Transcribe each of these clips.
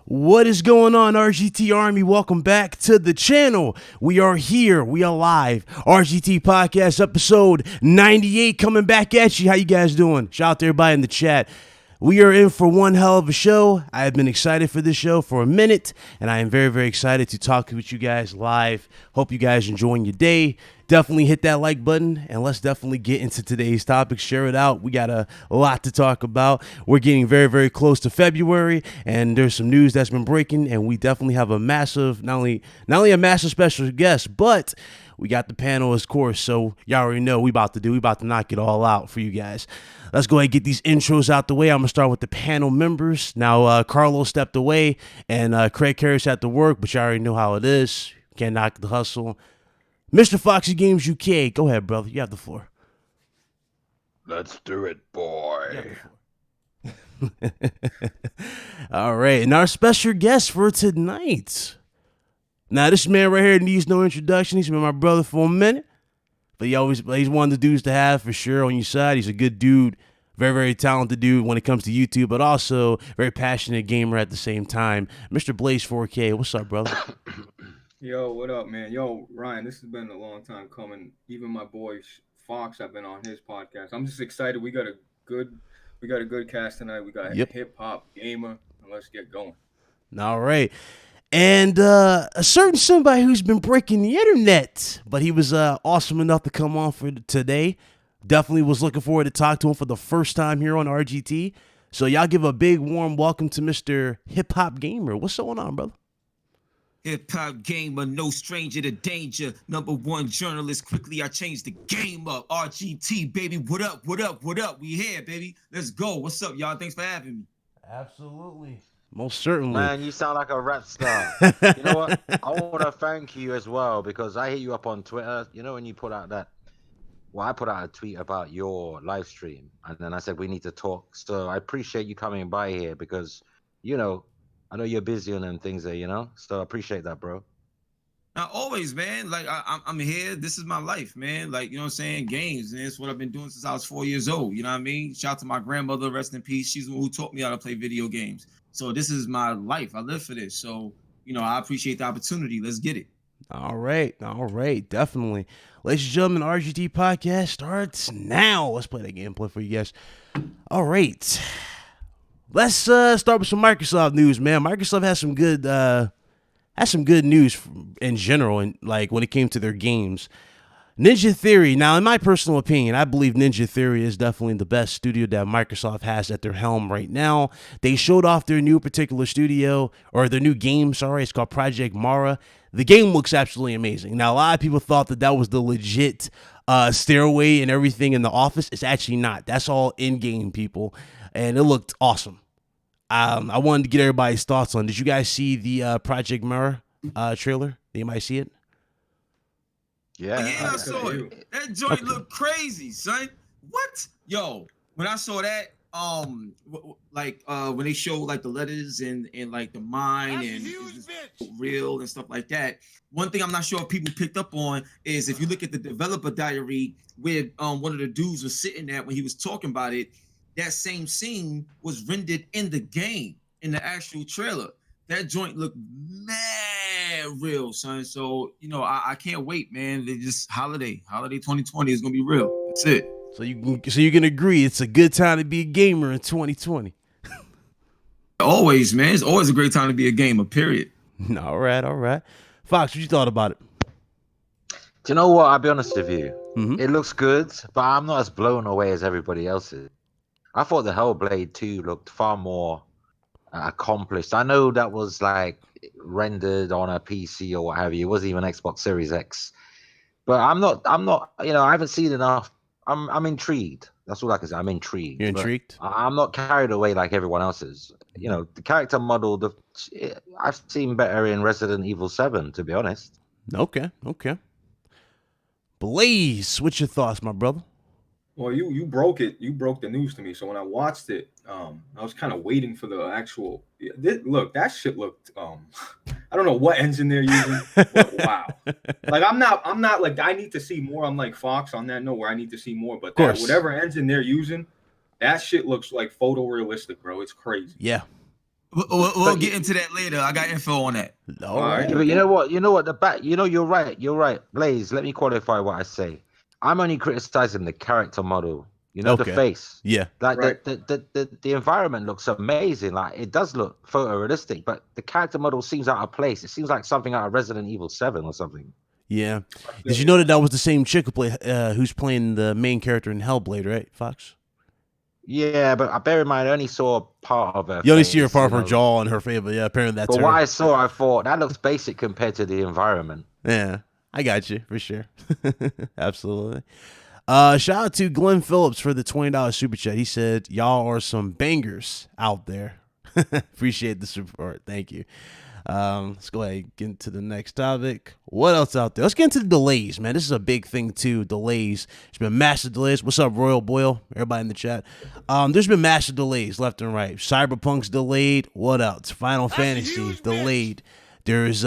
What is going on, RGT Army? Welcome back to the channel. We are here. We are live. RGT Podcast episode 98 coming back at you. How you guys doing? Shout out to everybody in the chat. We are in for one hell of a show. I have been excited for this show for a minute, and I am very, very excited to talk with you guys live. Hope you guys enjoying your day. Definitely hit that like button, and let's definitely get into today's topic. Share it out. We got a lot to talk about. We're getting very, very close to February, and there's some news that's been breaking, and we definitely have a massive, not only a massive special guest, but we got the panel, of course, so y'all already know we about to knock it all out for you guys. Let's go ahead and get these intros out the way. I'm going to start with the panel members. Now, Carlos stepped away, and Craig Harris had to work, but you already know how it is. Can't knock the hustle. Mr. Foxy Games UK, go ahead, brother. You have the floor. Let's do it, boy. All right, and our special guest for tonight. Now, this man right here needs no introduction. He's been my brother for a minute, but he's one of the dudes to have for sure on your side. He's a good dude, very, very talented dude when it comes to YouTube, but also very passionate gamer at the same time. Mr. Blaze 4K, what's up, brother? Yo, what up, man? Yo, Ryan, this has been a long time coming. Even my boy Fox, I've been on his podcast. I'm just excited. We got a good cast tonight. We got a hip hop gamer, and let's get going. All right. And a certain somebody who's been breaking the internet, but he was awesome enough to come on for today. Definitely was looking forward to talk to him for the first time here on RGT. So y'all give a big warm welcome to Mr. Hip Hop Gamer. What's going on, brother? Hip hop gamer, no stranger to danger. Number one journalist, quickly I changed the game up. RGT, baby, what up, what up, what up? We here, baby. Let's go. What's up, y'all? Thanks for having me. Absolutely. Most certainly. Man, you sound like a rap star. You know what? I want to thank you as well because I hit you up on Twitter. You know when you put out I put out a tweet about your live stream and then I said we need to talk. So I appreciate you coming by here because, you know, I know you're busy on them things there, you know? So I appreciate that, bro. Now, always, man. Like, I'm here. This is my life, man. Like, you know what I'm saying? Games. And it's what I've been doing since I was 4 years old. You know what I mean? Shout out to my grandmother, rest in peace. She's the one who taught me how to play video games. So this is my life. I live for this. So, you know, I appreciate the opportunity. Let's get it. All right. Definitely. Ladies and gentlemen, RGT Podcast starts now. Let's play that gameplay for you guys. All right. Let's start with some Microsoft news, man. Microsoft has some good news in general, and like when it came to their games. Ninja Theory. Now, in my personal opinion, I believe Ninja Theory is definitely the best studio that Microsoft has at their helm right now. They showed off their new particular studio, or their new game, sorry. It's called Project Mara. The game looks absolutely amazing. Now, a lot of people thought that was the legit stairway and everything in the office. It's actually not. That's all in-game, people, and it looked awesome. I wanted to get everybody's thoughts on. Did you guys see the Project Mara trailer? Did anybody see it? Yeah, I saw it. That joint looked crazy, son. What? Yo, when I saw that, when they showed like the letters and like the mine and real and stuff like that. One thing I'm not sure if people picked up on is if you look at the developer diary where one of the dudes was sitting at when he was talking about it. That same scene was rendered in the game, in the actual trailer. That joint looked mad real, son. So, you know, I can't wait, man. They just holiday 2020 is gonna be real. That's it. So you can agree it's a good time to be a gamer in 2020. Always, man. It's always a great time to be a gamer, period. All right. Fox, what you thought about it? Do you know what? I'll be honest with you. Mm-hmm. It looks good, but I'm not as blown away as everybody else is. I thought the Hellblade 2 looked far more accomplished. I know that was like rendered on a PC or what have you. It wasn't even Xbox Series X. But I'm not, you know, I haven't seen enough. I'm intrigued. That's all I can say. I'm intrigued. You're intrigued? I'm not carried away like everyone else is. You know, the character model, I've seen better in Resident Evil 7, to be honest. Okay. Blaze, what's your thoughts, my brother? Well, you broke it. You broke the news to me. So when I watched it, I was kind of waiting for the actual. Look, that shit looked. I don't know what engine they're using, but wow. Like I'm not like I need to see more. I'm like Fox on that note where I need to see more. But whatever engine they're using, that shit looks like photorealistic, bro. It's crazy. Yeah. We'll get into that later. I got info on that. All right. But you know what? You're right. Blaze, let me qualify what I say. I'm only criticizing the character model. The face. Yeah. Like Right. the environment looks amazing. Like it does look photorealistic, but the character model seems out of place. It seems like something out of Resident Evil 7 or something. Yeah. Did you know that was the same chick who's playing the main character in Hellblade, right, Fox? Yeah, but I bear in mind I only saw part of her. You only see her part of her jaw and her face, but yeah, apparently that's But her. what I saw, I thought that looks basic compared to the environment. Yeah, I got you for sure. Absolutely. Shout out to Glenn Phillips for the $20 super chat. He said, y'all are some bangers out there. Appreciate the support. Thank you. Let's go ahead and get into the next topic. What else out there? Let's get into the delays, man. This is a big thing too. Delays. There's been massive delays. What's up, Royal Boyle? Everybody in the chat. There's been massive delays left and right. Cyberpunk's delayed. What else? Final Fantasy delayed. There's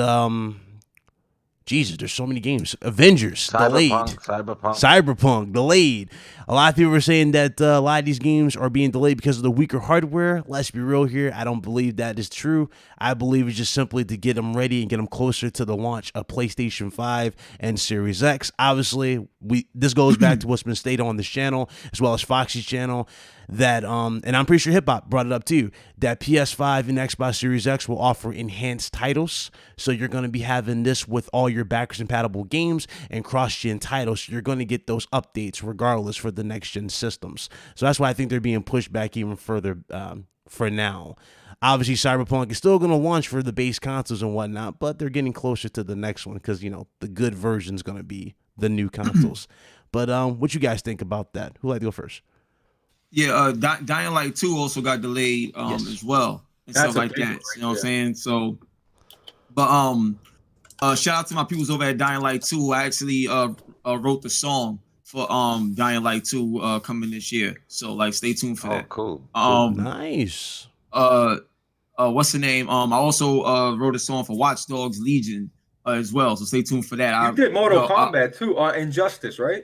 Jesus, there's so many games. Avengers delayed. Cyberpunk delayed. A lot of people are saying that a lot of these games are being delayed because of the weaker hardware. Let's be real here. I don't believe that is true. I believe it's just simply to get them ready and get them closer to the launch of PlayStation 5 and Series X. Obviously, this goes back to what's been stated on this channel as well as Foxy's channel. That and I'm pretty sure Hip Hop brought it up too, that PS5 and Xbox Series X will offer enhanced titles. So you're going to be having this with all your backwards compatible games and cross-gen titles. So you're going to get those updates regardless for the next-gen systems. So that's why I think they're being pushed back even further for now. Obviously, Cyberpunk is still going to launch for the base consoles and whatnot, but they're getting closer to the next one because, the good version is going to be the new consoles. But what you guys think about that? Who'd like to go first? Yeah, Dying Light 2 also got delayed as well and That's stuff like that. right, You know what I'm saying? So, but shout out to my peoples over at Dying Light 2. I actually wrote the song for Dying Light 2 coming this year. So stay tuned for that. Oh, cool. Nice. What's the name? I also wrote a song for Watch Dogs Legion as well. So stay tuned for that. You did Mortal Kombat too, Injustice, right?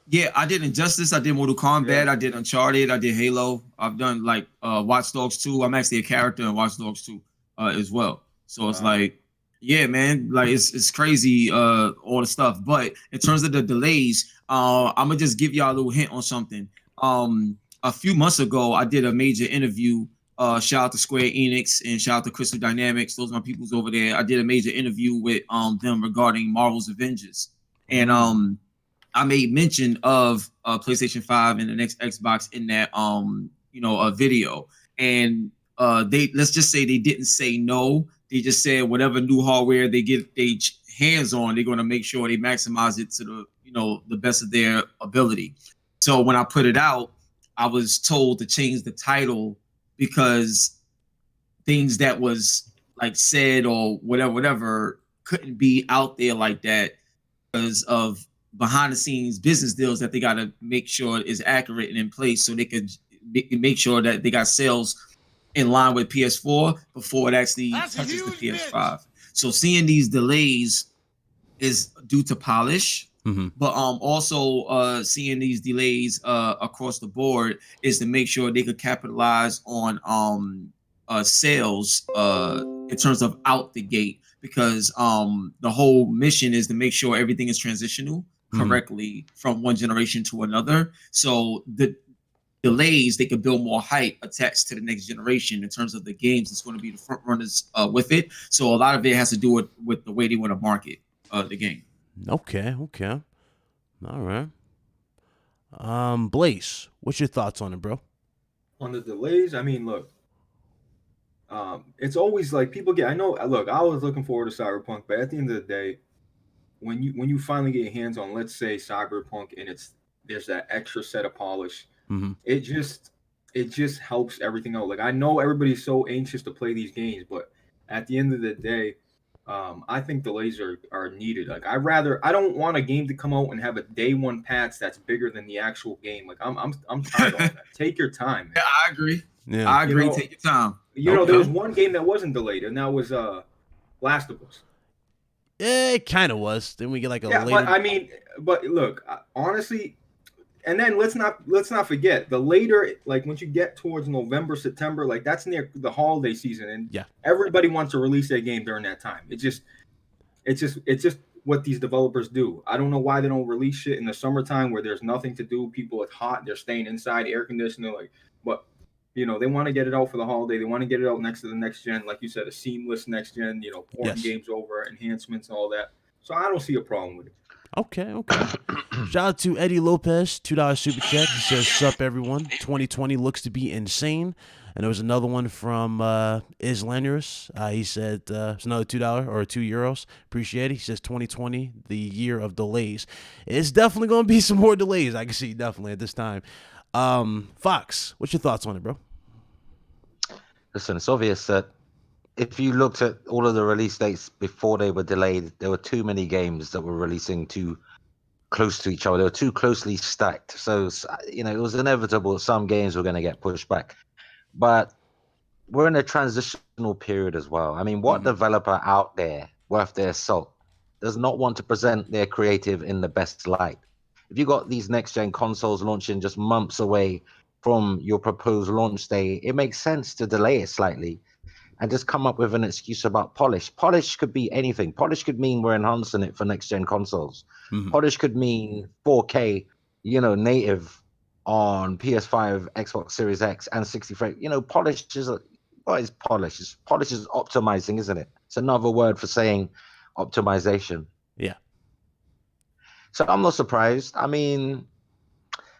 Yeah, I did Injustice. I did Mortal Kombat. I did Uncharted. I did Halo. I've done Watch Dogs 2. I'm actually a character in Watch Dogs 2 as well. So it's yeah, man, it's crazy all the stuff. But in terms of the delays, I'm gonna just give y'all a little hint on something. A few months ago, I did a major interview. Shout out to Square Enix and shout out to Crystal Dynamics. Those are my peoples over there. I did a major interview with them regarding Marvel's Avengers, and I made mention of PlayStation 5 and the next Xbox in that a video. And let's just say they didn't say no. They just said whatever new hardware they get their hands on, they're going to make sure they maximize it to the best of their ability. So when I put it out, I was told to change the title because things that was said or whatever couldn't be out there like that because of behind the scenes business deals that they got to make sure is accurate and in place so they could make sure that they got sales in line with PS4 before it actually touches the PS5. So seeing these delays is due to polish, but also seeing these delays across the board is to make sure they could capitalize on sales in terms of out the gate, because the whole mission is to make sure everything is transitional correctly from one generation to another. So the delays, they could build more hype attached to the next generation in terms of the games that's going to be the front runners with it. So a lot of it has to do with the way they want to market the game. Okay. All right. Blaze, what's your thoughts on it, bro? On the delays, I mean, look, it's always people get. I know. Look, I was looking forward to Cyberpunk, but at the end of the day, when you finally get your hands on, let's say, Cyberpunk, and there's that extra set of polish, it just helps everything out. I know everybody's so anxious to play these games, but at the end of the day, I think delays are needed. I don't want a game to come out and have a day one patch that's bigger than the actual game. I'm tired of that. Take your time, man. Yeah, I agree. Yeah, I agree. Take your time. There was one game that wasn't delayed, and that was Last of Us. It kind of was. Then we get a later. But look, honestly, And then let's not forget the later, like once you get towards November, September, like that's near the holiday season, and everybody wants to release their game during that time. It's just what these developers do. I don't know why they don't release shit in the summertime where there's nothing to do. People, it's hot, they're staying inside, air conditioner, like, but they want to get it out for the holiday. They want to get it out next to the next gen, like you said, a seamless next gen. Porting games over, enhancements, and all that. So I don't see a problem with it. Okay. Shout out to Eddie Lopez, $2 super chat. He says, "Sup everyone? 2020 looks to be insane." And there was another one from Islanders. He said it's another $2 or €2. Appreciate it. He says 2020, the year of delays. It's definitely going to be some more delays. I can see definitely at this time. Fox, what's your thoughts on it, bro? Listen, it's obvious that if you looked at all of the release dates before they were delayed, there were too many games that were releasing too close to each other. They were too closely stacked. So, it was inevitable some games were going to get pushed back. But we're in a transitional period as well. I mean, what developer out there worth their salt does not want to present their creative in the best light? If you got these next-gen consoles launching just months away from your proposed launch day, it makes sense to delay it slightly and just come up with an excuse about polish. Polish could be anything. Polish could mean we're enhancing it for next-gen consoles. Polish could mean 4K, native on PS5, Xbox Series X, and 60 polish is what is polish? Polish is optimizing, isn't it? It's another word for saying optimization. Yeah. So I'm not surprised. I mean,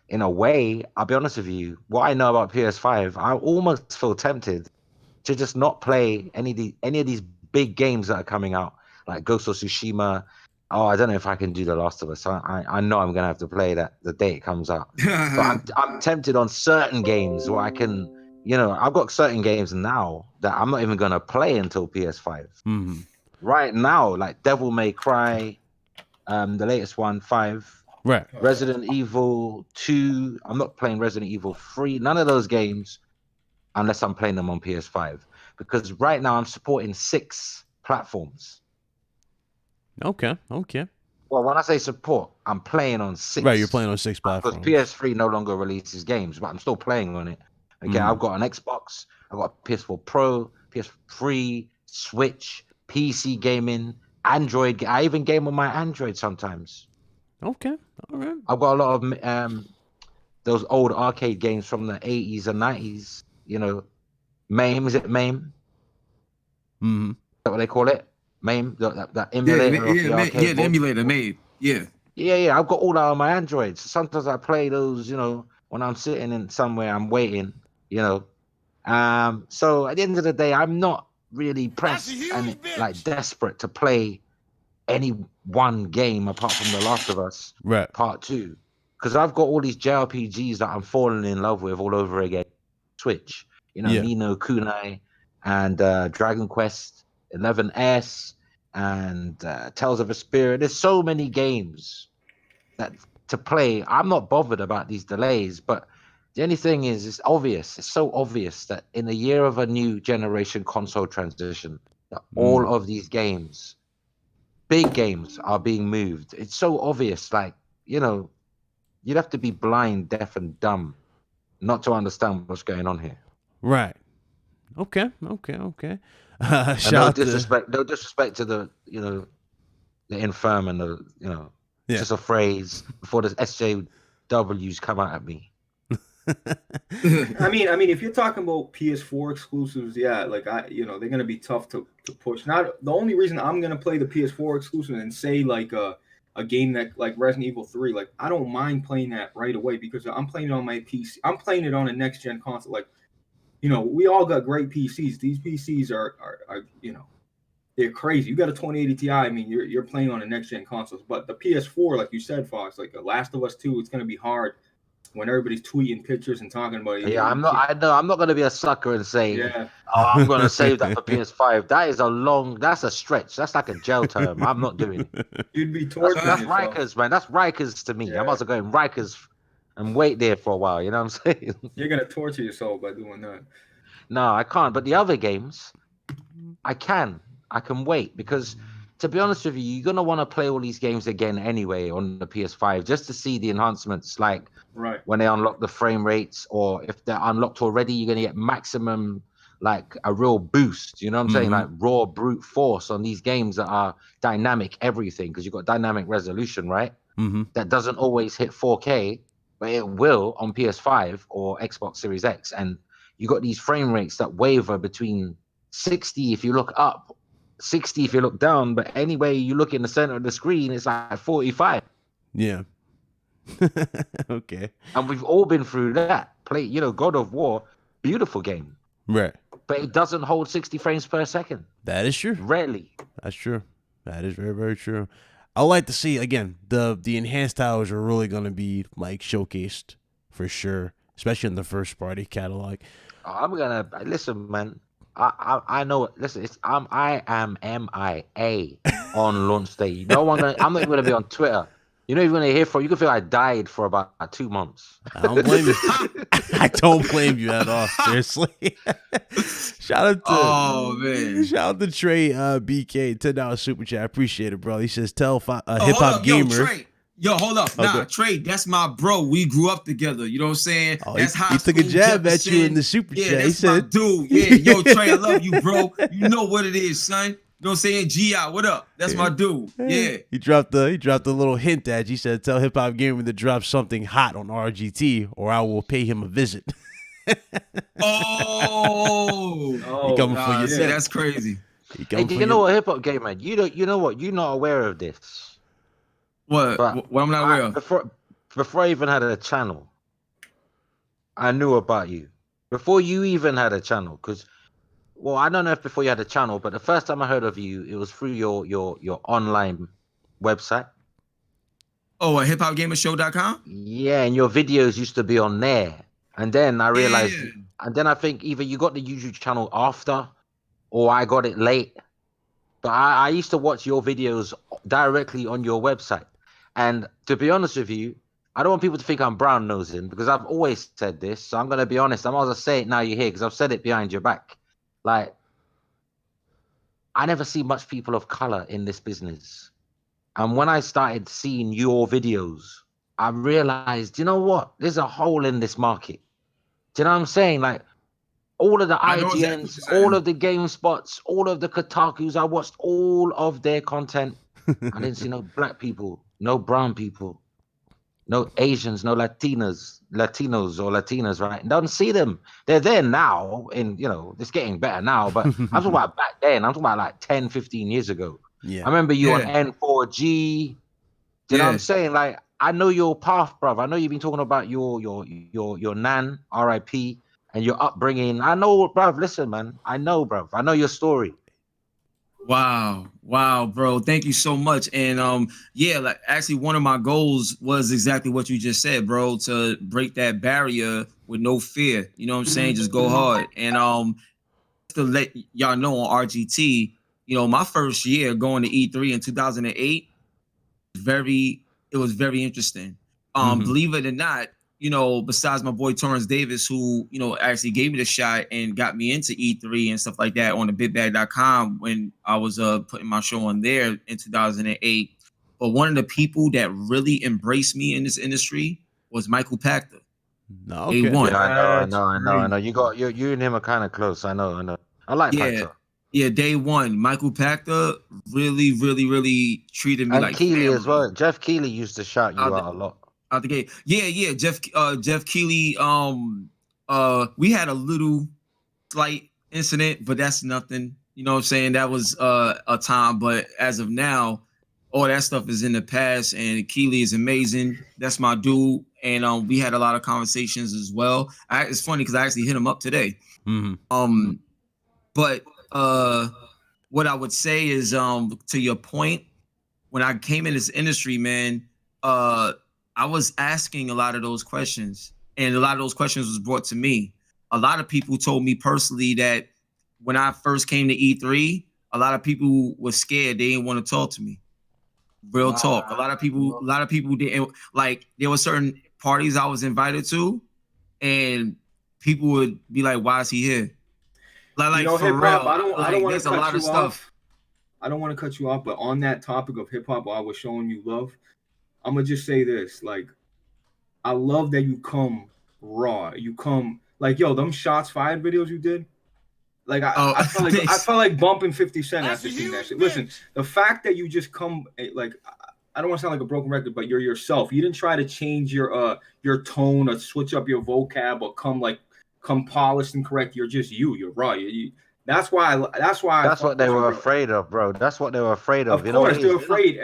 in a way, I'll be honest with you, what I know about PS5, I almost feel tempted to just not play any of these big games that are coming out, like Ghost of Tsushima. Oh, I don't know if I can do The Last of Us. I know I'm gonna have to play that the day it comes out. But I'm tempted on certain games where I can, I've got certain games now that I'm not even gonna play until PS5. Right now, like Devil May Cry, the latest one, 5. Right. Resident Evil 2. I'm not playing Resident Evil 3. None of those games unless I'm playing them on PS5. Because right now I'm supporting 6 platforms. Okay. Well, when I say support, I'm playing on 6. Right, you're playing on 6 platforms. Because PS3 no longer releases games, but I'm still playing on it. Okay, I've got an Xbox, I've got a PS4 Pro, PS3, Switch, PC gaming, Android. I even game on my Android sometimes. Okay, all right. I've got a lot of those old arcade games from the 80s and 90s. MAME, is it MAME? Is that what they call it? MAME, that emulator of the arcade board? The emulator, MAME. Yeah. I've got all that on my Android. So sometimes I play those, when I'm sitting in somewhere, I'm waiting, So at the end of the day, I'm not really pressed and desperate to play any one game apart from The Last of Us Part 2. Because I've got all these JRPGs that I'm falling in love with all over again. Switch, Ni no Kunai and Dragon Quest 11S and Tales of Vesperia. There's so many games that to play. I'm not bothered about these delays, but the only thing is, it's obvious. It's so obvious that in the year of a new generation console transition, that all of these games, big games, are being moved. It's so obvious. You'd have to be blind, deaf, and dumb not to understand what's going on here. Right. Okay. No disrespect to the the infirm and the just a phrase before the SJWs come out at me. I mean, if you're talking about PS4 exclusives, they're gonna be tough to push. Not the only reason I'm gonna play the PS4 exclusive and say a game that like Resident Evil 3, I don't mind playing that right away because I'm playing it on my PC. I'm playing it on a next gen console. We all got great PCs. These PCs are they're crazy. You got a 2080 Ti. I mean, you're playing on a next gen consoles. But the PS4, like you said, Fox, like The Last of Us 2, it's gonna be hard when everybody's tweeting pictures and talking about it. Yeah, I'm not going to be a sucker and say, I'm going to save that for PS5. That's a stretch. That's like a jail term. I'm not doing it. You'd be torturing That's yourself. Rikers, man. That's Rikers to me. I might as well go in Rikers and wait there for a while. You know what I'm saying? You're going to torture yourself by doing that. No, I can't. But the other games, I can wait because to be honest with you, you're gonna want to play all these games again anyway on the PS5 just to see the enhancements, like Right. when they unlock the frame rates, or if they're unlocked already, you're gonna get maximum, like a real boost. You know what I'm saying? Like raw brute force on these games that are dynamic everything, because you've got dynamic resolution, right? That doesn't always hit 4K, but it will on PS5 or Xbox Series X, and you got these frame rates that waver between 60 if you look up, 60 if you look down, but anyway you look in the center of the screen, it's like 45. Yeah. Okay. And we've all been through that. God of War, beautiful game, Right. but it doesn't hold 60 frames per second. That is true. Rarely. That's true. That is very, very true. I like to see, again, the enhanced towers are really going to be like showcased for sure, especially in the first party catalog. I'm gonna listen, man. I know. Listen, I am MIA on launch day. I'm not even gonna be on Twitter. You're not even gonna hear from. You can feel I died for about 2 months. I don't blame you. I don't blame you at all. Seriously. Shout out to Trey BK, $10 super chat. I appreciate it, bro. He says, "Tell hip hop gamer." Hold up. Nah, Trey, that's my bro. We grew up together. You know what I'm saying? Oh, that's he took a jab at you in the super chat. That's he said, my dude. Yeah, yo, Trey, I love you, bro. You know what it is, son. You know what I'm saying? G.I., what up? That's my dude. Yeah. He dropped a little hint at you. He said, "Tell Hip Hop Gamer to drop something hot on RGT, or I will pay him a visit." Oh, he coming for you. Yeah, that's crazy. Hey, you know what, Hip Hop Gamer? You know what? You're not aware of this. What I'm not aware of? Before I even had a channel, I knew about you. Before you even had a channel, because, well, I don't know if before you had a channel, but the first time I heard of you, it was through your online website. Oh, at hiphopgamershow.com? Yeah, and your videos used to be on there. And then I realized, and then I think either you got the YouTube channel after, or I got it late. But I used to watch your videos directly on your website. And to be honest with you, I don't want people to think I'm brown nosing, because I've always said this. So I'm going to be honest. I might as well say it now you're here, because I've said it behind your back. Like, I never see much people of color in this business. And when I started seeing your videos, I realized, you know what? There's a hole in this market. Do you know what I'm saying? Like, all of the IGNs, all of the GameSpots, all of the Kotakus, I watched all of their content. I didn't see no black people, no brown people, no Asians, no Latinos or Latinas, right? I don't see them. They're there now, and it's getting better now, but I'm talking about back then. I'm talking about like 10, 15 years ago. Yeah. I remember you on N4G. Do you know what I'm saying? Like, I know your path, bruv. I know you've been talking about your nan, RIP, and your upbringing. I know, bruv. Listen, man. I know, bruv. I know your story. Wow, bro. Thank you so much. And like actually one of my goals was exactly what you just said, bro, to break that barrier with no fear. You know what I'm saying? Just go hard. And to let y'all know on RGT, my first year going to E3 in 2008, it was very interesting. Believe it or not, besides my boy Torrance Davis, who, actually gave me the shot and got me into E3 and stuff like that on the bitbag.com when I was putting my show on there in 2008. But one of the people that really embraced me in this industry was Michael Pachter. No, okay. Yeah, I know. You and him are kind of close. I know. I like Pachter. Yeah, day one, Michael Pachter really, really, really treated me like Keeley family. as well. Jeff Keeley used to shout you out a lot. Out the gate. Yeah. Jeff Keeley. We had a little slight incident, but that's nothing. You know what I'm saying? That was a time, but as of now, all that stuff is in the past, and Keeley is amazing. That's my dude. And we had a lot of conversations as well. It's funny because I actually hit him up today. But what I would say is, to your point, when I came in this industry, man, I was asking a lot of those questions, and a lot of those questions was brought to me. A lot of people told me personally that when I first came to E3, a lot of people were scared. They didn't want to talk to me. Real talk. A lot of people didn't, like, there were certain parties I was invited to, and people would be like, "Why is he here?" Like for real. I don't want to cut you off. I don't want to cut you off, but on that topic of hip hop, while I was showing you love, I'm gonna just say this: like, I love that you come raw. You come like, yo, them shots fired videos you did. Like I felt like bumping 50 Cent after seeing that shit. Listen, the fact that you just come like, I don't want to sound like a broken record, but you're yourself. You didn't try to change your tone or switch up your vocab or come polished and correct. You're just you. You're raw. That's why. That's what they were afraid of, bro. That's what they were afraid of. Of course, they're afraid.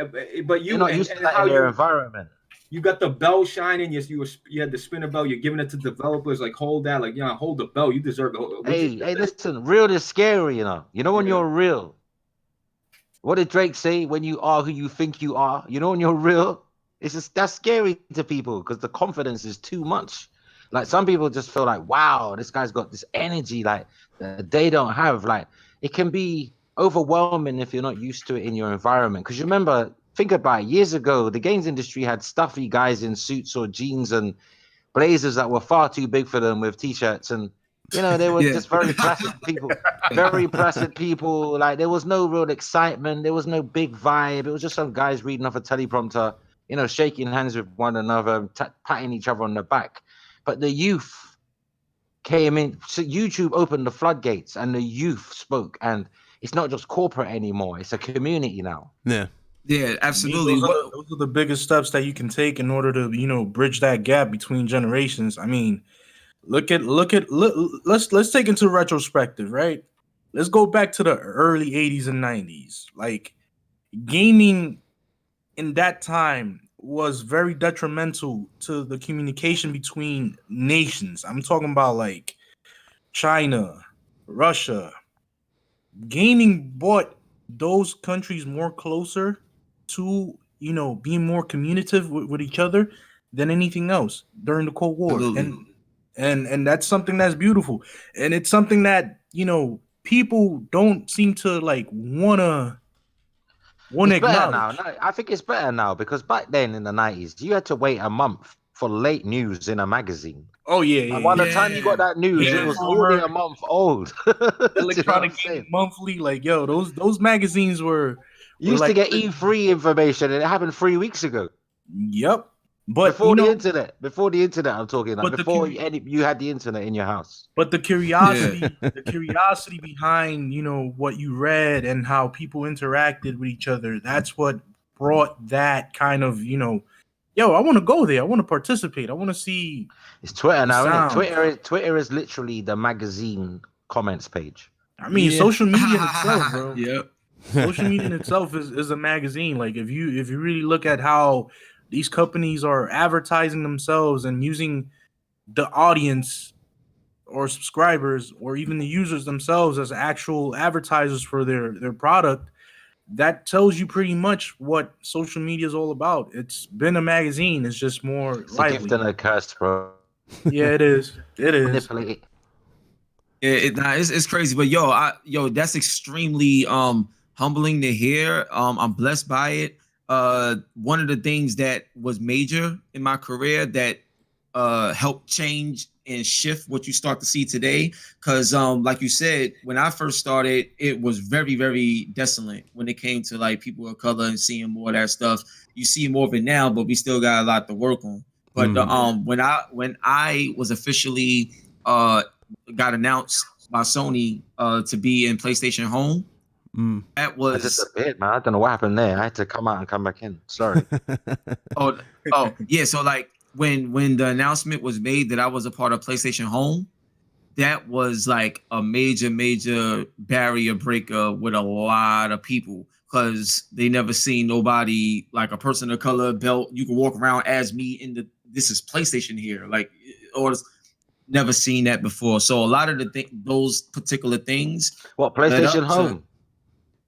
But you're not used to that in their environment. You got the bell shining. Yes, you had the spinner bell. You're giving it to developers. Like, hold that. Like, yeah, hold the bell. You deserve the. Hey, listen. Real is scary, you know. You know when you're real. What did Drake say? When you are who you think you are, you know, when you're real, it's just that's scary to people because the confidence is too much. Like some people just feel like, wow, this guy's got this energy like that they don't have. Like it can be overwhelming if you're not used to it in your environment. Because you remember. Think about it, years ago, the games industry had stuffy guys in suits or jeans and blazers that were far too big for them with t-shirts. And, you know, they were just very placid people, very placid people. Like there was no real excitement. There was no big vibe. It was just some guys reading off a teleprompter, you know, shaking hands with one another, patting each other on the back. But the youth came in. So YouTube opened the floodgates and the youth spoke. And it's not just corporate anymore. It's a community now. Yeah. Yeah, absolutely. Those are the biggest steps that you can take in order to, you know, bridge that gap between generations. I mean, let's take into retrospective, right? Let's go back to the early 80s and 90s. Like gaming in that time was very detrimental to the communication between nations. I'm talking about like China, Russia. Gaming brought those countries more closer to, you know, being more communicative with each other than anything else during the Cold War. Absolutely. And that's something that's beautiful. And it's something that, you know, people don't seem to like wanna acknowledge. Now. No, I think it's better now because back then in the 90s, you had to wait a month for late news in a magazine. Oh yeah. By the time you got that news, it was already a month old. Electronic Gaming Monthly, like yo, those magazines were. You used to get E3 information, and it happened 3 weeks ago. Yep, but before the internet, I'm talking like before you had the internet in your house. But the curiosity behind, you know, what you read and how people interacted with each other, that's what brought that kind of, you know. Yo, I want to go there. I want to participate. I want to see. It's Twitter now, isn't it? Twitter is literally the magazine comments page. I mean, social media in itself, bro. Yep. Social media in itself is a magazine. Like if you really look at how these companies are advertising themselves and using the audience or subscribers or even the users themselves as actual advertisers for their product, that tells you pretty much what social media is all about. It's been a magazine. It's just more lively. A gift and a curse, bro. Yeah, it is. It is. It's crazy, but yo, that's extremely humbling to hear. I'm blessed by it. One of the things that was major in my career that helped change and shift what you start to see today, because like you said, when I first started, it was very, very desolate when it came to like people of color and seeing more of that stuff. You see more of it now, but we still got a lot to work on. But when I was officially got announced by Sony to be in PlayStation Home, that was just a bit, man. I don't know what happened there. I had to come out and come back in. Sorry. oh yeah. So like when the announcement was made that I was a part of PlayStation Home, that was like a major barrier breaker with a lot of people, because they never seen nobody like a person of color belt. You can walk around as me this is PlayStation here, like, or never seen that before. So a lot of those particular things. What, PlayStation Home?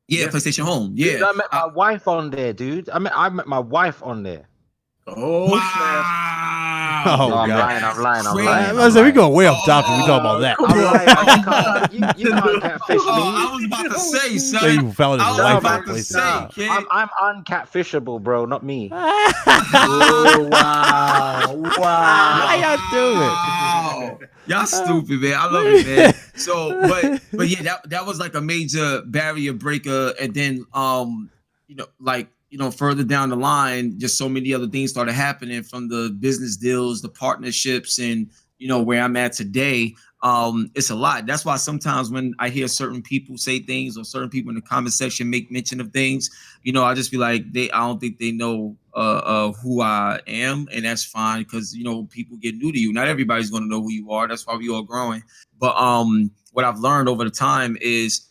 Yeah, PlayStation Home. Yeah, dude, I met my wife on there, dude. I met my wife on there. Oh, wow. Oh, No, I'm God. lying. I said we go way off topic. We talk about that. I'm lying. You can't catfish me. I was about to say, So son. you found his I was wife about in to place. say, kid. I'm uncatfishable, bro, not me. Oh, wow. How y'all doing? Wow. Y'all stupid, man. I love it, man. So, but yeah, that was like a major barrier breaker, and then further down the line, just so many other things started happening, from the business deals, the partnerships, and where I'm at today. It's a lot. That's why sometimes when I hear certain people say things, or certain people in the comment section make mention of things, I just be like, I don't think they know who I am, and that's fine, because people get new to you. Not everybody's going to know who you are. That's why we all growing. But what I've learned over the time is,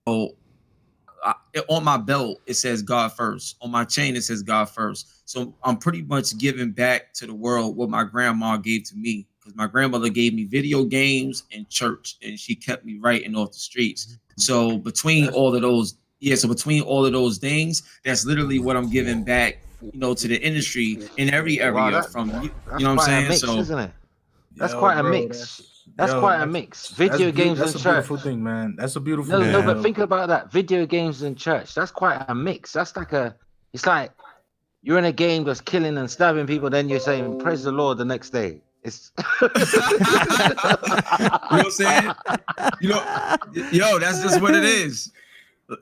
on my belt it says God first. On my chain it says God first. So I'm pretty much giving back to the world what my grandma gave to me, because my grandmother gave me video games and church, and she kept me right and off the streets. So between all of those things, that's literally what I'm giving back, to the industry in every area. Wow, from that's you know what I'm saying? mix, So isn't it? That's Yo, quite a bro, mix. That's quite a mix. Video games that's and a church. beautiful thing, man. That's a beautiful No, thing. no, but think about that. Video games and church. That's quite a mix. That's like it's like you're in a game that's killing and stabbing people, then you're saying praise the Lord the next day. It's you know what I'm saying? That's just what it is.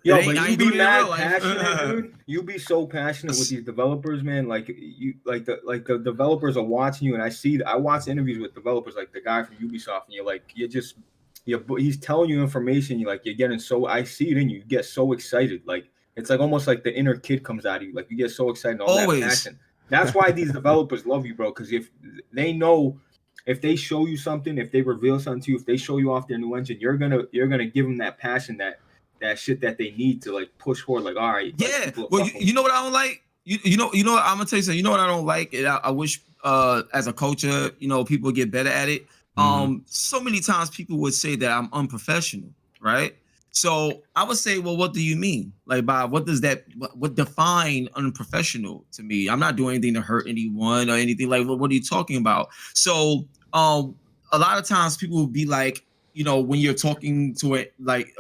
Yo, but you be mad passionate, dude. You be so passionate with these developers, man. Like the developers are watching you, and I watch interviews with developers, like the guy from Ubisoft, and he's telling you information. You're getting so, I see it in you. You get so excited, like it's like almost like the inner kid comes out of you. Like you get so excited, all that passion. That's why these developers love you, bro. Because if they know, if they show you something, if they reveal something to you, if they show you off their new engine, you're gonna give them that passion, that shit that they need to like push forward. Like, all right, yeah. Well, you know what I don't like. You know what I'm gonna tell you something. You know what I don't like. And I wish as a culture, people get better at it. So many times people would say that I'm unprofessional, right? So I would say, well, what do you mean? Like, by what does that, what define unprofessional to me? I'm not doing anything to hurt anyone or anything. Like, what are you talking about? So a lot of times people will be like, when you're talking to a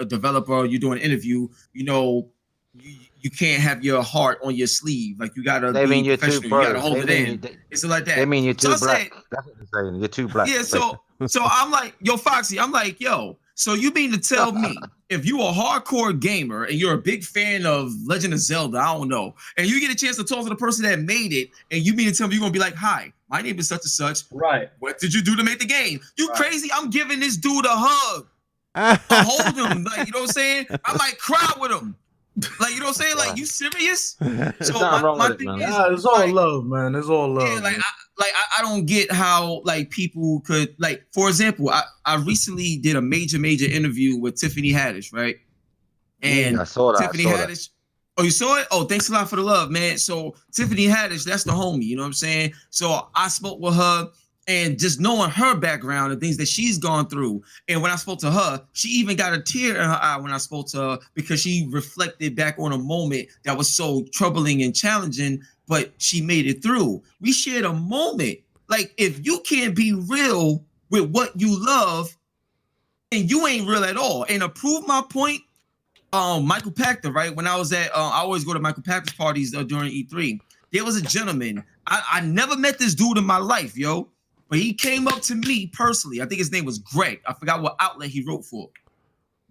developer, or you're doing an interview, you can't have your heart on your sleeve. Like, you gotta be professional. You gotta hold it in. It's like that. They mean you're too black. Say, that's what they're saying. You're too black. Yeah. So I'm like, yo, Foxy. I'm like, yo. So you mean to tell me, if you a hardcore gamer and you're a big fan of Legend of Zelda, I don't know, and you get a chance to talk to the person that made it, and you mean to tell me you're gonna be like, hi, my name is such and such. Right. What did you do to make the game? You crazy? I'm giving this dude a hug. I hold him. Like, you know what I'm saying? I might cry with him. Like, you know what I'm saying? Like, you serious? So my thing is, it's all love, man. It's all love. Yeah, I don't get how like people could, like, for example, I recently did a major interview with Tiffany Haddish, right? And I saw that. Tiffany Haddish. Oh, you saw it? Oh, thanks a lot for the love, man. So Tiffany Haddish, that's the homie, you know what I'm saying? So I spoke with her, and just knowing her background and things that she's gone through. And when I spoke to her, she even got a tear in her eye when I spoke to her, because she reflected back on a moment that was so troubling and challenging, but she made it through. We shared a moment. Like, if you can't be real with what you love, and you ain't real at all. And to prove my point, Michael Pachter, right? When I was at, I always go to Michael Pachter's parties during E3. There was a gentleman. I never met this dude in my life, yo. But he came up to me personally. I think his name was Greg. I forgot what outlet he wrote for.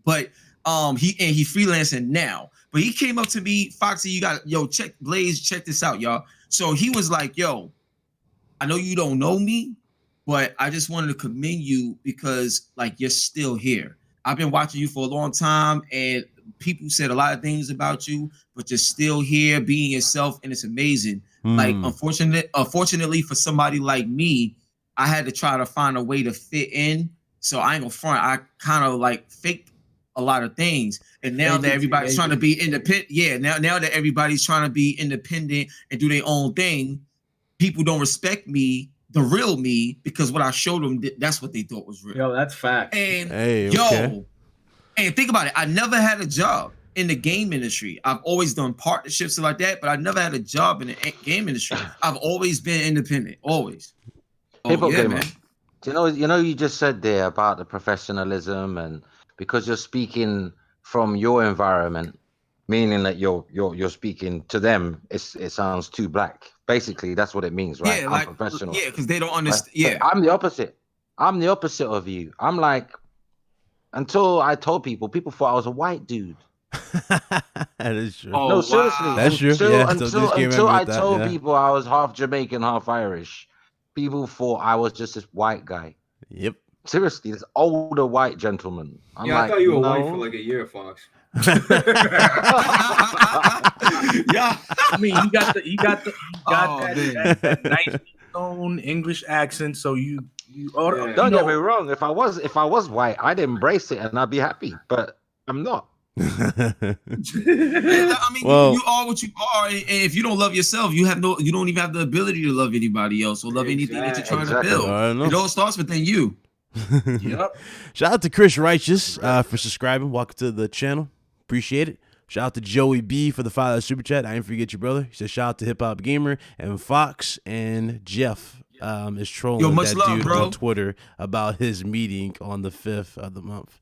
But he freelancing now. But he came up to me, Foxy, check Blaze, check this out, y'all. So he was like, yo, I know you don't know me, but I just wanted to commend you because, like, you're still here. I've been watching you for a long time, and people said a lot of things about you, but you're still here being yourself, and it's amazing. Like, unfortunately for somebody like me, I had to try to find a way to fit in. So I ain't gonna front. I kind of like faked a lot of things. And now that everybody's trying to be independent, now that everybody's trying to be independent and do their own thing, people don't respect me, the real me, because what I showed them, that's what they thought was real. Yo, that's fact. And and think about it. I never had a job in the game industry. I've always done partnerships and like that, but I never had a job in the game industry. I've always been independent, always. Hip hop yeah, gamer. man. You just said there about the professionalism, and because you're speaking from your environment, meaning that you're speaking to them, it sounds too black. Basically, that's what it means, right? Yeah, I'm like professional. yeah, because they don't But, understand. but Yeah, I'm the opposite. I'm the opposite of you. I'm like, until I told people thought I was a white dude. That is true. Oh No, seriously. wow. That's true. Yeah, so just came at Until me I with that. told Yeah. people I was half Jamaican, half Irish, people thought I was just this white guy. Yep. Seriously, this older white gentleman. I'm Yeah, I like, thought you were white for no. like a year, Fox. Yeah. I mean, he got Oh, man. that nice tone English accent. So you Yeah. Don't get me wrong. If I was white, I'd embrace it and I'd be happy. But I'm not. I mean, Well- you are what you are, and if you don't love yourself, you don't even have the ability to love anybody else or love anything that you're trying Exactly. to build. I know. It all starts within you. Yep. Shout out to Chris Righteous for subscribing. Welcome to the channel. Appreciate it. Shout out to Joey B for the $5 super chat. I didn't forget your brother. He said shout out to Hip Hop Gamer and Fox and Jeff is trolling Yo, much that love, dude bro. on Twitter about his meeting on the 5th of the month.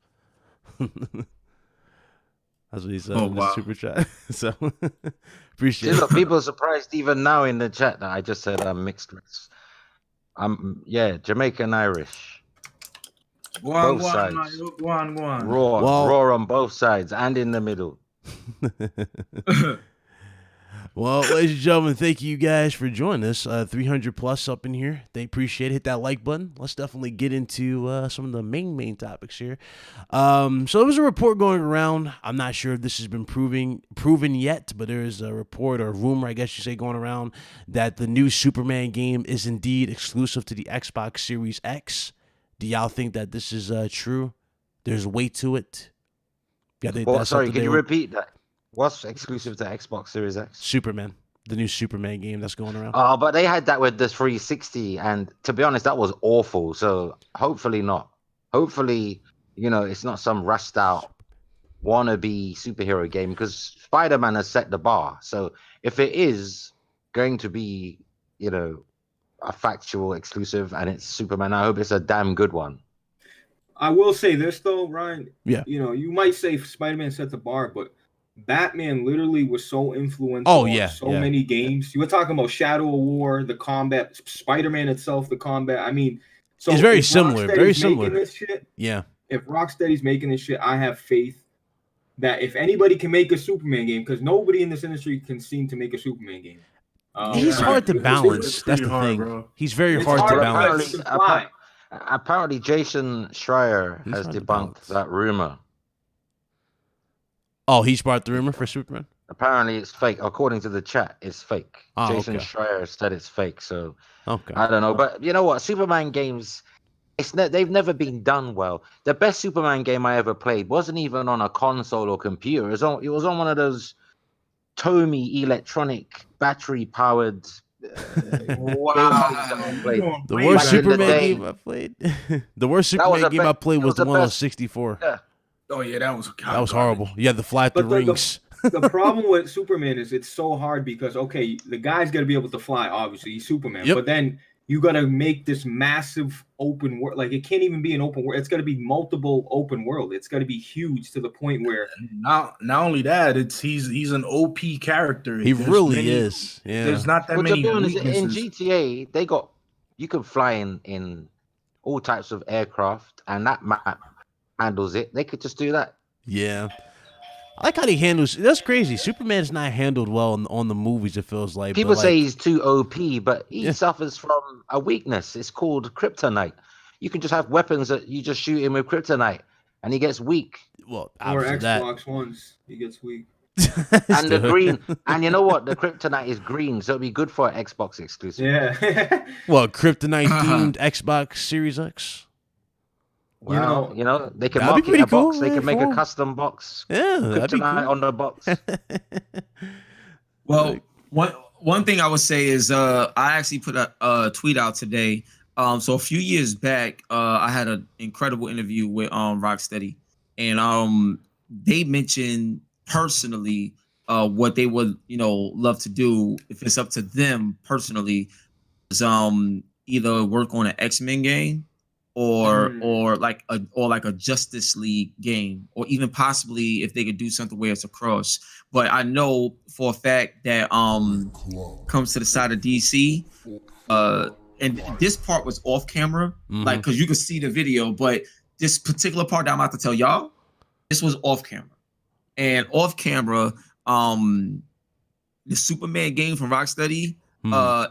That's what he said in the super chat. So appreciate See, it. look, people are surprised even now in the chat that I just said I'm mixed race. I'm Jamaican Irish. Go on, Both sides. Go on. Raw on both sides and in the middle. Well, ladies and gentlemen, thank you guys for joining us. 300 plus up in here. They appreciate it. Hit that like button. Let's definitely get into some of the main topics here. So there was a report going around. I'm not sure if this has been proven yet, but there is a report or rumor, I guess you say, going around that the new Superman game is indeed exclusive to the Xbox Series X. Do y'all think that this is true? There's weight to it. Sorry, can you repeat that? What's exclusive to Xbox Series X? Superman, the new Superman game that's going around. Oh, but they had that with the 360, and to be honest, that was awful. So hopefully not. Hopefully, it's not some rushed out wannabe superhero game, because Spider-Man has set the bar. So if it is going to be, a factual exclusive and it's Superman, I hope it's a damn good one. I will say this though, Ryan. Yeah. You might say Spider-Man set the bar, but Batman literally was so influential on many games. You were talking about Shadow of War, the combat, Spider-Man itself, the combat. I mean, so it's very similar. Very making similar. This shit, yeah. If Rocksteady's making this shit, I have faith that if anybody can make a Superman game, because nobody in this industry can seem to make a Superman game. He's hard to balance. That's the thing. Bro. He's very hard to balance. Apparently, Jason Schreier has debunked that rumor. Oh, he's brought the rumor for Superman? Apparently, it's fake. According to the chat, it's fake. Jason Schreier said it's fake, so I don't know. But you know what? Superman games, they've never been done well. The best Superman game I ever played wasn't even on a console or computer. It was on one of those Tomy electronic battery-powered The worst Superman game I played. The worst Superman game I played was the one on 64. Yeah. Oh yeah, that was horrible. You had to fly through rings. The problem with Superman is it's so hard because the guy's got to be able to fly. Obviously, he's Superman, but then you got to make this massive open world. Like it can't even be an open world. It's got to be multiple open world. It's got to be huge to the point where not only that, he's an OP character. He really is. Yeah, there's not that many. To be honest, in GTA, you can fly in all types of aircraft, and that map handles it. They could just do that. Yeah. I like how he handles. That's crazy. Superman is not handled well on the movies. It feels like people say he's too OP, but he suffers from a weakness. It's called kryptonite. You can just have weapons that you just shoot him with kryptonite, and he gets weak. Well, or Xbox Ones, he gets weak. And the green, and you know what? The kryptonite is green, so it'll be good for an Xbox exclusive. Yeah. Well, kryptonite themed Xbox Series X. Well, they can market a box. They can make a custom box. Yeah, that'd be cool. On the box. Well, one thing I would say is I actually put a tweet out today. So a few years back, I had an incredible interview with Rocksteady, and they mentioned personally what they would love to do if it's up to them personally. Is either work on an X-Men game or like a Justice League game, or even possibly if they could do something where it's a cross. But I know for a fact that comes to the side of DC, and this part was off camera, like because you could see the video, but this particular part that I'm about to tell y'all, this was off camera. And off camera, the Superman game from Rocksteady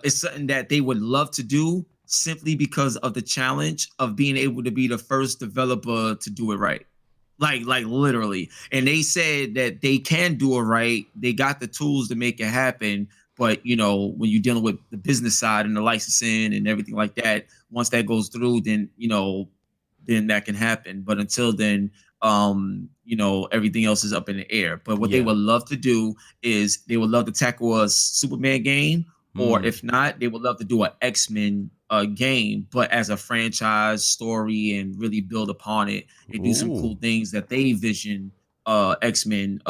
is something that they would love to do simply because of the challenge of being able to be the first developer to do it right. Like literally. And they said that they can do it right. They got the tools to make it happen. But, you know, when you're dealing with the business side and the licensing and everything like that, once that goes through, then, you know, then that can happen. But until then, you know, everything else is up in the air. But what they would love to do is they would love to tackle a Superman game, or if not, they would love to do an X-Men game, but as a franchise story, and really build upon it and do some cool things that they vision X-Men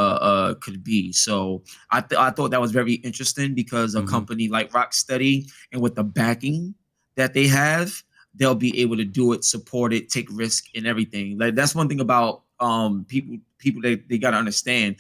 could be. So I thought that was very interesting, because a company like Rocksteady, and with the backing that they have, they'll be able to do it, support it, take risk and everything. Like that's one thing about people they got to understand.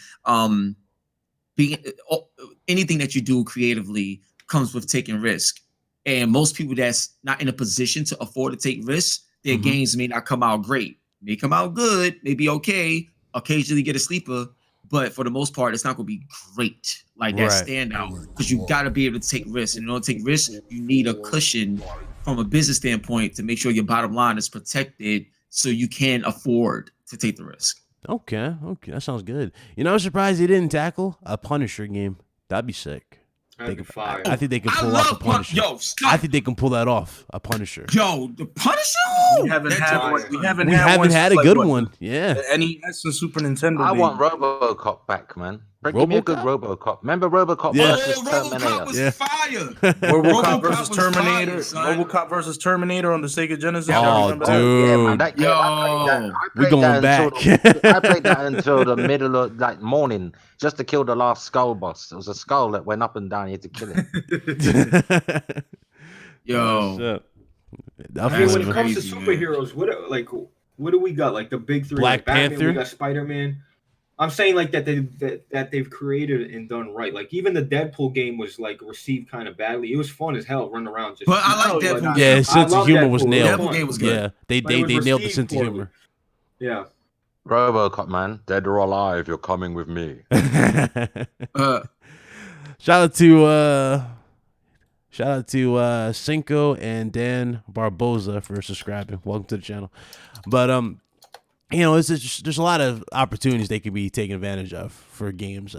Anything that you do creatively comes with taking risk. And most people that's not in a position to afford to take risks, their games may not come out great. May come out good, maybe okay, occasionally get a sleeper, but for the most part, it's not going to be great, like that standout, because you got to be able to take risks. And in order to take risks, you need a cushion from a business standpoint to make sure your bottom line is protected, so you can afford to take the risk. Okay, that sounds good. You know, I'm surprised they didn't tackle a Punisher game. That'd be sick. I think they can pull off a Punisher. I think they can pull that off, a Punisher. Yo, the Punisher? We haven't had a good one. Yeah. NES and Super Nintendo. I want RoboCop back, man. Give me a good RoboCop. Remember RoboCop versus Terminator? RoboCop was fire. RoboCop versus Terminator. RoboCop versus Terminator on the Sega Genesis. Oh, dude. Yeah, man, that game, we're going back. I played that until the middle of morning, just to kill the last skull boss. It was a skull that went up and down. You had to kill it. Yo. I mean, when it comes to superheroes, what do we got? Like the big three, Black Batman, Panther. we got Spider-Man. I'm saying like that they've created and done right. Like even the Deadpool game was like received kind of badly. It was fun as hell running around. But I like Deadpool. Yeah, his sense of humor was nailed. Deadpool game was good. Yeah, they nailed the sense of humor. Yeah. RoboCop, man, dead or alive, you're coming with me. Shout out to Cinco and Dan Barboza for subscribing. Welcome to the channel. But you know, there's a lot of opportunities they could be taking advantage of for games.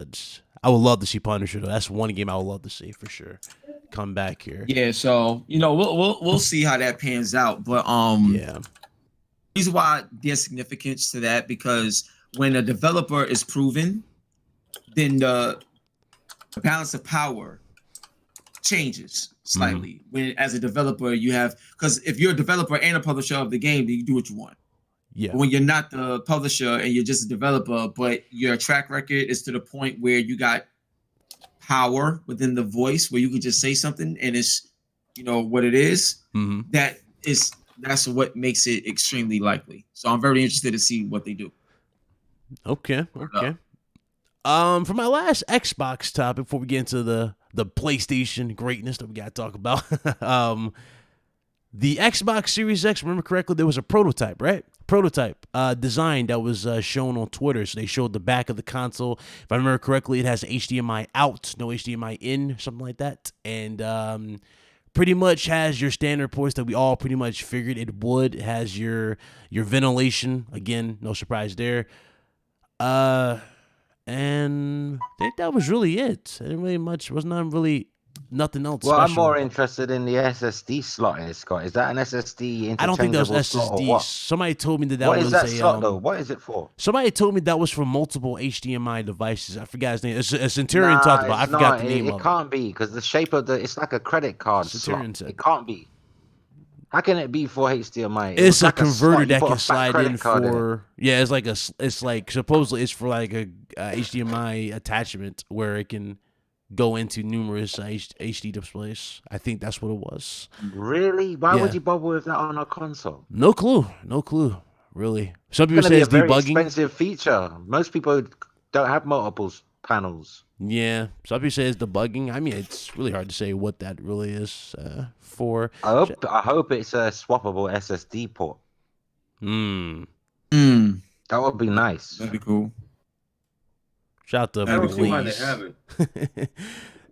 I would love to see Punisher though. That's one game I would love to see for sure. Come back here. Yeah, so you know we'll see how that pans out. But yeah, reason why there's significance to that, because when a developer is proven, then the balance of power changes slightly. When as a developer you have, because if you're a developer and a publisher of the game, then you do what you want. Yeah. But when you're not the publisher and you're just a developer, but your track record is to the point where you got power within the voice, where you can just say something and it's, you know, what it is. That's what makes it extremely likely. So I'm very interested to see what they do. Okay. For my last Xbox topic, before we get into the PlayStation greatness that we got to talk about, the Xbox Series X, remember correctly, there was a prototype, right? Design that was shown on Twitter. So they showed the back of the console. If I remember correctly, it has HDMI out, no HDMI in, something like that. And pretty much has your standard ports that we all pretty much figured it would. It has your ventilation. Again, no surprise there. And I think that was really it. Nothing else. Well, I'm special. more interested in the SSD slot it's got. Is that an SSD interchangeable? I don't think that was slot or SSD. what? Somebody told me that What was is that a slot though? What is it for? Somebody told me that was for multiple HDMI devices. I forgot his name. It's Centurion talked about. I forgot the name of it. It can't be, because the shape of it's like a credit card Centurion slot. said. It can't be. How can it be for HDMI? It's a like converter that put can a fat slide credit in card for. Yeah, it's like supposedly it's for like a HDMI attachment where it can go into numerous HD displays. I think that's what it was. Really? Why Yeah. would you bother with that on a console? No clue. Really. Some people It's say gonna be a it's very debugging. expensive feature. Most people don't have multiple panels. Yeah. Some people say it's debugging. I mean, it's really hard to say what that really is for. I hope it's a swappable SSD port. Mm. That would be nice. That'd be cool. Shout out I to don't see why they Blaze. haven't.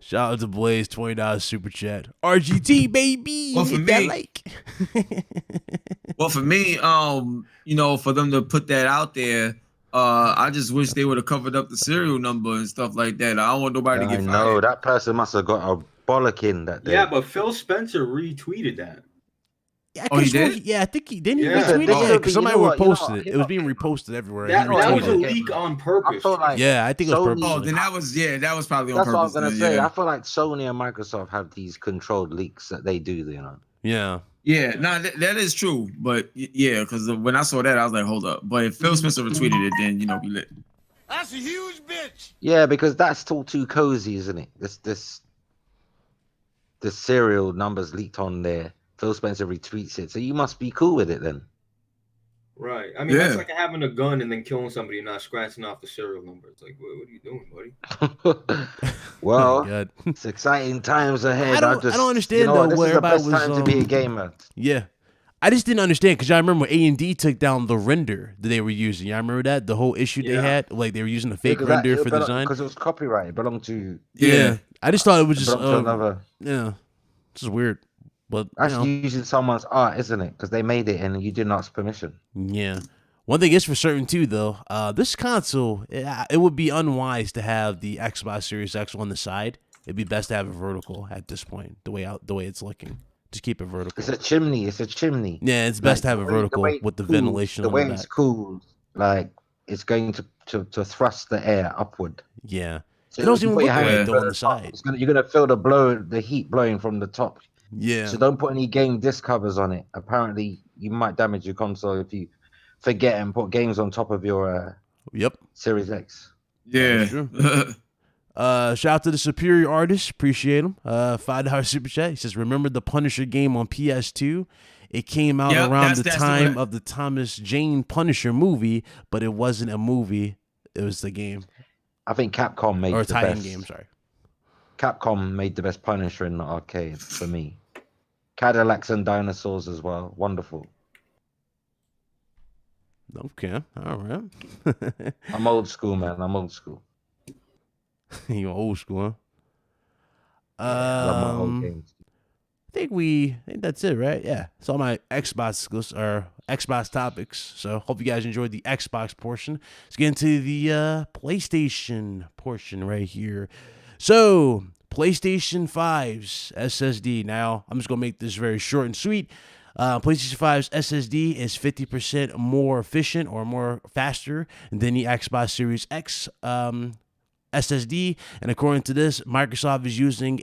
Shout out to Blaze, $20 super chat. RGT baby, Well, for hit that me- like. Well, for me, you know, for them to put that out there, I just wish they would have covered up the serial number and stuff like that. I don't want nobody to I get know fired. that person must have got a bollocking that day. Yeah, but Phil Spencer retweeted that. Yeah, Oh, he did? Yeah, I think he didn't. He Yeah. retweet it. This Yeah, could because be- somebody you know what, reposted it. you It was know- being reposted everywhere. That He was a retweeted it. leak on I purpose. feel like Yeah, I think it was Sony- purposely. Oh, then that was probably on that's what I was purpose. gonna then, say. yeah. I feel like Sony and Microsoft have these controlled leaks that they do. You know. Yeah. Yeah, no, that is true. But yeah, because when I saw that, I was like, hold up. But if Phil Spencer retweeted it, then you know we lit. That's a huge bitch. Yeah, because that's still too cozy, isn't it? This serial numbers leaked on there. Phil Spencer retweets it, so you must be cool with it then. Right. I mean, Yeah. that's like having a gun and then killing somebody and not scratching off the serial number. It's like, what are you doing, buddy? Well, God. it's exciting times ahead. I don't understand, you know what, though, this where is the best everybody was, time to be a gamer. Yeah. I just didn't understand because I remember when A&D took down the render that they were using. I remember that the whole issue they Yeah. had, like they were using a fake render for design. Because it was copyright. It belonged to, Yeah, I just thought it was it just belonged to another. yeah, this is weird, but That's you know, using someone's art, isn't it? Because they made it and you didn't ask permission. yeah. One thing is for certain too, though, this console it would be unwise to have the Xbox Series X on the side. It'd be best to have it vertical at this point. The way it's looking, just keep it vertical. It's a chimney. It's a chimney. Yeah, it's best to have it the way- vertical the way with the it cools, ventilation The on way the it's back. cooled, like it's going to thrust the air upward. Yeah, So it doesn't you even put look your hand right over though on the the top, side. you're gonna feel the heat blowing from the top. Yeah, So don't put any game disc covers on it. Apparently, you might damage your console if you forget and put games on top of your yep. Series X. Yeah. true. Shout out to the Superior Artist, appreciate him. $5 super chat. He says, "Remember the Punisher game on PS2? It came out Yep, around the that's time what- of the Thomas Jane Punisher movie, but it wasn't a movie. It was the game I think Capcom made or a the tie-in best. game. Sorry. Capcom made the best Punisher in the arcade for me. Cadillacs and dinosaurs as well. Wonderful. Okay, all right. I'm old school, man. I'm old school. You old school, huh? I love my old games. I think that's it, right? Yeah. It's all my Xbox topics. So hope you guys enjoyed the Xbox portion. Let's get into the PlayStation portion right here. So PlayStation 5's SSD. Now I'm just gonna make this very short and sweet. PlayStation 5's SSD is 50% more efficient or more faster than the Xbox Series X SSD, and according to this, Microsoft is using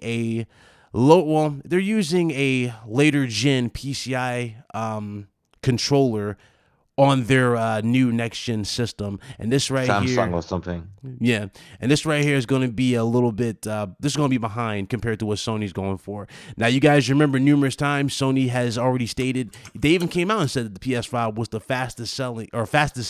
they're using a later gen PCI controller on their new next gen system, and this right Samsung here, or something. yeah, and this right here is going to be a little bit. This is going to be behind compared to what Sony's going for. Now, you guys remember numerous times Sony has already stated. They even came out and said that the PS5 was the fastest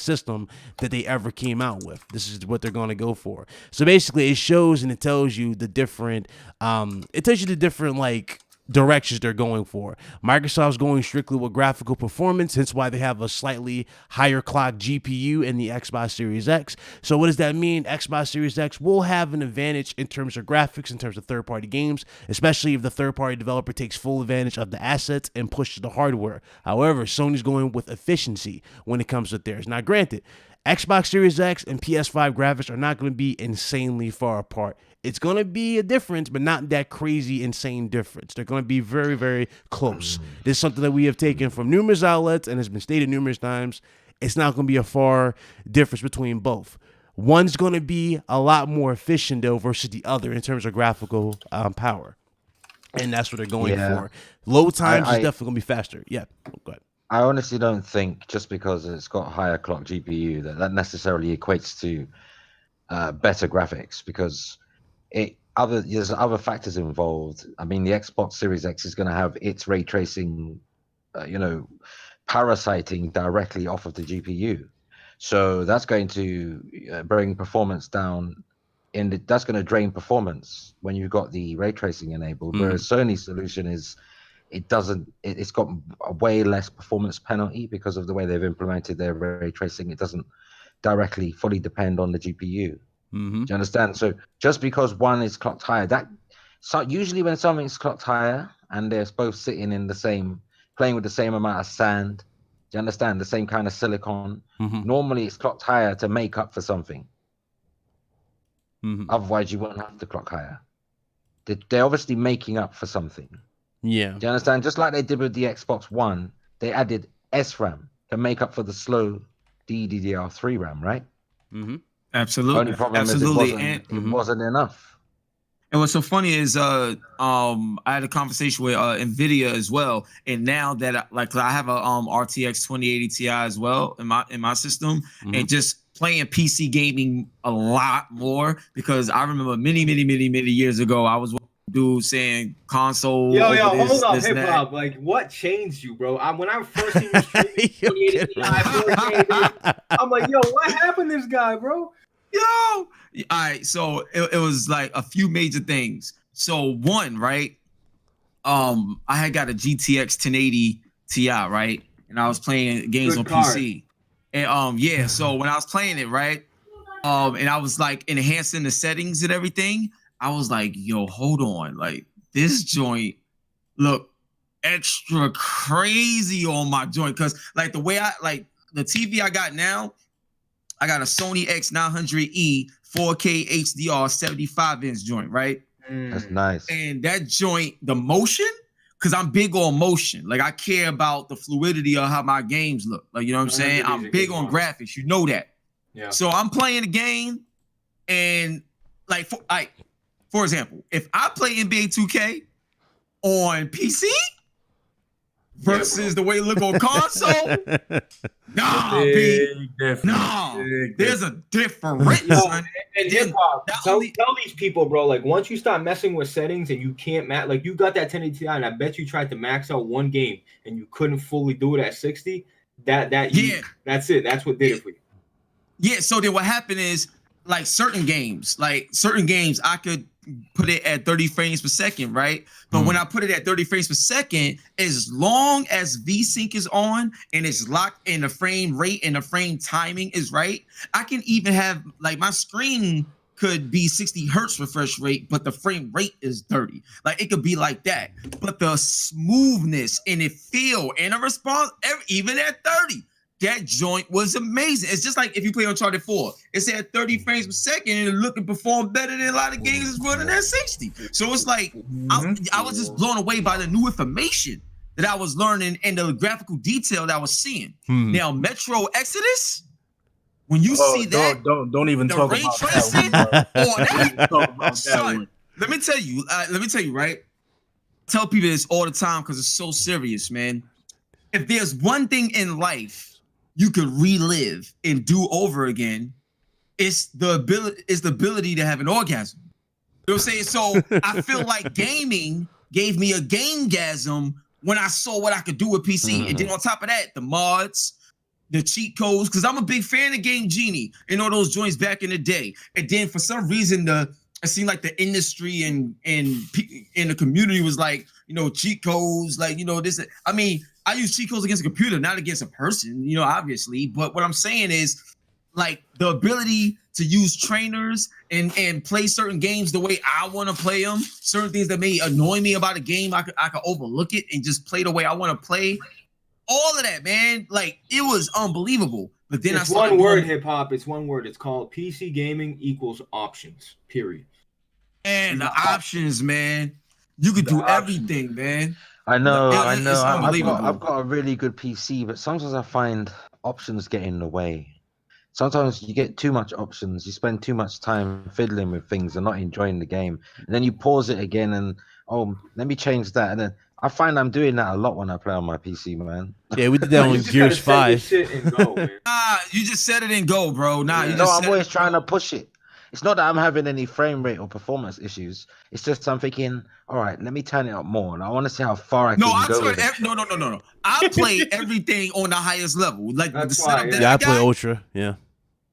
system that they ever came out with. This is what they're going to go for. So basically, it shows and it tells you the different. Like directions they're going for. Microsoft's going strictly with graphical performance, hence why they have a slightly higher clock GPU in the Xbox Series X. So what does that mean? Xbox Series X will have an advantage in terms of graphics, in terms of third-party games, especially if the third-party developer takes full advantage of the assets and pushes the hardware. However, Sony's going with efficiency when it comes to theirs. Now, granted, Xbox Series X and PS5 graphics are not going to be insanely far apart. It's going to be a difference, but not that crazy, insane difference. They're going to be very, very close. This is something that we have taken from numerous outlets and has been stated numerous times. It's not going to be a far difference between both. One's going to be a lot more efficient, though, versus the other in terms of graphical power. And that's what they're going for. Load times is definitely going to be faster. Yeah, go ahead. I honestly don't think just because it's got higher clock GPU that necessarily equates to better graphics, because there's other factors involved. I mean, the Xbox Series X is going to have its ray tracing, parasiting directly off of the GPU. So that's going to bring performance down. That's going to drain performance when you've got the ray tracing enabled. Whereas Sony's solution is it's got a way less performance penalty because of the way they've implemented their ray tracing. It doesn't directly fully depend on the GPU. Do you understand? So just because one is clocked higher, usually when something's clocked higher and they're both sitting in playing with the same amount of sand, do you understand? The same kind of silicon. Normally it's clocked higher to make up for something. Otherwise you wouldn't have to clock higher. They're obviously making up for something. Yeah. Do you understand? Just like they did with the Xbox One, they added SRAM to make up for the slow DDR3 RAM, right? Absolutely. Only problem is it wasn't enough. And what's so funny is I had a conversation with Nvidia as well, and now that I have a RTX 2080 Ti as well in my system, and just playing PC gaming a lot more, because I remember many years ago I was dude saying console. Yo, hold up, hip hop. Like, what changed you, bro? When I first seen you streaming 2080 Ti, I'm like, yo, what happened to this guy, bro? Yo, all right. So it was like a few major things. So one, right? I had got a GTX 1080 Ti, right? And I was playing games on PC. And yeah, so when I was playing it, right? And I was like enhancing the settings and everything, I was like, yo, hold on. Like, this joint look extra crazy on my joint. Cause like the way the TV I got now, I got a Sony X900E 4K HDR 75-inch joint, right? That's nice. And that joint, the motion, because I'm big on motion. Like, I care about the fluidity of how my games look. Like, you know what I'm saying? I'm big on graphics. You know that. Yeah. So I'm playing a game, and like, for example, if I play NBA 2K on PC versus the way it look on console, there's a difference. And hip hop, tell these people, bro, like, once you start messing with settings and you can't like, you got that 1080 Ti, and I bet you tried to max out one game and you couldn't fully do it at 60. That's it. That's what did it for you. Yeah. So then what happened is, like certain games I could put it at 30 frames per second, right? But when I put it at 30 frames per second, as long as VSync is on and it's locked in the frame rate and the frame timing is right, I can even have, like, my screen could be 60 hertz refresh rate, but the frame rate is 30. Like, it could be like that. But the smoothness and the feel and the response, even at 30, that joint was amazing. It's just like if you play Uncharted 4, it's at 30 frames per second and it look and perform better than a lot of games is running at 60. So it's like, I was just blown away by the new information that I was learning and the graphical detail that I was seeing. Now, Metro Exodus, when you see that, don't even talk ray about tracing that. Son, let me tell you, right? I tell people this all the time because it's so serious, man. If there's one thing in life you could relive and do over again, it's the ability to have an orgasm. You know what I'm saying? So I feel like gaming gave me a gamegasm when I saw what I could do with PC. And then on top of that, the mods, the cheat codes, because I'm a big fan of Game Genie and all those joints back in the day. And then for some reason, it seemed like the industry and the community was like, cheat codes, like, this. I mean, I use cheat codes against a computer, not against a person, obviously. But what I'm saying is, like, the ability to use trainers and play certain games the way I want to play them, certain things that may annoy me about a game, I could overlook it and just play the way I want to play. All of that, man, like, it was unbelievable. But then it's one word, hip hop. It's one word. It's called PC gaming equals options. Period. And the options, man. You could do everything, man. I know. I've got a really good PC, but sometimes I find options get in the way. Sometimes you get too much options. You spend too much time fiddling with things and not enjoying the game. And then you pause it again and, let me change that. And then I find I'm doing that a lot when I play on my PC, man. Yeah, we did that on Gears 5. Shit and go, man. You just set it and go, bro. I'm always trying to push it. It's not that I'm having any frame rate or performance issues. It's just I'm thinking, all right, let me turn it up more, and I want to see how far I can go with it. No. I play everything on the highest level. Like the setup that I I play got, Ultra. Yeah.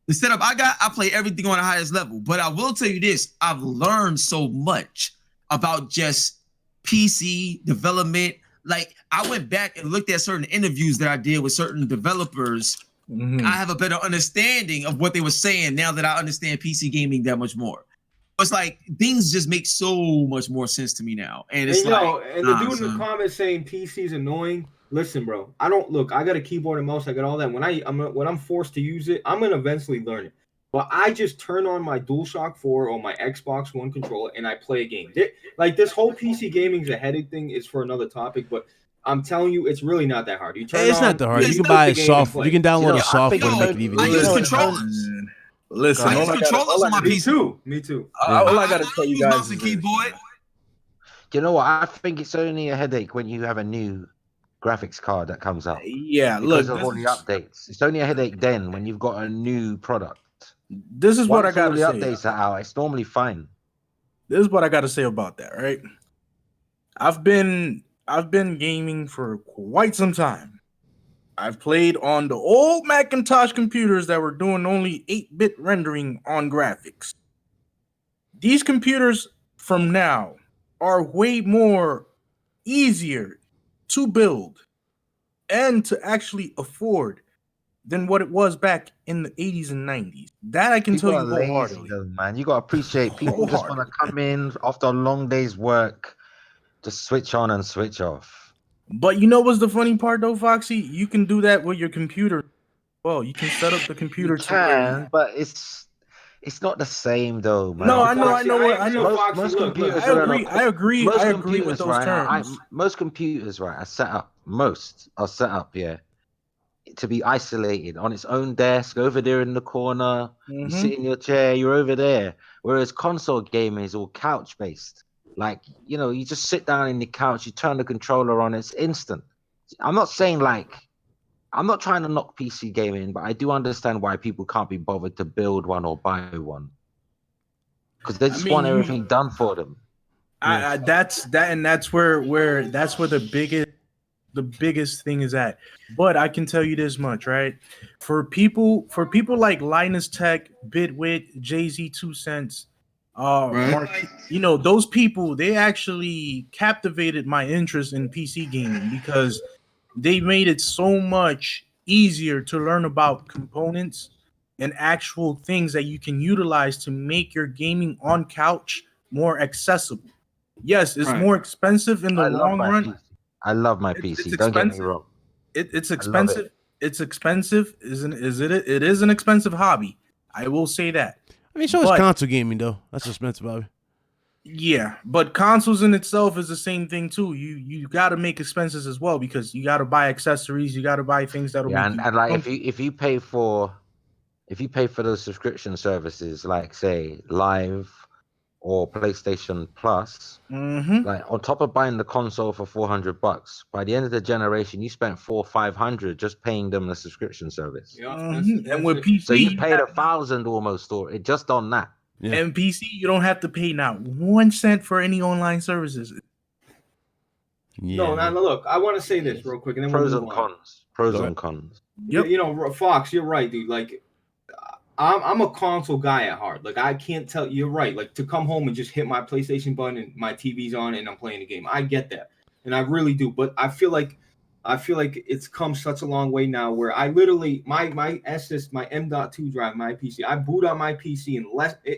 the setup I got, I play everything on the highest level. But I will tell you this: I've learned so much about just PC development. Like I went back and looked at certain interviews that I did with certain developers. I have a better understanding of what they were saying now that I understand PC gaming that much more. It's like things just make so much more sense to me now. And it's and the dude in the comments saying PC's annoying. Listen, bro, I got a keyboard and mouse. I got all that. When I'm forced to use it, I'm gonna eventually learn it. But I just turn on my DualShock 4 or my Xbox One controller and I play a game. Like this whole PC gaming is a headache thing. Is for another topic, but I'm telling you, it's really not that hard. You turn It's not that hard. You can buy a software. You can download a software to make it even I easier. use controllers. Listen, I use controllers on my PC. Me too. All I gotta tell you guys mouse and keyboard. You know what? I think it's only a headache when you have a new graphics card that comes out. Yeah, because of all the updates. It's only a headache then when you've got a new product. This is what I gotta say. Once all the updates are out, it's normally fine. This is what I gotta say about that, right? I've been gaming for quite some time. I've played on the old Macintosh computers that were doing only 8-bit rendering on graphics. These computers from now are way more easier to build and to actually afford than what it was back in the 80s and 90s. That I can tell you wholeheartedly. Man, you gotta appreciate people just want to come in after a long day's work, just switch on and switch off. But you know what's the funny part though, Foxy? You can do that with your computer. Well, you can set up the computer but it's not the same though, man. No, I know. Most computers I agree with those terms. Most computers, right, are set up, yeah, to be isolated on its own desk over there in the corner. You sit in your chair, you're over there. Whereas console gaming is all couch based. Like, you just sit down in the couch, you turn the controller on, it's instant. I'm not saying I'm not trying to knock PC gaming, but I do understand why people can't be bothered to build one or buy one. Because they just want everything done for them. That's where the biggest thing is at. But I can tell you this much, right? For people like Linus Tech, Bitwit, Jay-Z 2 Cents, Mark, those people, they actually captivated my interest in PC gaming because they made it so much easier to learn about components and actual things that you can utilize to make your gaming on couch more accessible. Yes, it's more expensive in the long run. I love my PC. Don't get me wrong. It's expensive. It's expensive. It is an expensive hobby. I will say that. I mean, so is console gaming though. That's expensive, Bobby. Yeah, but consoles in itself is the same thing too. You got to make expenses as well because you got to buy accessories. You got to buy things that'll make and like if you pay for those subscription services like say Live or PlayStation Plus, like on top of buying the console for $400, by the end of the generation you spent $400 or $500 just paying them the subscription service. And with PC, so you paid $1,000 almost just on that. Yeah. And PC, you don't have to pay not 1 cent for any online services. Yeah. No, now look, I want to say this real quick, and then pros and cons. Pros and cons. Yep. Fox, you're right, dude. Like, I'm a console guy at heart. Like, I can't tell. You're right. Like, to come home and just hit my PlayStation button and my TV's on and I'm playing the game. I get that, and I really do. But I feel like it's come such a long way now where I literally my M.2 drive, my PC, I boot on my PC and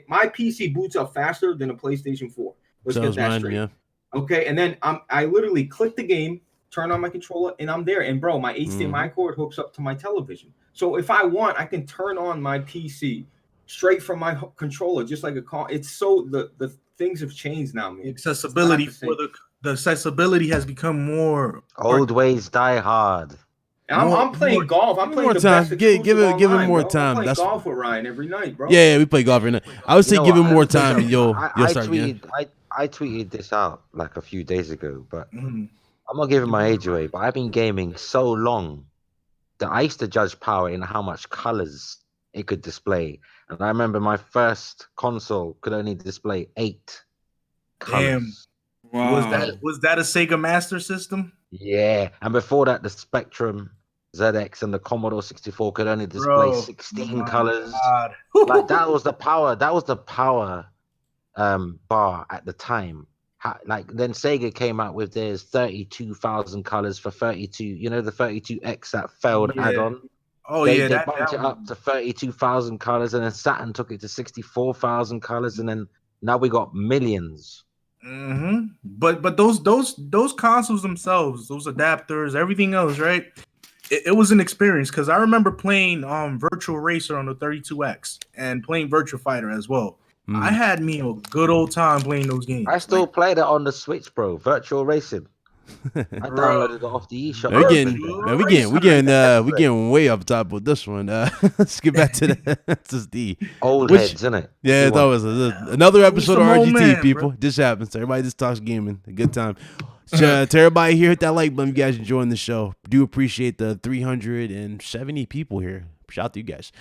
my PC boots up faster than a PlayStation 4. Let's get that straight. Yeah. Okay, and then I literally click the game, turn on my controller, and I'm there. And bro, my HDMI cord hooks up to my television. So if I want, I can turn on my PC straight from my controller, just like a car. It's so the things have changed now, man. Accessibility for the accessibility has become more. Old ways die hard. I'm playing golf. I'm playing the time. best. Give him more time. I'm playing golf with Ryan every night, bro. Yeah, we play golf every night. I would say give him more time, and you'll start again. I tweeted this out like a few days ago, but I'm not giving my age away. But I've been gaming so long that I used to judge power in how much colors it could display And I remember my first console could only display 8 Damn. colors. Wow. Was that a Sega Master System? Yeah, and before that, the Spectrum ZX and the Commodore 64 could only display Bro, 16 my colors. God. Like that was the power. That was the power bar at the time. Like then Sega came out with theirs 32,000 colors for 32. You know the 32X that failed Yeah. add-on. Oh They yeah, bumped it up to 32,000 colors, and then Saturn took it to 64,000 colors, and then now we got millions. Mm-hmm. But those consoles themselves, those adapters, everything else, right? It was an experience because I remember playing Virtual Racer on the 32X and playing Virtua Fighter as well. I had me a good old time playing those games. I still play that on the Switch, bro. Virtual Racing. I downloaded it off the eShop. We getting way up top with this one. Let's get back to the SSD. Old heads, isn't it? Yeah, that was another episode of some old RGT, man, people. bro. This happens. Everybody just talks gaming. A good time. To everybody here, hit that like button if you guys enjoying the show. Do appreciate the 370 people here. Shout out to you guys.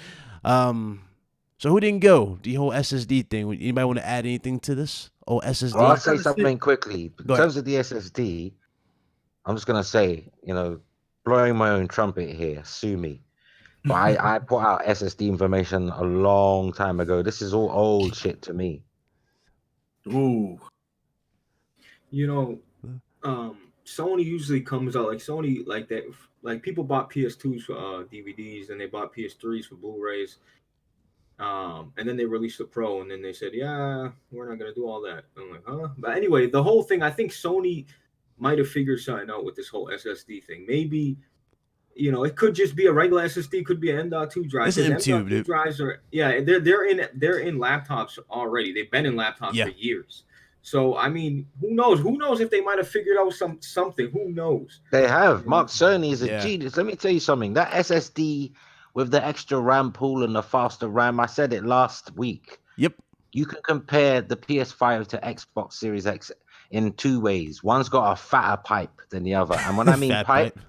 So who didn't go? The whole SSD thing. Anybody want to add anything to this? Oh, SSD. I'll say something quickly. In Go ahead. terms of the SSD, I'm just gonna say, blowing my own trumpet here. Sue me. But I put out SSD information a long time ago. This is all old shit to me. Ooh. Sony usually comes out like Sony like that. Like people bought PS2s for DVDs and they bought PS3s for Blu-rays. And then they released the Pro, and then they said, "Yeah, we're not gonna do all that." I'm like, "Huh?" But anyway, the whole thing. I think Sony might have figured something out with this whole SSD thing. Maybe, it could just be a regular SSD, could be an M.2 drive. It's an M.2, M.2 dude. drives are they're in laptops already. They've been in laptops for years. So I mean, who knows? Who knows if they might have figured out something? Who knows? They have. Mark Cerny is a genius. Let me tell you something. That SSD with the extra RAM pool and the faster RAM, I said it last week. Yep. You can compare the PS5 to Xbox Series X in 2 ways. One's got a fatter pipe than the other. And when I mean pipe,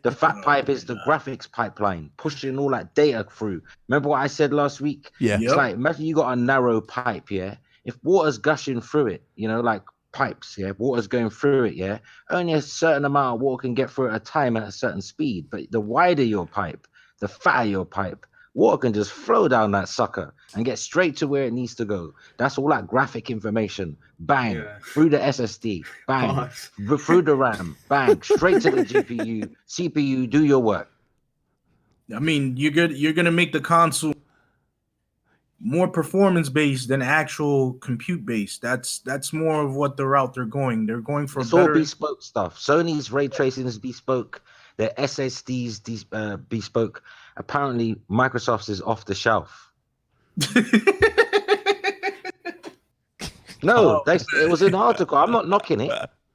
the fat pipe is the graphics pipeline, pushing all that data through. Remember what I said last week? Yeah. It's like, imagine you got a narrow pipe, yeah? If water's gushing through it, like pipes, yeah? Water's going through it, yeah? Only a certain amount of water can get through at a time at a certain speed. But the wider your pipe, the fatter your pipe, water can just flow down that sucker and get straight to where it needs to go. That's all that graphic information. Bang, through the SSD. Bang, through the RAM. Bang, straight to the GPU, CPU, do your work. I mean, you're gonna make the console more performance-based than actual compute-based. That's more of what the route they're going. They're going for it's better... all bespoke stuff. Sony's ray tracing is bespoke. Their SSDs bespoke. Apparently, Microsoft's is off the shelf. No, it was an article. I'm not knocking it.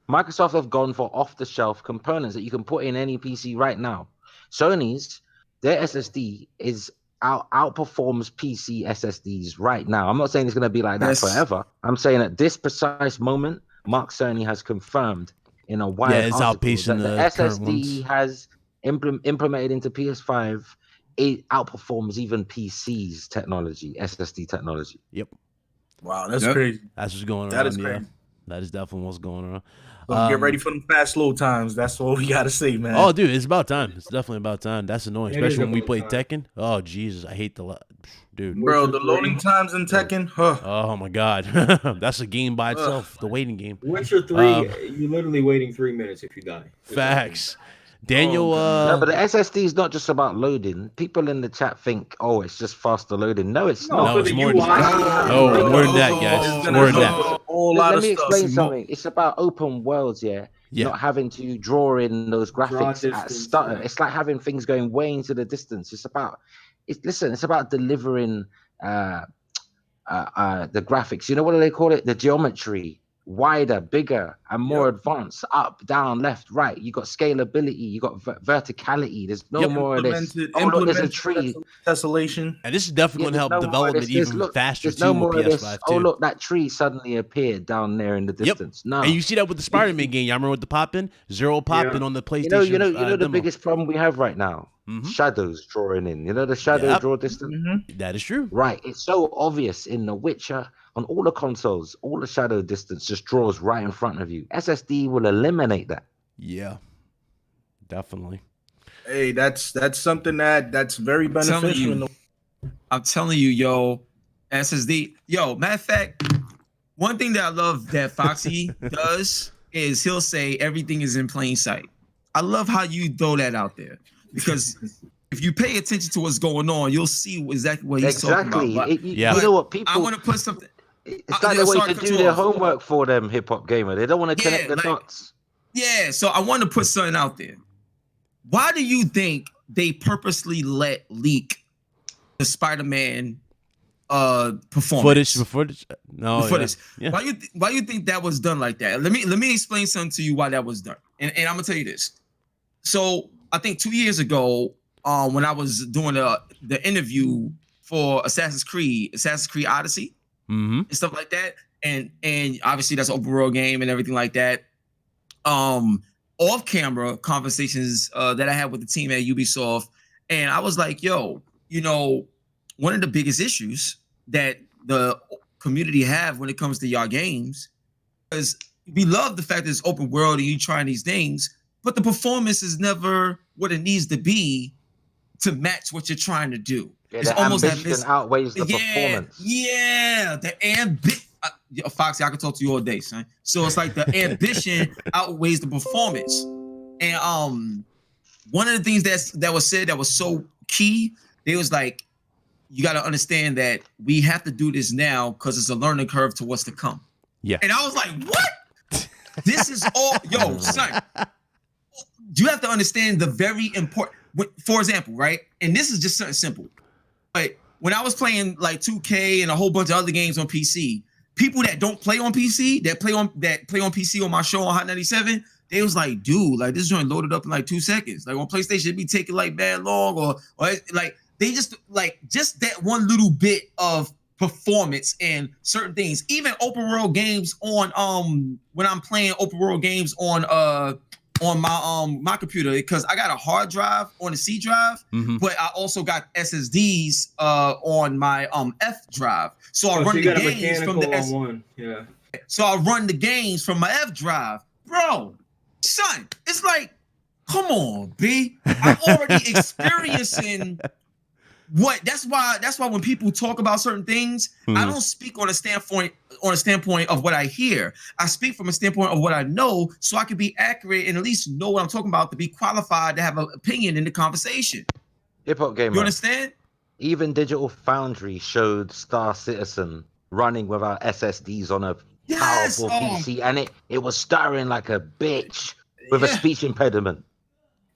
Microsoft have gone for off-the-shelf components that you can put in any PC right now. Sony's, their SSD outperforms PC SSDs right now. I'm not saying it's going to be like that forever. I'm saying at this precise moment, Mark Cerny has confirmed in a wide article that the SSD has implemented into PS5. It outperforms even PC's technology, SSD technology. Yep. Wow, that's crazy. That's what's going on. That is crazy. That is definitely what's going on. Well, get ready for them fast slow times. That's all we gotta say, man. Oh, dude, it's about time. It's definitely about time. That's annoying, especially when we play Tekken. Oh, Jesus, I hate dude. Bro, the loading times in Tekken. Oh my God, that's a game by itself. The waiting game. Witcher 3, you're literally waiting 3 minutes if you die. Facts. Daniel, no, but the SSD is not just about loading. People in the chat think, it's just faster loading. No, it's not. No, it's more than that. No, more than that, guys. More than that. Let me explain something. It's about open worlds, not having to draw in those graphics at stutter. It's like having things going way into the distance. It's about delivering the graphics. You know what do they call it? The geometry. Wider, bigger, and more advanced. Up, down, left, right. You got scalability. You got verticality. There's no more of this. Oh, look, there's a tree. Tessellation. And this is definitely going to help development even faster too with PS5 too. Oh, look, that tree suddenly appeared down there in the distance. No, and you see that with the Spider-Man game. Y'all remember with the pop-in? Zero pop-in on the PlayStation. You know the biggest problem we have right now. shadows drawing in. You know the shadow Yep. draw distance? That is true. Right. It's so obvious in The Witcher, on all the consoles, all the shadow distance just draws right in front of you. SSD will eliminate that. Yeah, definitely. Hey, that's something that's very beneficial. I'm telling you, yo, SSD. Yo, matter of fact, one thing that I love that Foxy does is he'll say everything is in plain sight. I love how you throw that out there because if you pay attention to what's going on, you'll see exactly what he's talking about. But, you know what people? I want to put something. It's like the way to do their homework for them hip hop gamer. They don't want to connect the dots. Yeah, so I want to put something out there. Why do you think they purposely let leak the Spider-Man performance? Footage? No, footage. Yeah. Why you think that was done like that? Let me explain something to you why that was done. And I'm gonna tell you this. So I think 2 years ago, when I was doing the interview for Assassin's Creed Odyssey, and stuff like that, and obviously that's an open world game and everything like that. Off-camera conversations that I had with the team at Ubisoft, and I was like, yo, you know, one of the biggest issues that the community have when it comes to y'all games is we love the fact that it's open world and you trying these things, but the performance is never what it needs to be to match what you're trying to do. Yeah, it's the almost ambition outweighs the performance. Yeah, the ambition. Foxy, I can talk to you all day, son. So it's like the ambition outweighs the performance. And one of the things that was said that was so key, they was like, you got to understand that we have to do this now because it's a learning curve to what's to come. Yeah. And I was like, what? This is all, yo, son. You have to understand the very important, for example, right? And this is just something simple. But when I was playing like 2K and a whole bunch of other games on PC, people that don't play on PC, that play on PC on my show on Hot 97, they was like, dude, like this joint loaded up in like 2 seconds. Like on PlayStation, it'd be taking like bad long, or like they just that one little bit of performance and certain things. Even open world games on when I'm playing open world games on my computer, because I got a hard drive on the C drive, but I also got SSDs on my F drive. So I run the games from the So I run the games from my F drive. Bro, son, it's like, come on, B. I'm already experiencing what that's why when people talk about certain things, I don't speak on a standpoint of what I hear. I speak from a standpoint of what I know, so I can be accurate and at least know what I'm talking about to be qualified to have an opinion in the conversation. Hip hop gamer. You understand? Even Digital Foundry showed Star Citizen running without SSDs on a powerful PC, and it was stuttering like a bitch with a speech impediment.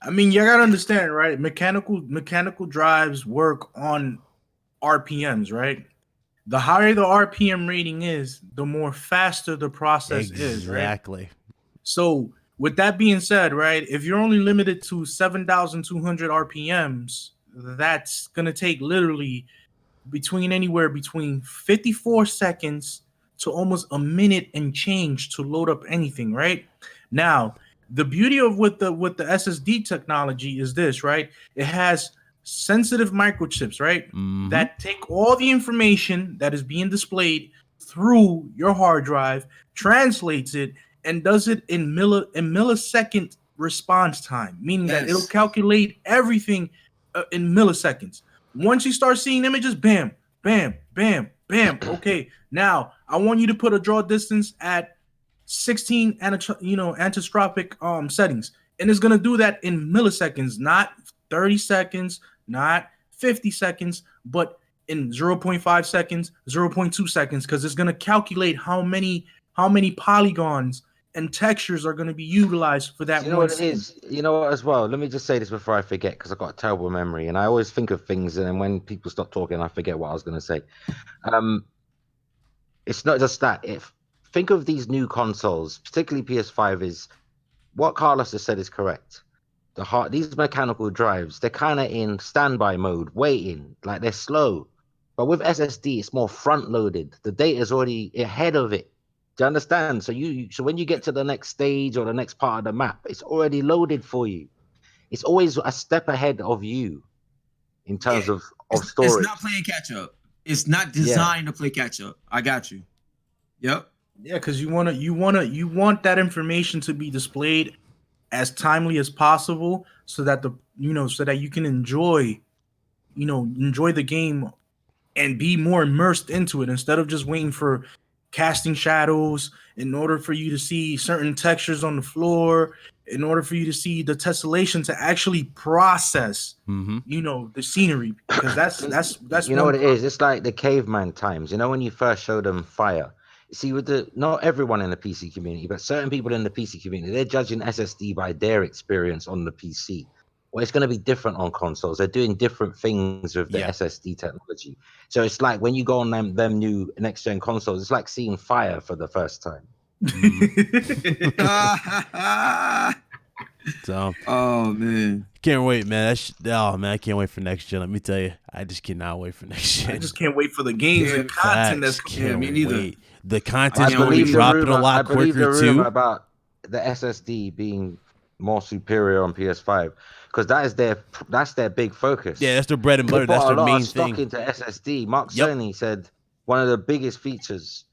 I mean, you gotta understand, right? Mechanical drives work on RPMs, right? The higher the RPM rating is, the more faster the process is, right? Exactly. So with that being said, right, if you're only limited to 7,200 RPMs, that's gonna take literally anywhere between 54 seconds to almost a minute and change to load up anything, right? Now, the beauty of with the SSD technology is this, right? It has sensitive microchips, right? That take all the information that is being displayed through your hard drive, translates it, and does it in millisecond response time, meaning that it'll calculate everything in milliseconds. Once you start seeing images, bam, bam, bam, bam. Okay, now I want you to put a draw distance at 16 anisotropic settings, and it's gonna do that in milliseconds, not 30 seconds, not 50 seconds, but in 0.5 seconds, 0.2 seconds, because it's gonna calculate how many polygons and textures are going to be utilized for that. You know what it is? You know what, as well? Let me just say this before I forget, because I've got a terrible memory, and I always think of things, and then when people stop talking, I forget what I was going to say. It's not just that. Think of these new consoles, particularly PS5, is what Carlos has said is correct. These mechanical drives, they're kind of in standby mode, waiting, like they're slow. But with SSD, it's more front-loaded. The data is already ahead of it. Do you understand? So when you get to the next stage or the next part of the map, it's already loaded for you. it's always a step ahead of you in terms of storage. It's not playing catch up. It's not designed to play catch up. I got you. Yep. Yeah, because you want that information to be displayed as timely as possible, so that so that you can enjoy the game and be more immersed into it, instead of just waiting for casting shadows in order for you to see certain textures on the floor, in order for you to see the tessellation to actually process the scenery, because that's you know what it is. It's like the caveman times. You know, when you first show them fire. See, with not everyone in the PC community, but certain people in the PC community, they're judging SSD by their experience on the PC. Well, it's going to be different on consoles. They're doing different things with the SSD technology. So it's like when you go on them new next gen consoles, it's like seeing fire for the first time. So, oh man, can't wait, man. I can't wait for next gen. Let me tell you, I just cannot wait for next gen. I just can't wait for the games and content that's can't me neither. wait. The content's going to be dropping a lot quicker too. About the SSD being more superior on PS5, because that's their big focus. Yeah, that's their bread and butter. That's their main thing. Stock into SSD. Mark Sony said one of the biggest features,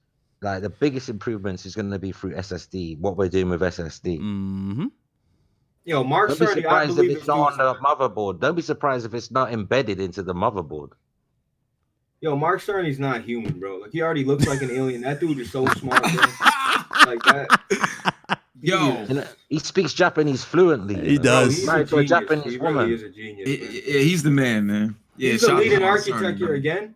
like the biggest improvements, is going to be through SSD. What we're doing with SSD. Mm-hmm. Yo, Mark Don't be Cerny, I surprised if believe it's not on the motherboard. Don't be surprised if it's not embedded into the motherboard. Yo, Mark Cerny's not human, bro. Like, he already looks like an alien. That dude is so smart, bro. Like that. Yo, and he speaks Japanese fluently. He does. He's married to a Japanese he woman. really is a genius. yeah, he's the man. Yeah, He's the shout out leading to Mark architect Cerny, here bro. again.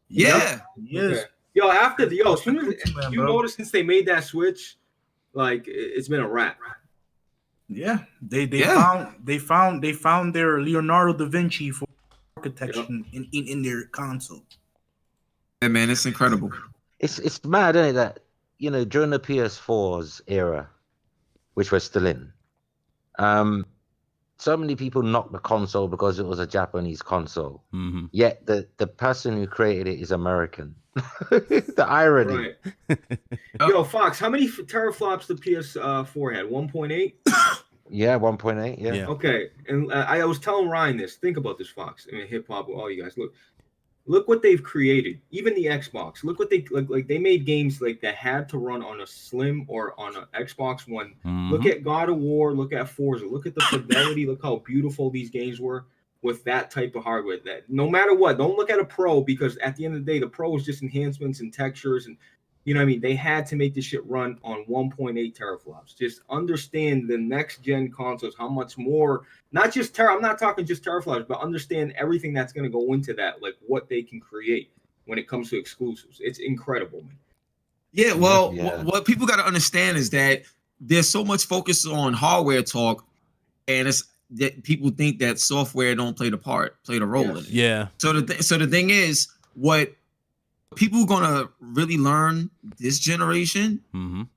Yeah, Yes. Okay. Yo, after the Salute to him, you bro. notice since they made that switch, like it's been a wrap. Yeah, they found their Leonardo da Vinci for architecture in their console. yeah, man, it's incredible. It's mad, isn't it, that during the PS4's era, which we're still in, so many people knocked the console because it was a Japanese console. Mm-hmm. Yet the person who created it is American. The irony. Right. Yo, Fox, how many teraflops the PS4 had? 1.8. Yeah, 1.8. Yeah. Okay, and I was telling Ryan this. Think about this, Fox. I mean, hip hop. All you guys, look what they've created. Even the Xbox. Look what they like. They made games like that had to run on a Slim or on an Xbox One. Mm-hmm. Look at God of War. Look at Forza. Look at the fidelity. Look how beautiful these games were with that type of hardware. That no matter what, don't look at a Pro, because at the end of the day, the Pro is just enhancements and textures and. You know what I mean? They had to make this shit run on 1.8 teraflops. Just understand the next gen consoles, how much more, not just I'm not talking just teraflops, but understand everything that's going to go into that, like what they can create when it comes to exclusives. It's incredible, man. Yeah, well, Yeah. What people got to understand is that there's so much focus on hardware talk, and it's that people think that software don't play the role in it. Yeah. So the thing is, what people are gonna really learn this generation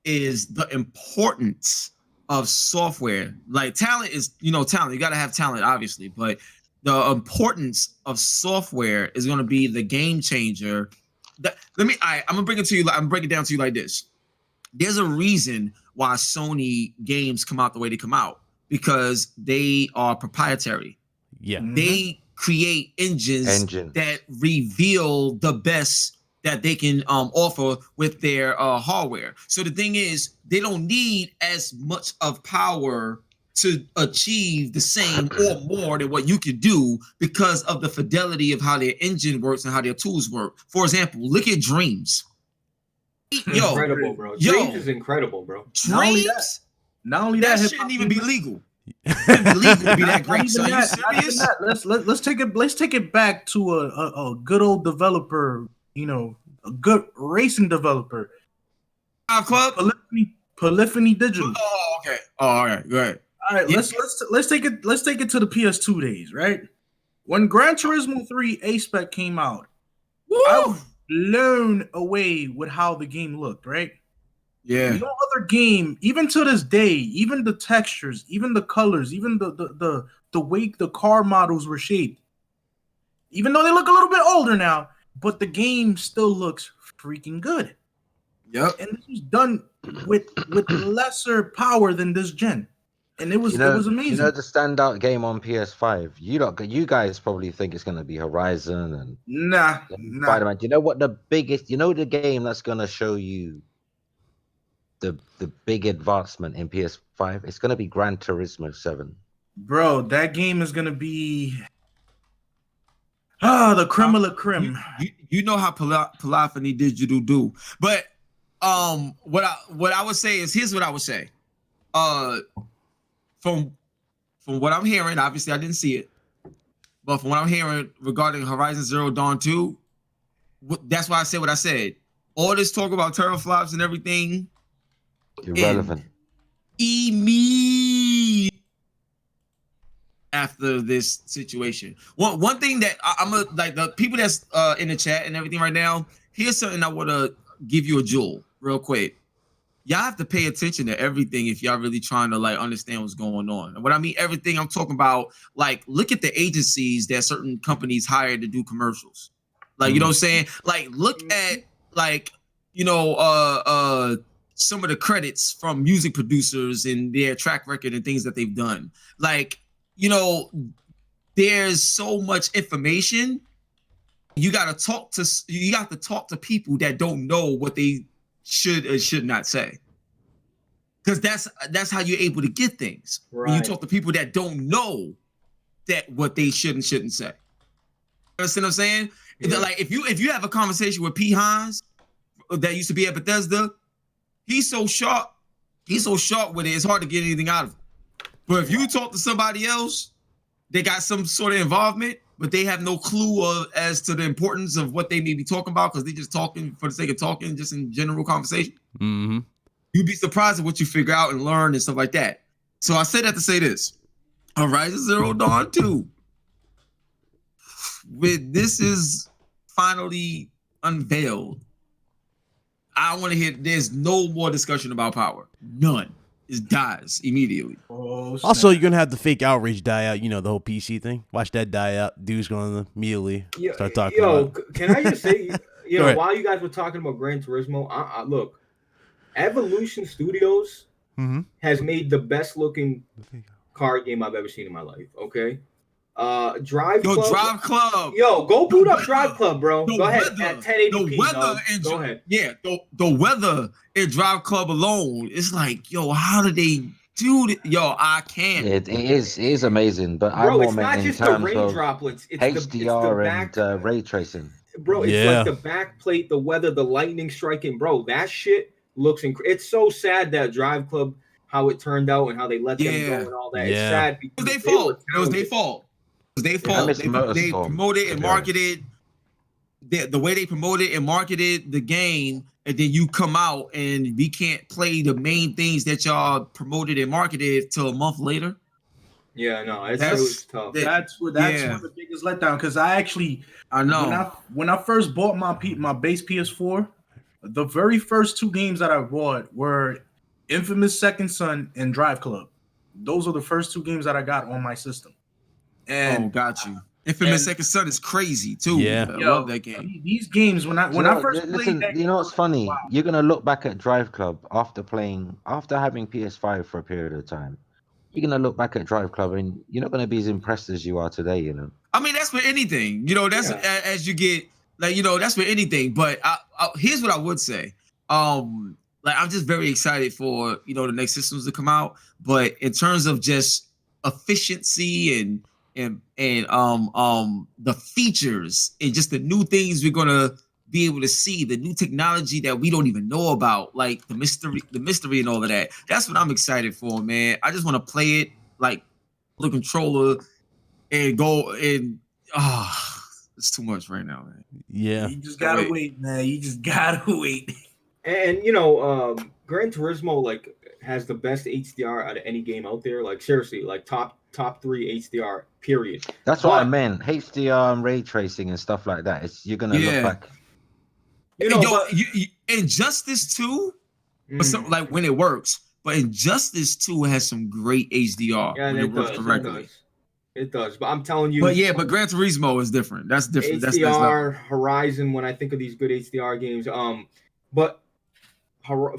is the importance of software. Like talent is, talent. You gotta have talent, obviously, but the importance of software is gonna be the game changer. I'm gonna bring it to you. I'm gonna break it down to you like this. There's a reason why Sony games come out the way they come out, because they are proprietary. Yeah. They create engines that reveal the best that they can offer with their hardware. So the thing is, they don't need as much of power to achieve the same or more than what you could do, because of the fidelity of how their engine works and how their tools work. For example, look at Dreams. Yo, Incredible, bro. Dreams is incredible, bro. Dreams? Not only That that, shouldn't even be legal. It shouldn't be legal to be that great. So are you serious? Let's take it back to a good old developer, a good racing developer. Club? Polyphony Digital. Oh, okay. Oh, all right. Go ahead. All right, let's take it to the PS2 days, right? When Gran Turismo 3 A-Spec came out, I was blown away with how the game looked, right? Yeah. No other game, even to this day, even the textures, even the colors, even the way the car models were shaped, even though they look a little bit older now, but the game still looks freaking good. Yep. And this was done with lesser power than this gen. and it was amazing. You know the standout game on PS5. You guys probably think it's gonna be Horizon and Nah. Spider-Man. Do you know what the biggest? You know the game that's gonna show you the big advancement in PS5? It's gonna be Gran Turismo 7. Bro, that game is gonna be the creme de la creme. You know how Polyphony Digital do, but what I would say is, here's what I would say. From what I'm hearing, obviously I didn't see it, but from what I'm hearing regarding Horizon Zero Dawn 2, that's why I said what I said. All this talk about teraflops and everything, Irrelevant. Immediately after this situation. One thing that I'm like, the people that's in the chat and everything right now, here's something I want to give you a jewel real quick. Y'all have to pay attention to everything if y'all really trying to like understand what's going on. And what I mean everything, I'm talking about, like, look at the agencies that certain companies hire to do commercials. Like, you know what I'm saying? Like, look at, like, you know, some of the credits from music producers and their track record and things that they've done. Like, you know, there's so much information. You got to talk to people that don't know what they should or should not say, because that's how you're able to get things. Right. When you talk to people that don't know that what they should and shouldn't say. You understand what I'm saying? Yeah. Like, if you have a conversation with P. Hines that used to be at Bethesda, he's so sharp with it, it's hard to get anything out of him. But if you talk to somebody else, they got some sort of involvement, but they have no clue as to the importance of what they may be talking about, because they just talking for the sake of talking, just in general conversation. Mm-hmm. You'd be surprised at what you figure out and learn and stuff like that. So I said that to say this. Horizon Zero Dawn 2. With this is finally unveiled, I want to hear, there's no more discussion about power. None. It dies immediately. Also, you're gonna have the fake outrage die out. You know, the whole PC thing. Watch that die out. Dude's gonna immediately start talking about it. Can I just say, you know, while you guys were talking about Gran Turismo, look, Evolution Studios has made the best looking card game I've ever seen in my life. Okay. Drive Club. Yo, go boot up Drive Club, bro. Go ahead at 1080p. The weather and go ahead. Yeah, the weather in Drive Club alone, it's like, yo, how did they do it? Yo, I can't. It is amazing, but bro, it's not just the rain droplets. It's HDR and ray tracing. Bro, it's like the back plate, the weather, the lightning striking. Bro, that shit looks incredible. It's so sad that Drive Club, how it turned out and how they let them go and all that. It's sad because it was their fault. They promoted and marketed the way they promoted and marketed the game, and then you come out and we can't play the main things that y'all promoted and marketed till a month later. Yeah, no, it was tough. That's one of the biggest letdown, because I know when I first bought my base PS4, the very first two games that I bought were Infamous Second Son and Drive Club. Those are the first two games that I got on my system. And got you. Infamous Second Son is crazy too. Yeah, I love that game. These games, when I first played that, you know what's funny? Wow. You're gonna look back at Drive Club after having PS5 for a period of time. You're gonna look back at Drive Club and you're not gonna be as impressed as you are today. You know. I mean, that's for anything. You know, that's as you get, like, you know, that's for anything. But here's what I would say. Like, I'm just very excited for, you know, the next systems to come out. But in terms of just efficiency and the features and just the new things we're gonna be able to see, the new technology that we don't even know about, like the mystery and all of that. That's what I'm excited for, man. I just want to play it like the controller and go and it's too much right now, man. Yeah, you just gotta wait, man. You just gotta wait. And you know, Gran Turismo like has the best HDR out of any game out there. Like, seriously, like top 3 HDR, period. That's what I meant. HDR and ray tracing and stuff like that. You're gonna look back. You know, Injustice 2, like when it works, but Injustice 2 has some great HDR when it works correctly. It does. But I'm telling you. But Gran Turismo is different. That's different. HDR, Horizon, when I think of these good HDR games. But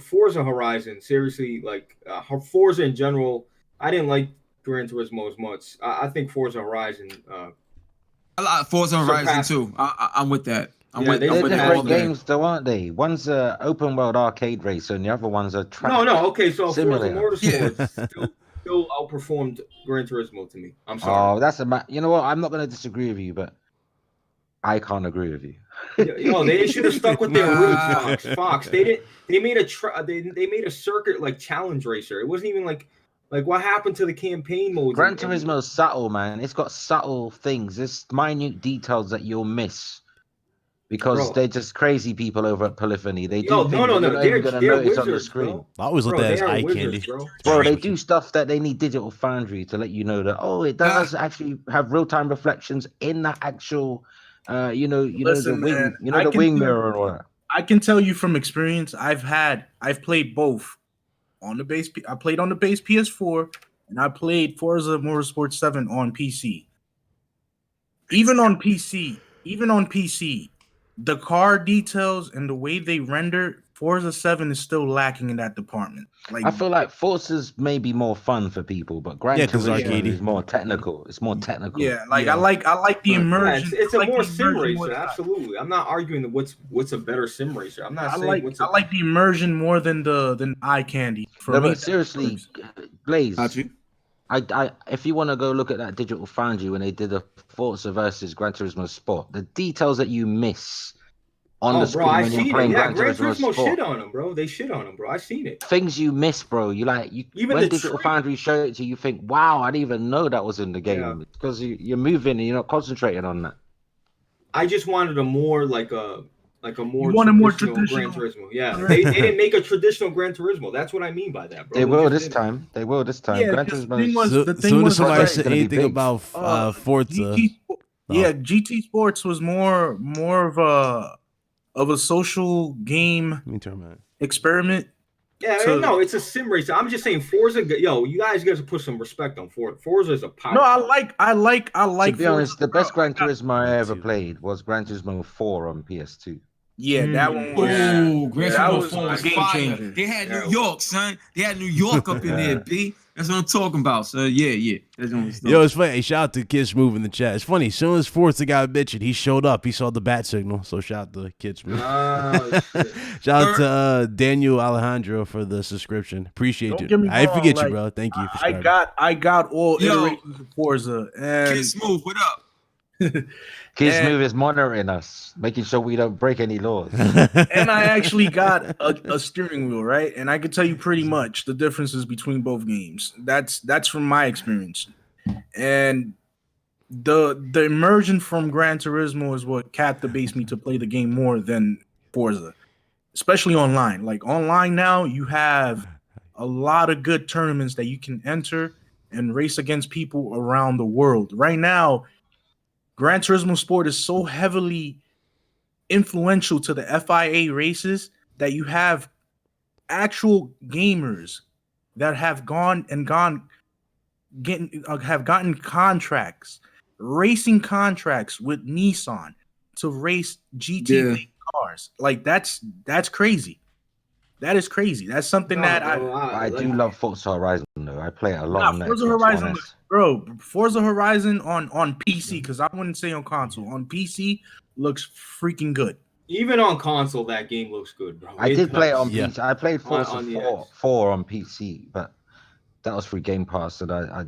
Forza Horizon, seriously, like Forza in general, I didn't like Gran Turismo as much. I think Forza Horizon. I like Forza Horizon surpassed- too. I'm with that. I'm Yeah, with. they I'm They're with surpassed all different that. games, though, aren't they? One's a open world arcade racer, and the other one's a track. No. Okay, so Simulator. Forza Motorsport still outperformed Gran Turismo to me. I'm sorry. Oh, that's you know what? I'm not going to disagree with you, but I can't agree with you. Yo, they should have stuck with their roots, Nah. Fox. They didn't. They made they made a circuit like challenge racer. It wasn't even like what happened to the campaign modes. Gran Turismo's subtle, man. It's got subtle things. There's minute details that you'll miss because Bro. they're just crazy people over at Polyphony. They Yo, do things no. you're not even going to They're notice on the wizards, screen. bro. I always looked Bro, at it as they are eye wizards, candy. Bro, they do stuff that they need Digital Foundry to let you know that it does actually have real time reflections in that actual, Listen, the wing, man, the wing mirror and all that. I can tell you from experience. I've played both on the base. I played on the base PS4, and I played Forza Motorsport 7 on PC. Even on PC, the car details and the way they render Forza 7 is still lacking in that department. Like, I feel like Forza's maybe more fun for people, but Gran 'cause Turismo arcadey. is more technical. It's more technical. yeah, like Yeah. I like the Yeah, immersion. it's I a like more the sim immersion more racer. than- Absolutely. I'm not arguing that what's a better sim racer. I'm not I saying like what's I like the immersion more than the eye candy. For No, me, but seriously, Blaze, Got you. I if you want to go look at that Digital Foundry when they did the Forza versus Gran Turismo Sport, the details that you miss on the bro, screen I when you're seen it. playing Yeah, Gran Gran Turismo Turismo Sport, shit on them, bro. They shit on them, bro. I seen it. things you miss, bro. Even when the Digital trick- Foundry show it to you, you think, wow, I didn't even know that was in the game. Yeah. Because you're moving and you're not concentrating on that. I just wanted a more like a more You want a more traditional Gran traditional- Turismo. Yeah, they didn't make a traditional Gran Turismo. That's what I mean by that, bro. They will just this didn't. time. They will this time. Yeah, Gran 'cause Turismo. the thing was- So, the soon thing as was somebody like, said gonna be anything big. about Forza, GT Sports was more of a social game let me turn my. experiment. Yeah, So- no, it's a sim racer. I'm just saying Forza. Yo, you guys got to put some respect on Forza. Forza is a power. No, I like. To be honest, Forza, the best bro. Gran Turismo I ever too. played was Gran Turismo 4 on PS2. Yeah, that one was. Oh, Gran that Turismo was 4 a was game fire. changer. They had Yeah. New York, son. They had New York up in there, B. That's what I'm talking about. So yeah. That's what I'm Yo, it's funny. Hey, shout out to Kid Smooth in the chat. It's funny. As soon as Forza got bitching, he showed up. He saw the bat signal. So shout out to Kid Smooth. Oh, shit. Shout out to Daniel Alejandro for the subscription. Appreciate Don't you. get me I wrong, forget you, like, bro. Thank you for I starting. got all Yo. iterations of Forza, and Kid Smooth, what up? Kid And- Smooth is monitoring us, making sure we don't break any laws. and I actually got a steering wheel, right? And I can tell you pretty much the differences between both games. That's from my experience. And the immersion from Gran Turismo is what captivates me to play the game more than Forza, especially online. Like online now, you have a lot of good tournaments that you can enter and race against people around the world. Right now, Gran Turismo Sport is so heavily influential to the FIA races that you have actual gamers that have gotten contracts, racing contracts with Nissan to race GT cars. Like that's crazy. That is crazy. That's something that I do love Forza Horizon though. I play it a lot on Forza Xbox Horizon, One S. bro. Forza Horizon on PC, because I wouldn't say on console. On PC looks freaking good. Even on console, that game looks good, bro. I did play it on Yeah. PC. I played Forza on the 4 on PC, but that was through Game Pass, and I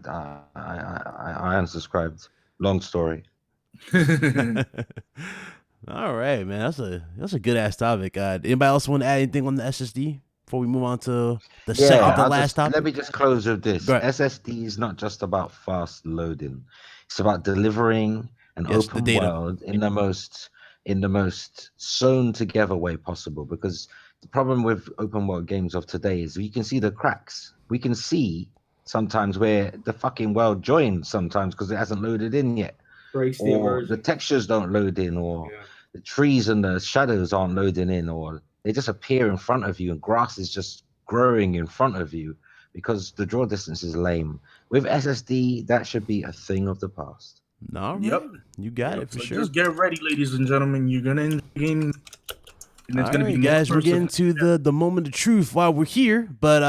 unsubscribed. Long story. All right, man. That's a good ass topic. Anybody else want to add anything on the SSD before we move on to the second to last topic? Let me just close with this. Go ahead. SSD is not just about fast loading. It's about delivering an Yes, the open data. world in the most sewn together way possible. Because the problem with open world games of today is we can see the cracks. We can see sometimes where the fucking world joins sometimes because it hasn't loaded in yet. Breaks the Or immersion. the textures don't load in, or Yeah. the trees and the shadows aren't loading in, or they just appear in front of you and grass is just growing in front of you because the draw distance is lame. With SSD, that should be a thing of the past. No, Yep. you got it for So sure. just get ready, ladies and gentlemen. You're gonna enjoy gaming. And it's All gonna right, be more guys, we're getting personal. to the moment of truth while we're here. But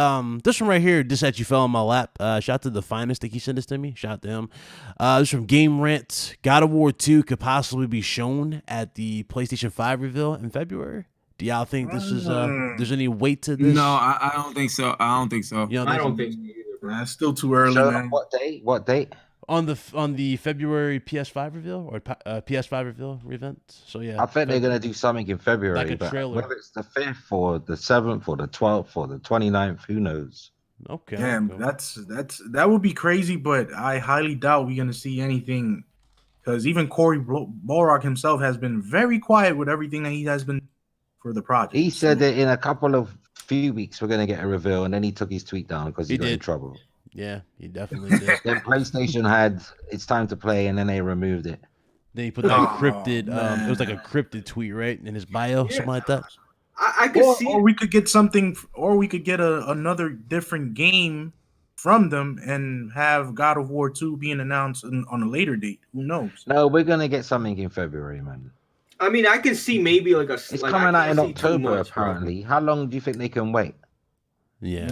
this one right here just actually fell on my lap. Shout out to the finest that he sent this to me. Shout out to him. This is from Game Rant. God of War 2 could possibly be shown at the PlayStation 5 reveal in February. Do y'all think this is there's any weight to this? No, I don't think so. I don't think so. You I don't think so either, bro. Nah, it's still too early, Showing man. up what date? What date? on the February PS5 reveal or PS5 reveal event. So yeah, I think they're gonna do something in February, Like a but trailer. whether it's the 5th or the 7th or the 12th or the 29th, who knows? Okay. Damn, okay. that would be crazy, but I highly doubt we're gonna see anything, because even Cory Balrog himself has been very quiet with everything that he has been for the project. He said that in a couple of few weeks we're gonna get a reveal, and then he took his tweet down because he got in did. trouble. Yeah, he definitely did. Then PlayStation had it's time to play, and then they removed it. Then he put that Oh, cryptid. It was like a man. cryptid tweet, right, in his bio, something like that. I could see Or it. we could get something, or we could get another different game from them and have God of War 2 being announced on a later date. Who knows? No, we're gonna get something in February, man. I mean, I can see maybe like a. It's like, coming I out in can't see too October, much, bro. apparently. How long do you think they can wait? Yeah.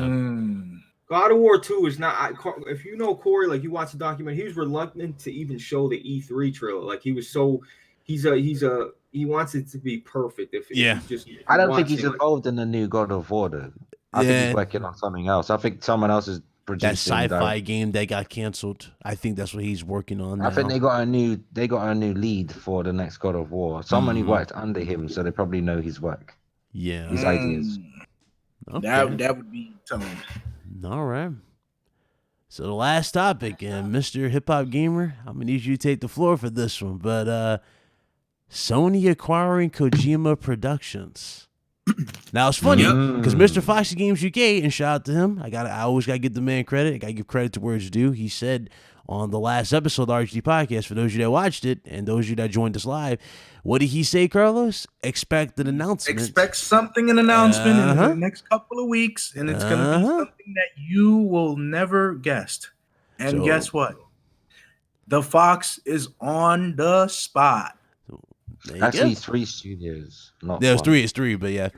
God of War 2 is not. If you know Corey, like you watch the document, he was reluctant to even show the E3 trailer. Like he was so, he wants it to be perfect. If Yeah. he's just I don't think he's watching, like, involved in the new God of War, though. I think Yeah. he's working on something else. I think someone else is producing That sci-fi that. game that got canceled. I think that's what he's working on now. I think they got a new lead for the next God of War. Someone who worked under him, so they probably know his work, Yeah. his ideas. Okay. That would be telling. All right. So the last topic, and Mr. Hip Hop Gamer, I'm gonna need you to take the floor for this one. But Sony acquiring Kojima Productions. Now it's funny because Mr. Foxy Games UK, and shout out to him. I always gotta give the man credit. I gotta give credit to where it's due. He said on the last episode of the RGT podcast, for those of you that watched it and those of you that joined us live, what did he say, Carlos? Expect an announcement. Expect something, an announcement in the next couple of weeks, and it's gonna be something that you will never guess. And So- guess what? The Fox is on the spot. There you Actually, go. 3 studios, not There's one. three. It's three, but yeah.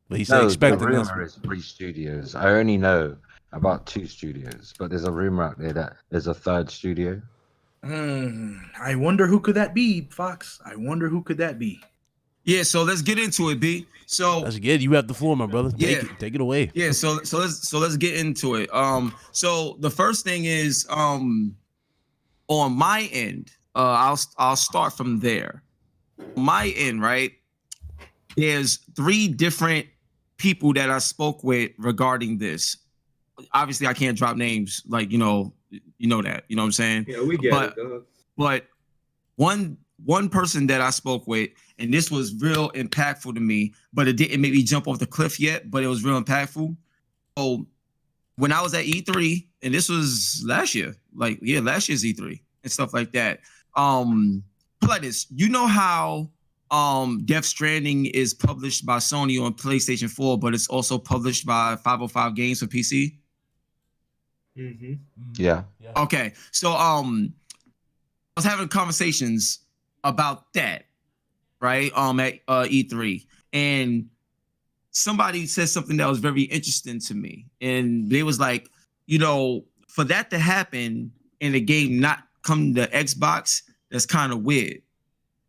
But he said No, expect the an rumor announcement. is 3 studios. I only know about 2 studios, but there's a rumor out there that there's a 3rd studio. I wonder who could that be, Fox. I wonder who could that be. Yeah, so let's get into it, B. So That's good. You have the floor, my brother. Take it away. yeah, so let's get into it. So the first thing is on my end, I'll start from there. My end, right? There's 3 different people that I spoke with regarding this. Obviously, I can't drop names, like you know that, you know what I'm saying? Yeah, we get But- it. Dog. But one person that I spoke with, and this was real impactful to me, but it didn't make me jump off the cliff yet, but it was real impactful. So when I was at E3, and this was last year, last year's E3 and stuff like that. Put like this, you know how Death Stranding is published by Sony on PlayStation 4, but it's also published by 505 Games for PC? Mm-hmm. Yeah. Okay, so I was having conversations about that, right? At E3, and somebody said something that was very interesting to me, and they was like, you know, for that to happen and the game not come to Xbox, that's kind of weird,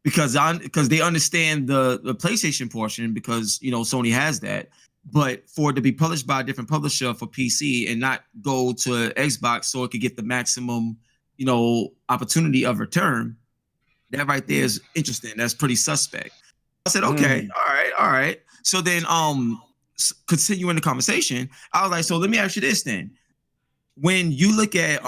because they understand the PlayStation portion, because you know Sony has that. But for it to be published by a different publisher for PC and not go to Xbox so it could get the maximum, you know, opportunity of return, that right there is interesting. That's pretty suspect. I said, okay, all right. So then, continuing the conversation, I was like, so let me ask you this then. When you look at,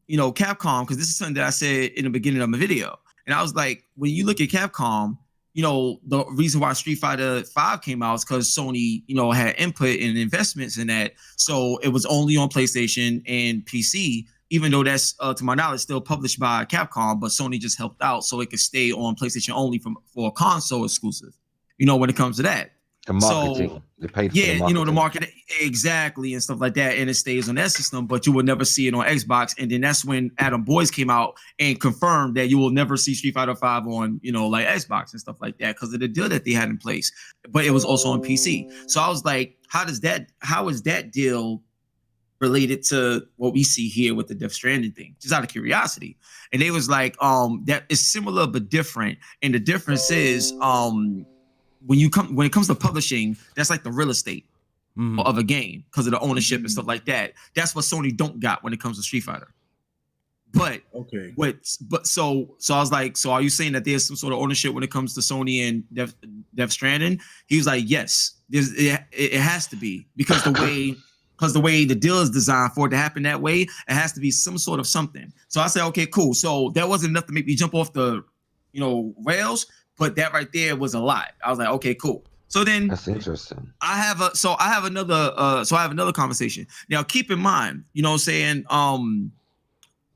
you know, Capcom, because this is something that I said in the beginning of my video, and I was like, when you look at Capcom, you know, the reason why Street Fighter 5 came out is because Sony, you know, had input and investments in that. So it was only on PlayStation and PC, even though that's, to my knowledge, still published by Capcom, but Sony just helped out so it could stay on PlayStation only for a console exclusive, you know, when it comes to that. The marketing. They paid for the marketing. you know, the market exactly and stuff like that, and it stays on that system, but you will never see it on Xbox. And then that's when Adam Boyce came out and confirmed that you will never see Street Fighter 5 on, you know, like Xbox and stuff like that because of the deal that they had in place. But it was also on PC. So I was like, how is that deal related to what we see here with the Death Stranding thing? Just out of curiosity. And they was like, that is similar but different. And the difference is when it comes to publishing, that's like the real estate of a game because of the ownership and stuff like that. That's what Sony don't got when it comes to Street Fighter. But so I was like, so are you saying that there's some sort of ownership when it comes to Sony and Death Stranding? He was like, yes, it has to be because the way the deal is designed for it to happen that way, it has to be some sort of something. So I said, okay, cool. So that wasn't enough to make me jump off the, you know, rails. But that right there was a lot. I was like, okay, cool. So then that's interesting. I have another conversation. Now keep in mind, you know what I'm saying?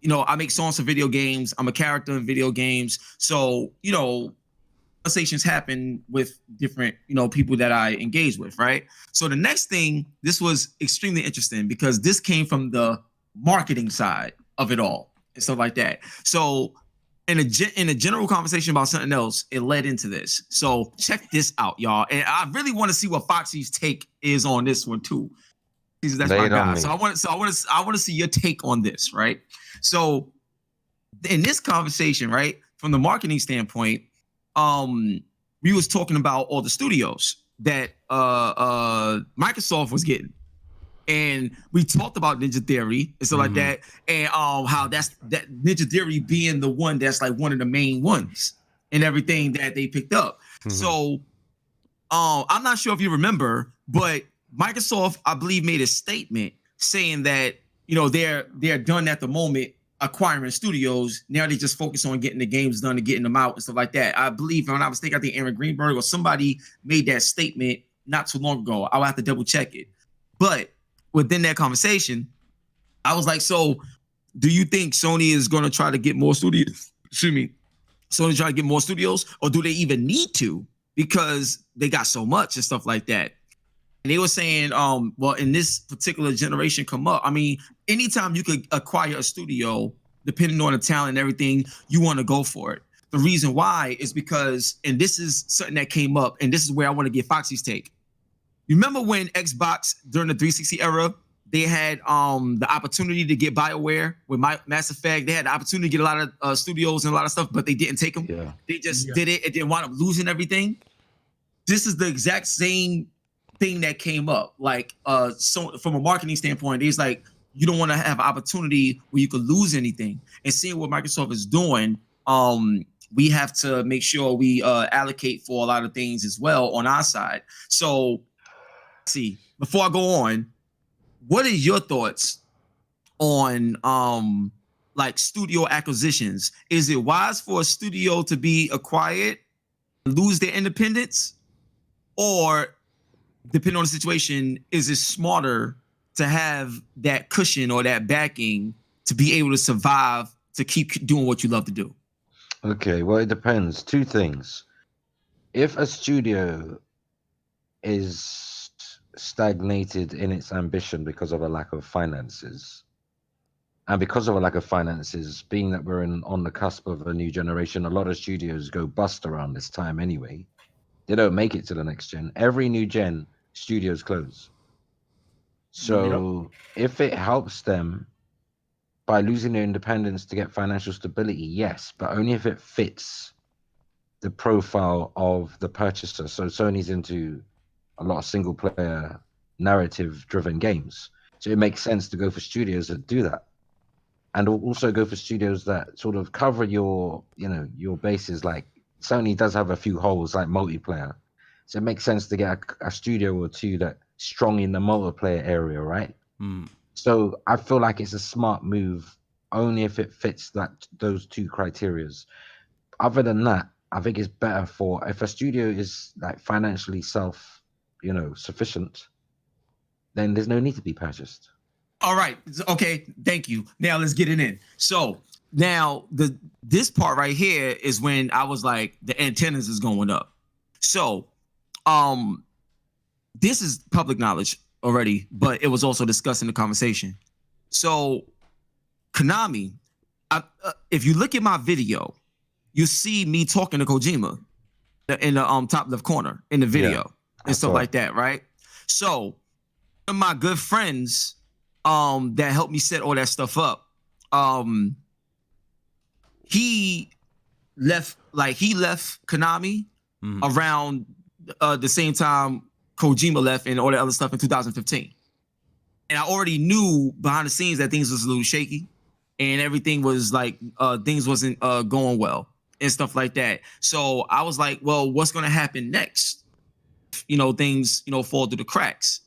You know, I make songs for video games. I'm a character in video games. So, you know, conversations happen with different, you know, people that I engage with, right? So the next thing, this was extremely interesting because this came from the marketing side of it all and stuff like that. So in a general conversation about something else, it led into this. So check this out, y'all. And I really want to see what Foxy's take is on this one too. That's my guy. So I want to see your take on this, right? So in this conversation, right, from the marketing standpoint, we was talking about all the studios that Microsoft was getting. And we talked about Ninja Theory and stuff like that, and how that Ninja Theory being the one that's like one of the main ones and everything that they picked up. So I'm not sure if you remember, but Microsoft, I believe, made a statement saying that, you know, they're done at the moment acquiring studios. Now they just focus on getting the games done and getting them out and stuff like that. I believe, if I'm not mistaken, I think Aaron Greenberg or somebody made that statement not too long ago. I'll have to double check it. But within that conversation, I was like, so do you think Sony is going to try to get more studios? Sony try to get more studios, or do they even need to because they got so much and stuff like that? And they were saying, well, in this particular generation come up, I mean, anytime you could acquire a studio, depending on the talent and everything, you want to go for it. The reason why is because, and this is something that came up, and this is where I want to get Foxy's take. You remember when Xbox during the 360 era, they had the opportunity to get BioWare with Mass Effect. They had the opportunity to get a lot of studios and a lot of stuff, but they didn't take them. Yeah. They just did it and then wound up losing everything. This is the exact same thing that came up. Like, so from a marketing standpoint, it's like you don't want to have an opportunity where you could lose anything. And seeing what Microsoft is doing, we have to make sure we allocate for a lot of things as well on our side. So, see, before I go on, what are your thoughts on like studio acquisitions? Is it wise for a studio to be acquired and lose their independence? Or depending on the situation, is it smarter to have that cushion or that backing to be able to survive, to keep doing what you love to do? Okay, well, it depends. Two things. If a studio is stagnated in its ambition because of a lack of finances, and because of a lack of finances, being that we're on the cusp of a new generation, a lot of studios go bust around this time anyway. They don't make it to the next gen. Every new gen, studios close. So if it helps them by losing their independence to get financial stability, yes, but only if it fits the profile of the purchaser. So Sony's into a lot of single player narrative driven games. So it makes sense to go for studios that do that. And also go for studios that sort of cover your bases. Like Sony does have a few holes like multiplayer. So it makes sense to get a studio or two that strong in the multiplayer area, right? So I feel like it's a smart move only if it fits those two criterias. Other than that, I think it's better for if a studio is like financially sufficient, then there's no need to be purchased. All right. Okay. Thank you. Now let's get it in. So now this part right here is when I was like, the antennas is going up. So, this is public knowledge already, but it was also discussed in the conversation. So Konami, if you look at my video, you see me talking to Kojima in the top left corner in the video and stuff like that, right? So one of my good friends that helped me set all that stuff up, he left Konami around the same time Kojima left and all that other stuff in 2015. And I already knew behind the scenes that things was a little shaky and everything was like things wasn't going well and stuff like that. So I was like, well, what's going to happen next? You know, things, you know, fall through the cracks.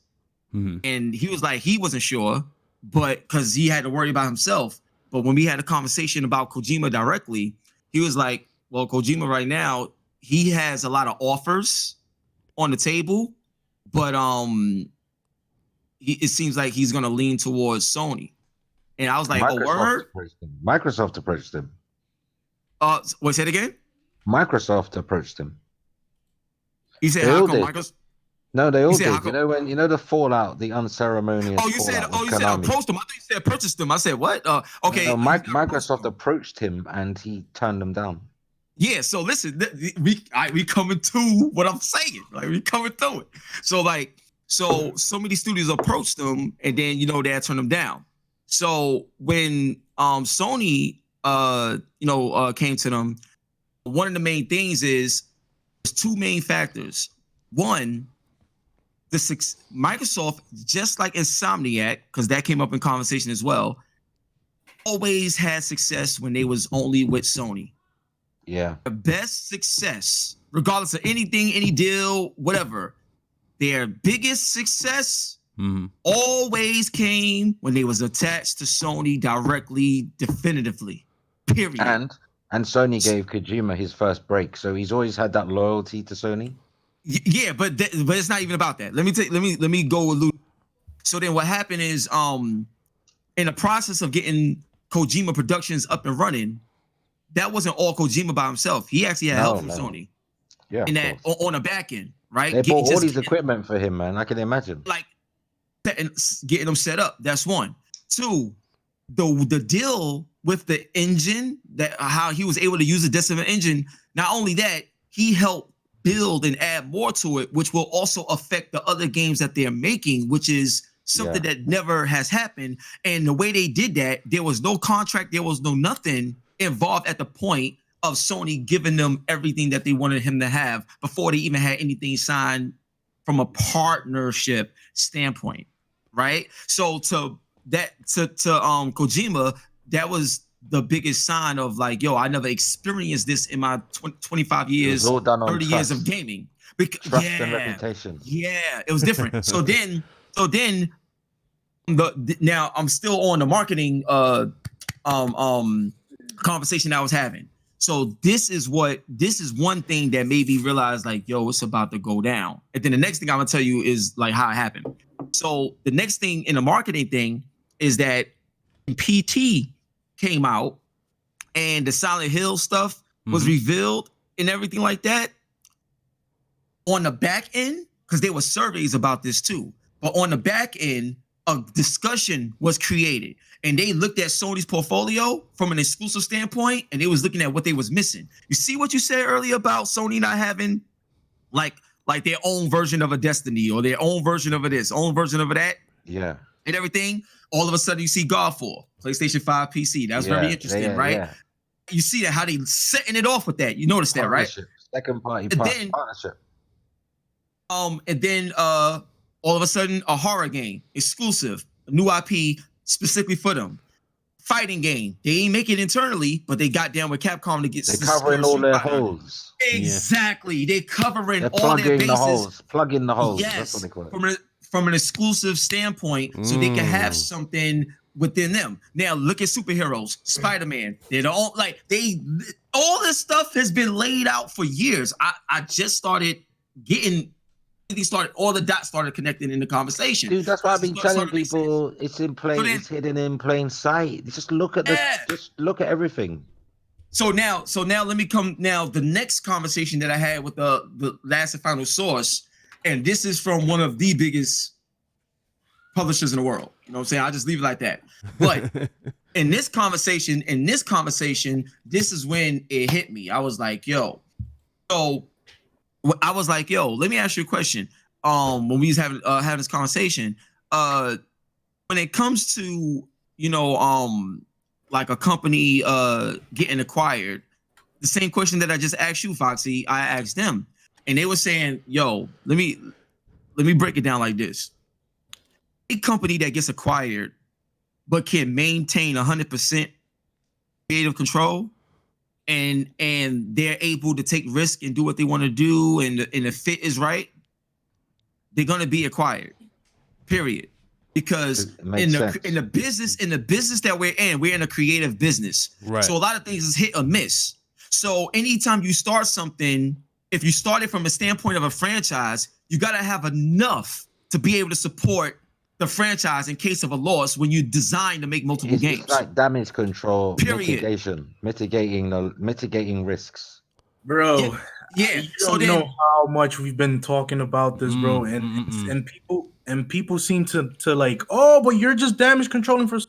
And he was like, he wasn't sure, but because he had to worry about himself. But when we had a conversation about Kojima directly, he was like, well, Kojima right now, he has a lot of offers on the table, but it seems like he's going to lean towards Sony. And I was like, Microsoft approached him. Wait, say it again? Microsoft approached him. You said, how come Microsoft? No, they all did. You know the fallout, the unceremonious. Oh, you said approached him. I thought you said purchased him. I said what? Okay. No, Microsoft approached him and he turned them down. Yeah. So listen, we coming to what I'm saying. Like we coming through it. So like, so many studios approached them and then they had turned them down. So when Sony came to them, one of the main things is there's two main factors. One, Microsoft, just like Insomniac, because that came up in conversation as well, always had success when they was only with Sony. Yeah. The best success, regardless of anything, any deal, whatever, their biggest success always came when they was attached to Sony directly, definitively. Period. And Sony gave Kojima his first break, so he's always had that loyalty to Sony. Yeah, but it's not even about that. Let me go with Lou. So then what happened is in the process of getting Kojima Productions up and running, that wasn't all Kojima by himself. He actually had help from Sony. Yeah. And that on the back end, right? They bought all these equipment for him, man. I can imagine. Like getting them set up. That's one. Two, the deal with the engine, that how he was able to use the Decima engine. Not only that, he helped build and add more to it, which will also affect the other games that they're making, which is something that never has happened. And the way they did that, there was no contract, there was no nothing involved at the point of Sony giving them everything that they wanted him to have before they even had anything signed from a partnership standpoint, right? So to Kojima, that was the biggest sign of like, yo, I never experienced this in my 25 years, 30 years of gaming. Trust and reputation. Yeah, it was different. so then now I'm still on the marketing conversation I was having. So this is one thing that made me realize like, yo, it's about to go down. And then the next thing I'm gonna tell you is like how it happened. So the next thing in the marketing thing is that PT came out and the Silent Hill stuff was revealed and everything like that. On the back end, because there were surveys about this too, but on the back end, a discussion was created and they looked at Sony's portfolio from an exclusive standpoint and they was looking at what they was missing. You see what you said earlier about Sony not having like their own version of a Destiny or their own version of this, own version of that? Yeah. And everything. All of a sudden you see Godfall, PlayStation 5 PC. That's very interesting, right? Yeah. You see that how they setting it off with that. You notice that, right? Second party partnership. And then all of a sudden a horror game, exclusive, a new IP specifically for them. Fighting game. They ain't make it internally, but they got down with Capcom to get. They're covering all their holes. Exactly. They're covering all their bases. Plugging the holes. Yes. That's what they call it. From an exclusive standpoint, so they can have something within them. Now look at superheroes, Spider-Man. They don't all this stuff has been laid out for years. I just started getting all the dots started connecting in the conversation. Dude, that's why I've been telling people it's in plain, it's hidden in plain sight. Just look at just look at everything. So now let me come now. The next conversation that I had with the last and final source And this is from one of the biggest publishers in the world. You know what I'm saying? I'll just leave it like that. But in this conversation, this is when it hit me. I was like, yo. So I was like, yo, let me ask you a question. When we was having this conversation, when it comes to, you know, like a company getting acquired, the same question that I just asked you, Foxy, I asked them. And they were saying, yo, let me break it down like this. A company that gets acquired but can maintain 100% creative control and they're able to take risk and do what they want to do and the fit is right, they're going to be acquired. Period. Because in the business that we're in a creative business. Right. So a lot of things is hit or miss. So anytime you start something, if you start it from a standpoint of a franchise, you got to have enough to be able to support the franchise in case of a loss when you design to make multiple games. It's like damage control, Period. mitigating risks. Bro. Yeah. You don't know how much we've been talking about this, bro. And people seem to like, oh, but you're just damage controlling for.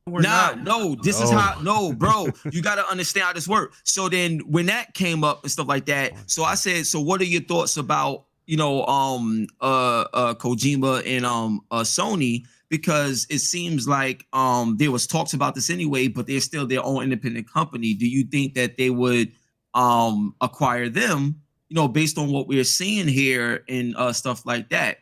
This is how. No, bro, you got to understand how this works. So then, when that came up and stuff like that, so I said, so what are your thoughts about, you know, Kojima and Sony? Because it seems like there was talks about this anyway, but they're still their own independent company. Do you think that they would acquire them? You know, based on what we're seeing here and stuff like that.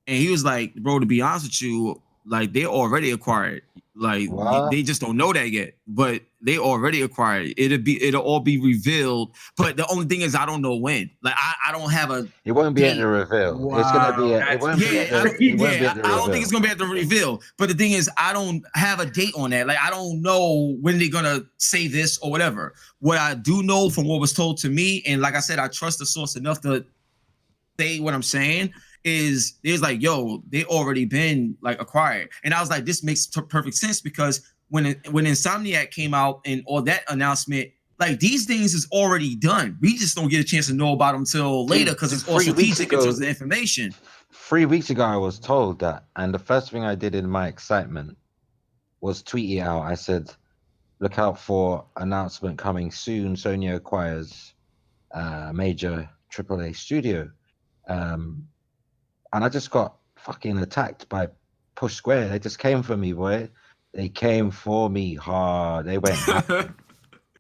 And he was like, bro, to be honest with you, like they're already acquired. Like they just don't know that yet, but they already acquired. It'll all be revealed. But the only thing is, I don't know when. Like I don't have a. It won't be at the reveal. Wow. It's gonna be. It won't be at the I don't think it's gonna be at the reveal. But the thing is, I don't have a date on that. Like I don't know when they're gonna say this or whatever. What I do know from what was told to me, and like I said, I trust the source enough to say what I'm saying. Is there's like, yo, they already been like acquired. And I was like, this makes perfect sense because when Insomniac came out and all that announcement, like these things is already done. We just don't get a chance to know about them till later because it's all strategic in terms of the information. 3 weeks ago, I was told that. And the first thing I did in my excitement was tweet it out. I said, look out for announcement coming soon. Sony acquires major AAA studio. And I just got fucking attacked by Push Square. They just came for me, boy. They came for me hard. They went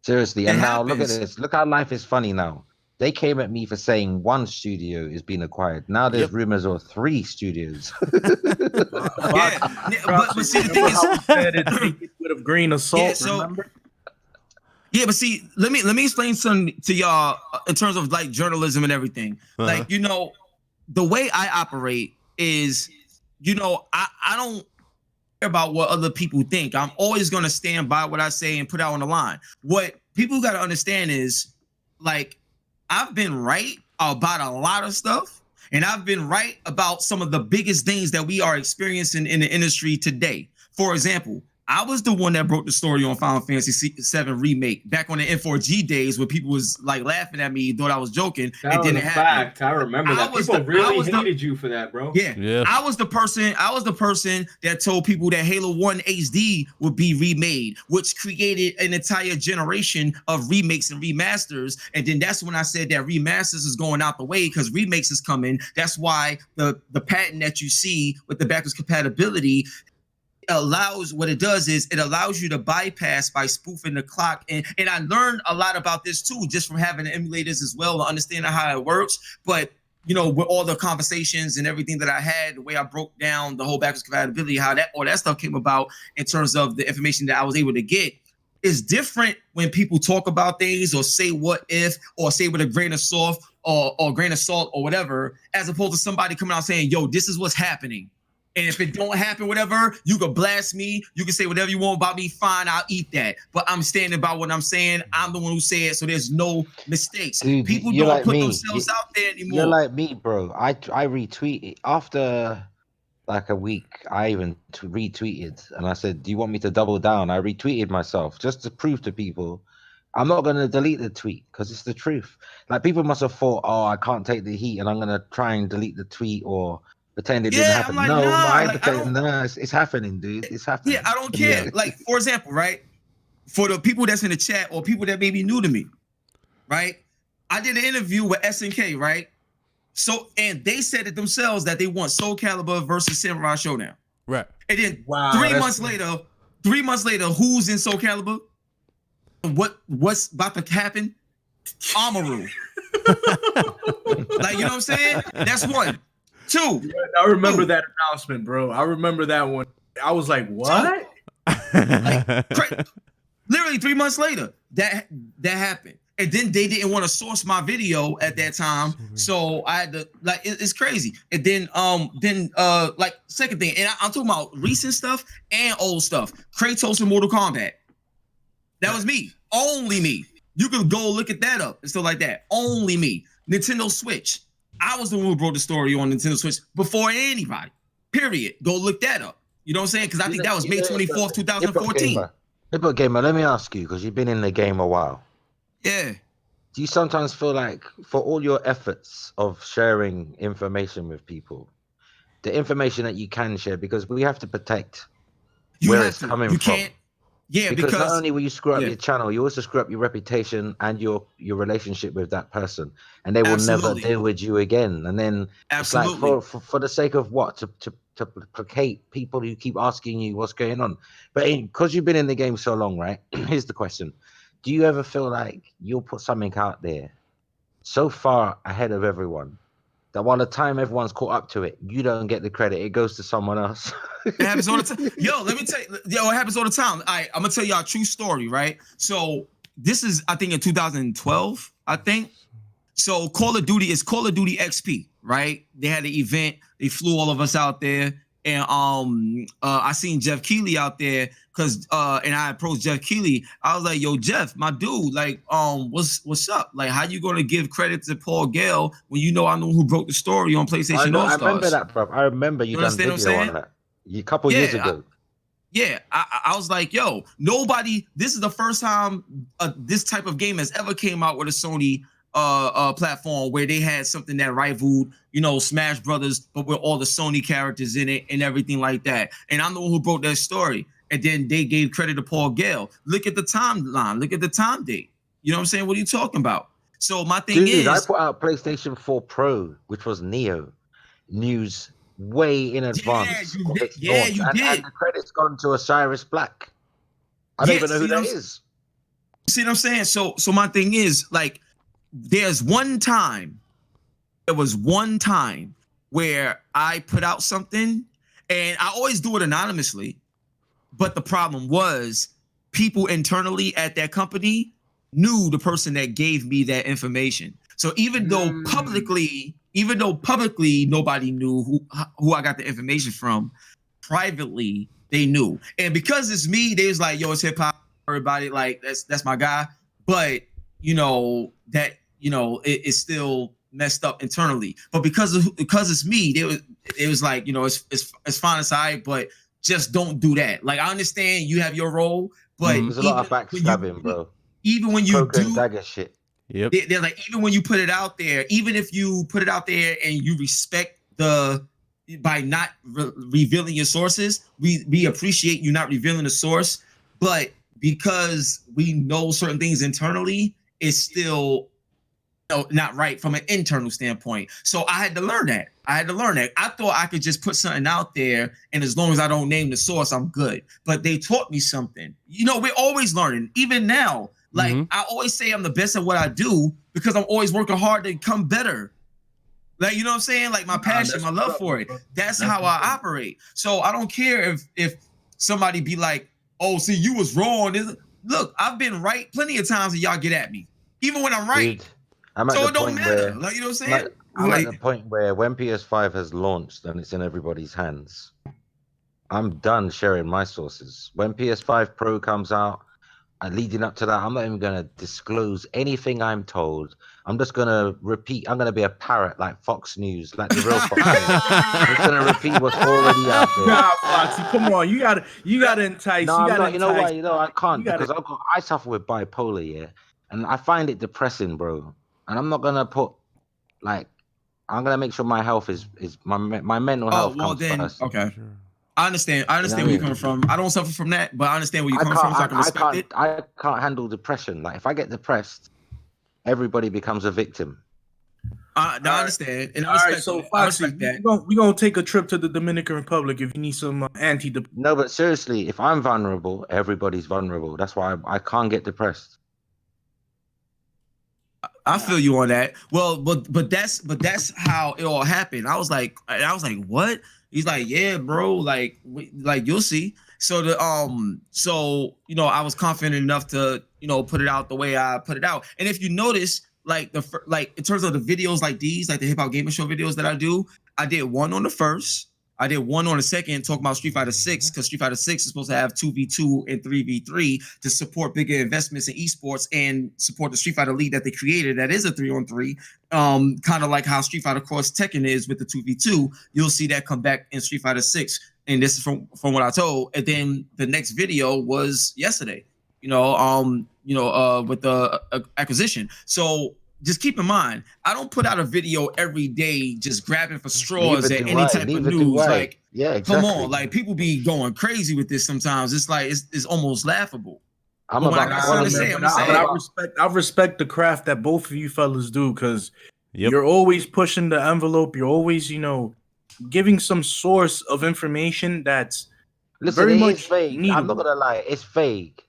seriously. And now look at this. Look how life is funny now. They came at me for saying one studio is being acquired. Now there's rumors of 3 studios. But see, the thing is, said it with a grain of salt. Remember? Yeah, but see, let me explain something to y'all in terms of like journalism and everything. Like, you know. The way I operate is, you know, I don't care about what other people think. I'm always going to stand by what I say and put out on the line. What people got to understand is, like, I've been right about a lot of stuff, and I've been right about some of the biggest things that we are experiencing in the industry today. For example, I was the one that broke the story on Final Fantasy VII Remake back on the N4G days where people was like laughing at me, thought I was joking. That was a fact. I remember that. People really hated you for that, bro. Yeah. I was the person that told people that Halo 1 HD would be remade, which created an entire generation of remakes and remasters. And then that's when I said that remasters is going out the way because remakes is coming. That's why the patent that you see with the backwards compatibility allows, what it does is it allows you to bypass by spoofing the clock. And I learned a lot about this too, just from having the emulators as well, understanding how it works. But you know, with all the conversations and everything that I had, the way I broke down the whole backwards compatibility, how that all that stuff came about in terms of the information that I was able to get, is different when people talk about things or say what if or say with a grain of salt or grain of salt or whatever, as opposed to somebody coming out saying, yo, this is what's happening. And if it don't happen, whatever, you can blast me. You can say whatever you want about me. Fine, I'll eat that. But I'm standing by what I'm saying. I'm the one who said it, so there's no mistakes. Dude, people don't like put themselves out there anymore. You're like me, bro. I retweeted after like a week. I even retweeted and I said, "Do you want me to double down?" I retweeted myself just to prove to people I'm not going to delete the tweet because it's the truth. Like people must have thought, oh, I can't take the heat and I'm going to try and delete the tweet or pretend it didn't Yeah, happen. I'm like, No, nah, I like, I don't. no, it's happening, dude. It's happening. Yeah, I don't care. Yeah. Like, for example, right? For the people that's in the chat or people that may be new to me, right? I did an interview with SNK, right? So, and they said it themselves that they want Soul Calibur versus Samurai Showdown. Right. And then Wow, 3 that's- months later, who's in Soul Calibur? What's about to happen? Amaru. Like, you know what I'm saying? That's one. Two. I remember that announcement, bro. I remember that one. I was like, what? Literally 3 months later, that happened. And then they didn't want to source my video at that time, so I had to like it's crazy. And then like second thing, and I'm talking about recent stuff and old stuff. Kratos in Mortal Kombat. That was me, only me. You can go look at that up and stuff like that. Only me. Nintendo Switch. I was the one who brought the story on Nintendo Switch before anybody. Period. Go look that up. You know what I'm saying? Because I think that was May 24th, 2014. Hip-hop gamer, let me ask you, because you've been in the game a while. Yeah. Do you sometimes feel like for all your efforts of sharing information with people, the information that you can share, because we have to protect where it's coming from. Can't. Yeah, because not only will you screw up yeah. your channel, you also screw up your reputation and your relationship with that person, and they will Absolutely. never deal with you again. And then Absolutely. it's like for the sake of what? To placate people who keep asking you what's going on. But because you've been in the game so long, right? Here's the question. Do you ever feel like you'll put something out there so far ahead of everyone that by the time everyone's caught up to it, you don't get the credit, it goes to someone else? It happens all the time. Yo, let me tell you, it happens all the time. I'm gonna tell y'all a true story, right? So this is, I think, in 2012, I think. So Call of Duty is Call of Duty XP, right? They had an event, they flew all of us out there, and I seen Jeff Keighley out there because and I approached Jeff Keighley. I was like, yo, Jeff, my dude, like, what's up? Like, how you gonna give credit to Paul Gale when you know I know who broke the story on PlayStation All Stars? I remember that, bro. I remember you done video on that a couple years ago. I was like, yo, nobody. This is the first time this type of game has ever came out with a Sony platform where they had something that rivaled, Smash Brothers, but with all the Sony characters in it and everything like that. And I'm the one who broke that story. And then they gave credit to Paul Gale. Look at the timeline. Look at the time date. You know what I'm saying? What are you talking about? So my thing is, I put out PlayStation 4 Pro, which was Neo, news way in advance. You did. And the credit's gone to Osiris Black. I don't even know who that is. See what I'm saying? So my thing is, like, there was one time where I put out something, and I always do it anonymously, but the problem was people internally at that company knew the person that gave me that information. So even though publicly nobody knew who I got the information from, privately they knew. And because it's me, they was like, yo, it's hip hop, everybody, like that's my guy. But it's still messed up internally. But because it's me, it was like, it's fine, it's all right, but just don't do that. Like, I understand you have your role, but there's a lot of backstabbing, bro. Even when you do dagger shit. Yep. They're like, even when you put it out there, even if you put it out there and you respect by not revealing your sources, we appreciate you not revealing the source, but because we know certain things internally, it's still not right from an internal standpoint. So I had to learn that. I thought I could just put something out there, and as long as I don't name the source, I'm good. But they taught me something. We're always learning. Even now, like, I always say I'm the best at what I do because I'm always working hard to become better. Like, you know what I'm saying? Like, my passion, my love for it. That's how I operate. So I don't care if somebody be like, oh, see, you was wrong. Look, I've been right plenty of times and y'all get at me. Even when I'm right. Dude, I'm at so the it don't point matter. where, Like, you know what I'm saying? I'm at the point where when PS5 has launched and it's in everybody's hands, I'm done sharing my sources. When PS5 Pro comes out, leading up to that, I'm not even going to disclose anything I'm told. I'm just going to repeat. I'm going to be a parrot like Fox News, like the real Fox News. I'm just going to repeat what's already out there. Nah, Foxy, come on. You gotta entice. No, you I'm gotta not. You know entice. why? You know, I can't gotta- because I suffer with bipolar, yeah, and I find it depressing, bro. And I'm not going to put like I'm going to make sure my health is my mental health comes first. Okay. Sure. I understand. You know what I where you're mean? coming from. I don't suffer from that, but I understand where you're I coming from, so I can respect it. I can't handle depression. Like if I get depressed, everybody becomes a victim. I understand, and I All respect right, so that. I Foxy, respect that. we gonna take a trip to the Dominican Republic if you need some anti. No, but seriously, if I'm vulnerable, everybody's vulnerable. That's why I can't get depressed. I feel you on that. Well, but that's how it all happened. I was like, what? He's like, yeah, bro. Like you'll see. So I was confident enough to put it out the way I put it out. And if you notice, like in terms of the videos like these, like the hip hop gaming show videos that I do, I did one on the first. I did one on the second, talking about Street Fighter 6, because Street Fighter 6 is supposed to have 2v2 and 3v3 to support bigger investments in esports and support the Street Fighter League that they created. That is a 3-on-3, kind of like how Street Fighter Cross Tekken is with the 2v2. You'll see that come back in Street Fighter 6, and this is from what I told. And then the next video was yesterday, with the acquisition. So just keep in mind, I don't put out a video every day just grabbing for straws at any type of news. Like, yeah, exactly. Come on, like people be going crazy with this sometimes. It's like it's almost laughable. I respect the craft that both of you fellas do, because you're always pushing the envelope. You're always, giving some source of information that's very much vague. needable. I'm not gonna lie, it's vague.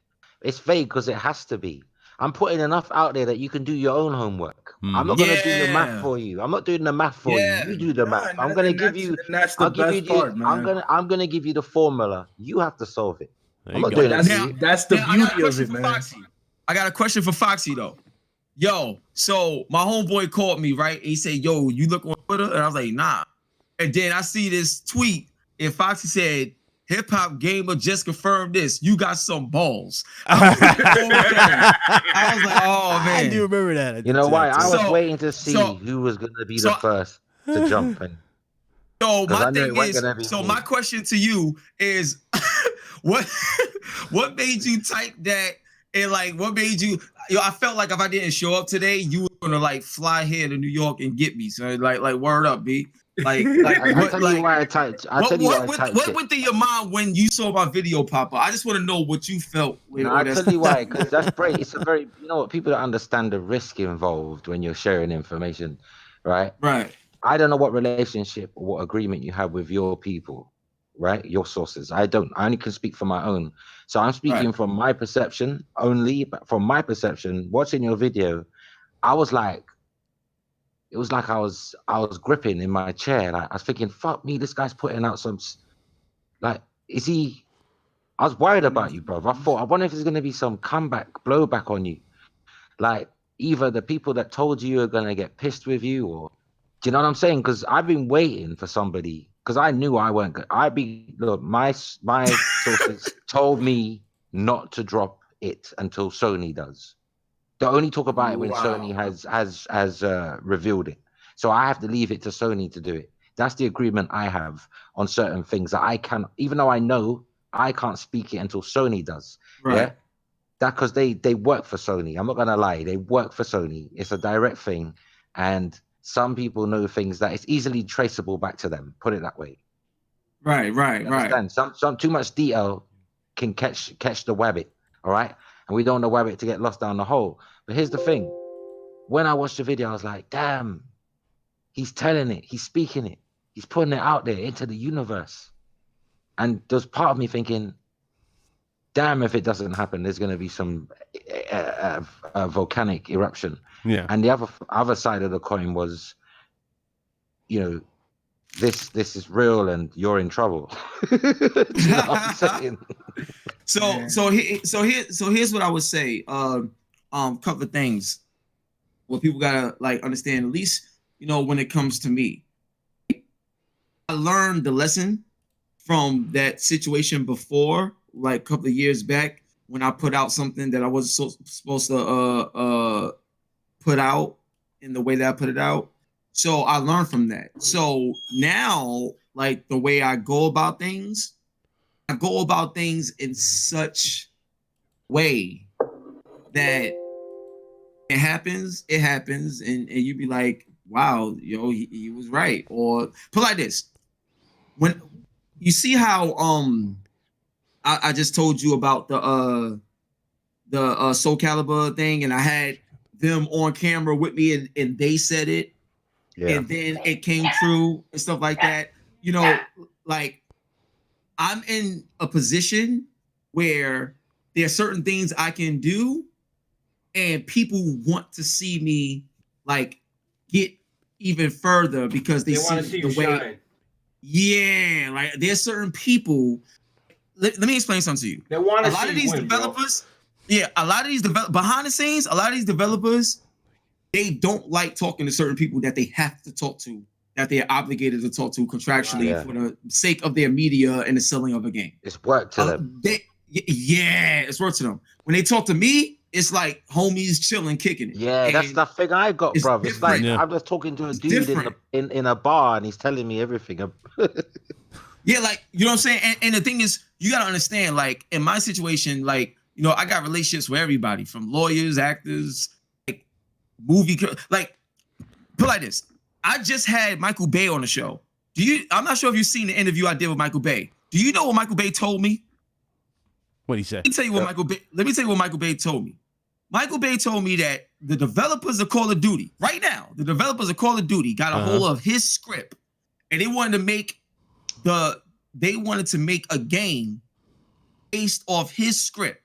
It's vague because it has to be. I'm putting enough out there that you can do your own homework. I'm not gonna do the math for you. I'm not doing the math for you. You do the math. I'm gonna give you. That's the best part, man. I'm gonna give you the formula. You have to solve it. There I'm you not go. doing it. That's the beauty of it, man. Foxy. I got a question for Foxy though. Yo, so my homeboy called me, right? He said, "Yo, you look on Twitter," and I was like, "Nah." And then I see this tweet, and Foxy said, "Hip Hop Gamer just confirmed this. You got some balls." I was like, "Oh man." I do remember that. You know why? I was waiting to see who was going to be the first to jump in. So my thing is, my question to you is, what made you type that? And like, what made you? I felt like if I didn't show up today, you were gonna like fly here to New York and get me. So like word up, B. Like I'll tell you why I typed. What went through your mind when you saw my video pop up? I just want to know what you felt. I'll tell you why, because that's great. It's a very, people don't understand the risk involved when you're sharing information, right? Right. I don't know what relationship or what agreement you have with your people, right? Your sources. I only can speak for my own. So I'm speaking from my perception only, but from my perception, watching your video, I was like, it was like I was gripping in my chair. Like I was thinking, fuck me, this guy's putting out some, like, is he? I was worried about you, bro. I wonder if there's gonna be some blowback on you. Like either the people that told you are gonna get pissed with you, or do you know what I'm saying? Because I've been waiting for somebody, because I knew I weren't good. My sources told me not to drop it until Sony does. They only talk about it when Sony has revealed it. So I have to leave it to Sony to do it. That's the agreement I have on certain things that I can, even though I know I can't speak it until Sony does. Right. Yeah. That because they work for Sony. I'm not gonna lie, they work for Sony. It's a direct thing, and some people know things that it's easily traceable back to them. Put it that way. Right. Some too much detail can catch the wabbit. All right. And we don't want the wabbit to get lost down the hole. But here's the thing. When I watched the video, I was like, damn, he's telling it. He's speaking it. He's putting it out there into the universe. And there's part of me thinking, damn, if it doesn't happen, there's going to be some volcanic eruption. Yeah. And the other side of the coin was, this is real and you're in trouble. Do you know what I'm saying? So here's what I would say. Couple of things. What people gotta like understand, at least when it comes to me. I learned the lesson from that situation before, like a couple of years back, when I put out something that I wasn't supposed to put out in the way that I put it out. So I learned from that. So now, like the way I go about things in such way that it happens, and you be like, wow, yo, he was right. Or put like this. When you see how I just told you about the Soul Calibur thing, and I had them on camera with me, and they said it, and then it came true and stuff like that. You know, like I'm in a position where there are certain things I can do, and people want to see me like get even further because they want to see see the you way. shine. Yeah, like there's certain people. Let me explain something to you. They want to A lot see of these you win, developers, a lot of these behind the scenes, a lot of these developers, they don't like talking to certain people that they have to talk to, that they're obligated to talk to contractually for the sake of their media and the selling of a game. It's work to them. It's work to them. When they talk to me, it's like homies chilling, kicking it. Yeah, And that's the thing I got, it's bro. It's like different. I'm just talking to a It's dude different. in a bar, and he's telling me everything. Yeah, like, you know what I'm saying? And the thing is, you got to understand, like, in my situation, like, you know, I got relationships with everybody from lawyers, actors, like, like, put like this. I just had Michael Bay on the show. I'm not sure if you've seen the interview I did with Michael Bay. Do you know what Michael Bay told me? What'd he say? Let me tell you what Michael Bay told me. Michael Bay told me that the developers of Call of Duty, right now, the developers of Call of Duty got a hold of his script, and they wanted to make a game based off his script.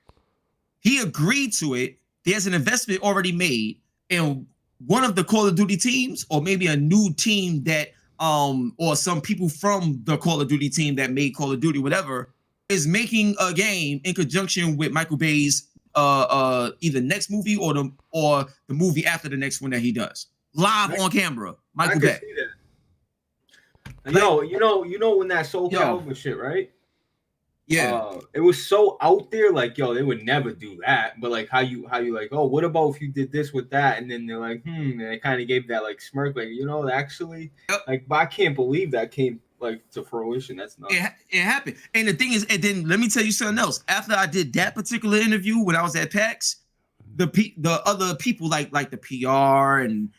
He agreed to it. There's an investment already made in one of the Call of Duty teams, or maybe a new team that or some people from the Call of Duty team that made Call of Duty, whatever, is making a game in conjunction with Michael Bay's either next movie or the movie after the next one that he does. Live on camera, Michael Bay. Yo, you know when that Soul Calibur shit, right? Yeah. It was so out there, like, yo, they would never do that. But like how you like, oh, what about if you did this with that? And then they're like, and they kind of gave that like smirk, like, you know, actually, like, but I can't believe that came like to fruition. That's not it happened. And the thing is, and then let me tell you something else. After I did that particular interview when I was at PAX, the other people like the PR and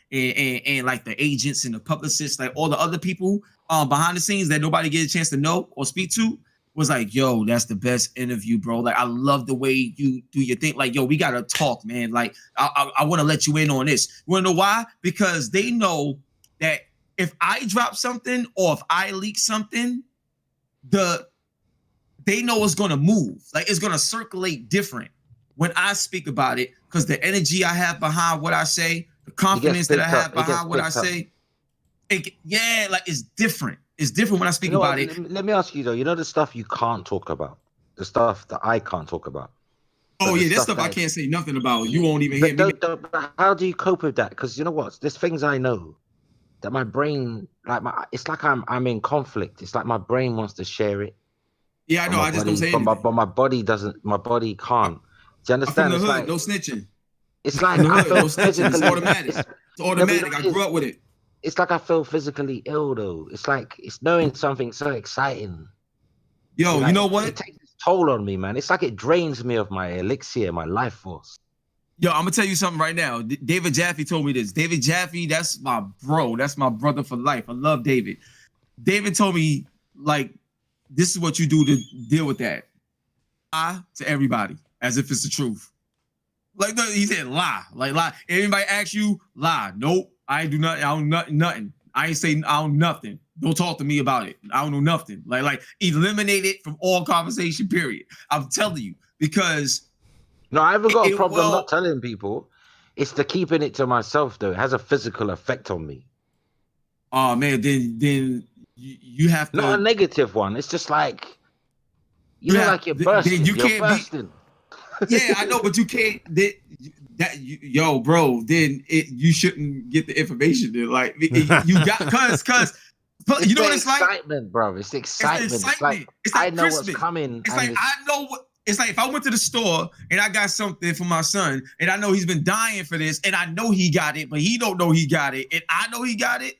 like the agents and the publicists, like all the other people behind the scenes that nobody get a chance to know or speak to, was like, yo, that's the best interview, bro. Like, I love the way you do your thing. Like, yo, we gotta talk, man. Like, I want to let you in on this. You wanna know why? Because they know that if I drop something or if I leak something, they know it's gonna move. Like, it's gonna circulate different when I speak about it, because the energy I have behind what I say, the confidence that I have behind what I say, like, it's different. It's different when I speak about it. Let me ask you though. You know the stuff you can't talk about, the stuff that I can't talk about. Oh yeah, that stuff I can't say nothing about. You won't even hear me. But how do you cope with that? Because you know what? There's things I know that my brain, like it's like I'm in conflict. It's like my brain wants to share it. Yeah, I know. I just don't say anything. But my body doesn't. My body can't. Do you understand? I'm from the hood. Like, no snitching. It's like I feel physically. It's automatic. It's automatic. I grew up with it. It's like I feel physically ill though. It's like it's knowing something so exciting. Yo, like, you know what? It takes its toll on me, man. It's like it drains me of my elixir, my life force. Yo, I'm gonna tell you something right now. David Jaffe told me this. David Jaffe, that's my bro. That's my brother for life. I love David. David told me, like, this is what you do to deal with that. Lie to everybody as if it's the truth. Like, he said, lie. Like, lie. Everybody asks you, lie. Nope. I ain't do nothing. I don't nothing. I ain't say I don't nothing. Don't talk to me about it. I don't know nothing. Like eliminate it from all conversation, period. I'm telling you, because no, I haven't got a problem not telling people. It's the keeping it to myself though. It has a physical effect on me. Oh man, then you have to, not a negative one. It's just like like you're bursting. You're bursting. Yeah, I know, but you can't. Yo, bro. Then you shouldn't get the information. Then, like, you got cause you know what it's like. Excitement, bro. It's excitement. It's like I know what's coming. It's like I know what. It's like if I went to the store and I got something for my son, and I know he's been dying for this, and I know he got it, but he don't know he got it, and I know he got it.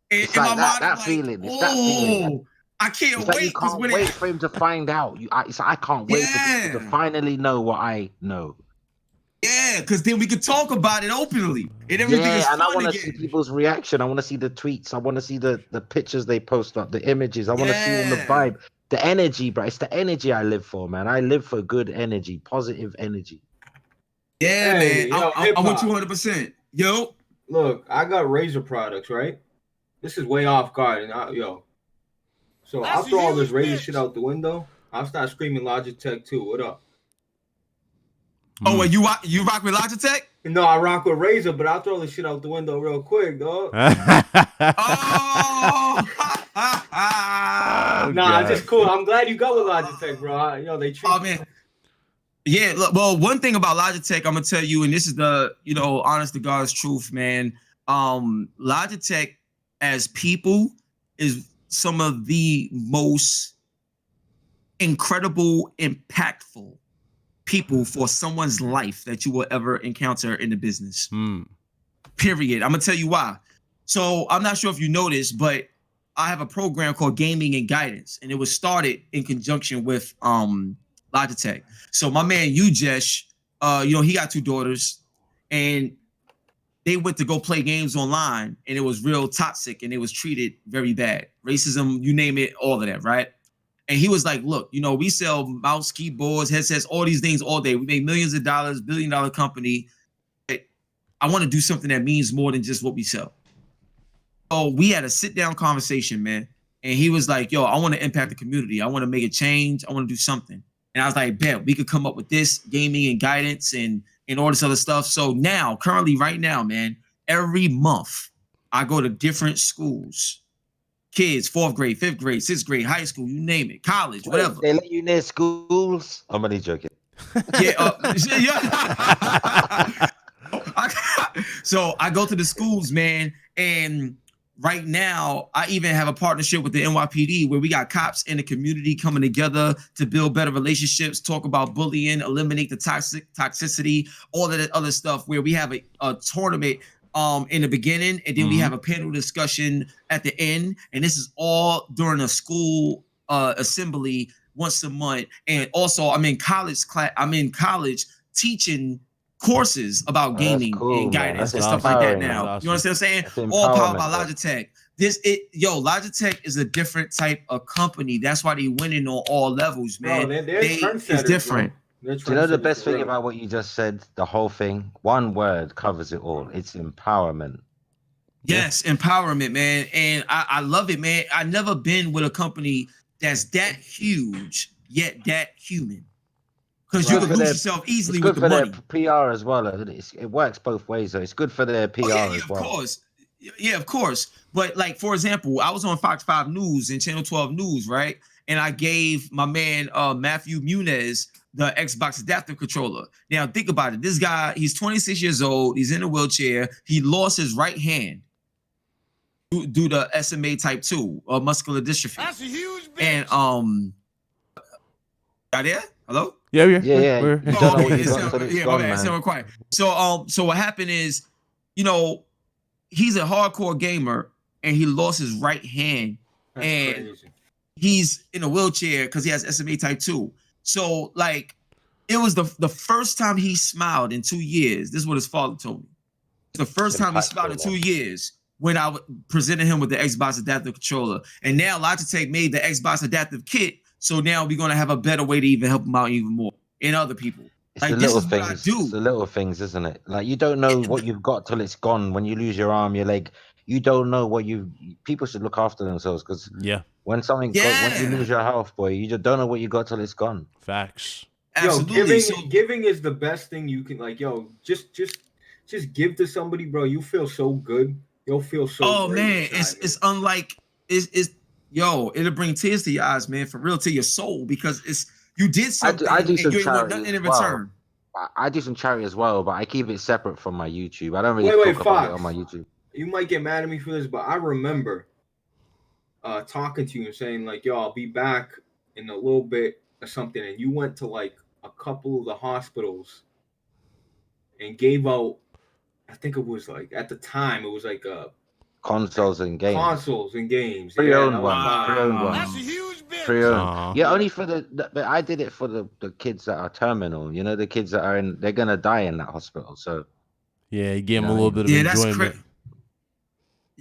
And It's in like my mind, I'm like, feeling. It's that feeling. I can't It's like wait. you can't wait for him to find out. It's like, I can't wait for people to finally know what I know. Yeah, because then we could talk about it openly. And everything is fun and I want to again. see people's reaction. I want to see the tweets. I want to see the pictures they post up, the images. I want to see all the vibe, the energy, bro. It's the energy I live for, man. I live for good energy, positive energy. Yeah, Hey, man. yo, I want 200%. Yo. Look, I got Razer products, right? This is way off guard. And so I'll throw all this Razer shit out the window. I'll start screaming Logitech too. What up? Oh, well, you rock with Logitech? No, I rock with Razer, but I'll throw this shit out the window real quick, dog. Oh, nah, it's just cool. I'm glad you got with Logitech, bro. They treat. Oh man. Yeah, look, well, one thing about Logitech, I'm gonna tell you, and this is the, honest to God's truth, man. Logitech as people is some of the most incredible, impactful people for someone's life that you will ever encounter in the business. Period. I'm gonna tell you why. So I'm not sure if you noticed, but I have a program called Gaming and Guidance, and it was started in conjunction with Logitech. So my man Ujesh, he got 2 daughters, and they went to go play games online, and it was real toxic, and it was treated very bad. Racism, you name it, all of that, right? And he was like, look, we sell mouse, keyboards, headsets, all these things all day. We make millions of dollars, billion-dollar company. I want to do something that means more than just what we sell. So we had a sit-down conversation, man. And he was like, yo, I want to impact the community. I want to make a change. I want to do something. And I was like, bet, we could come up with this Gaming and Guidance and all this other stuff. So now, currently right now, man, every month I go to different schools. Kids, 4th grade, 5th grade, 6th grade, high school, you name it, college, whatever. They let you near schools? I'm only joking. Yeah. So I go to the schools, man, and right now I even have a partnership with the NYPD where we got cops in the community coming together to build better relationships, talk about bullying, eliminate the toxicity, all of that other stuff, where we have a tournament in the beginning, and then we have a panel discussion at the end, and this is all during a school assembly once a month. And also I'm in college teaching courses about gaming and guidance and stuff like that now. Awesome. You understand what I'm saying? All powered by Logitech. Logitech is a different type of company. That's why they winning on all levels, man. Bro, it's different. Do you know the best thing about what you just said? The whole thing, one word covers it all. It's empowerment. Yes, empowerment, man. And I love it, man. I've never been with a company that's that huge, yet that human. Because you can lose yourself easily with the money. It's good for their PR as well. It works both ways, though. It's good for their PR as well. Of course. Yeah, of course. But like, for example, I was on Fox 5 News and Channel 12 News, right? And I gave my man Matthew Muniz the Xbox adaptive controller. Now think about it. This guy, he's 26 years old. He's in a wheelchair. He lost his right hand due to SMA type 2 or muscular dystrophy. That's a huge bitch. And are there? Hello? Yeah. Quiet. So what happened is, he's a hardcore gamer and he lost his right hand. That's crazy. He's in a wheelchair because he has SMA type 2. So like, it was the first time he smiled in 2 years. This is what his father told me. The first time he smiled in 2 years when I presented him with the Xbox adaptive controller. And now Logitech made the Xbox adaptive kit. So now we're going to have a better way to even help him out even more and other people. It's the little things. It's the little things, isn't it? Like, you don't know what you've got till it's gone. When you lose your arm, your leg, you don't know what people should look after themselves, because when something when you lose your health, boy, you just don't know what you got till it's gone. Facts. Absolutely. Giving is the best thing you can, like, just give to somebody, bro. You feel so good. You'll feel so great man, inside, it's unlike it'll bring tears to your eyes, man, for real, to your soul, because you did something. I do some and you ain't want charity nothing in as return. well. I do some charity as well, but I keep it separate from my YouTube. I don't really talk about it on my YouTube. You might get mad at me for this, but I remember talking to you and saying, like, yo, I'll be back in a little bit or something, and you went to like a couple of the hospitals and gave out, I think it was like at the time it was like consoles and games. Consoles and games. Pre-owned that was ones. fire. Pre-owned That's a ones. huge bitch. Pre-owned. Yeah, only for but I did it for the kids that are terminal. You know, the kids that are they're gonna die in that hospital. So Yeah, he gave him You a know, little bit of Yeah, that's enjoyment. crazy.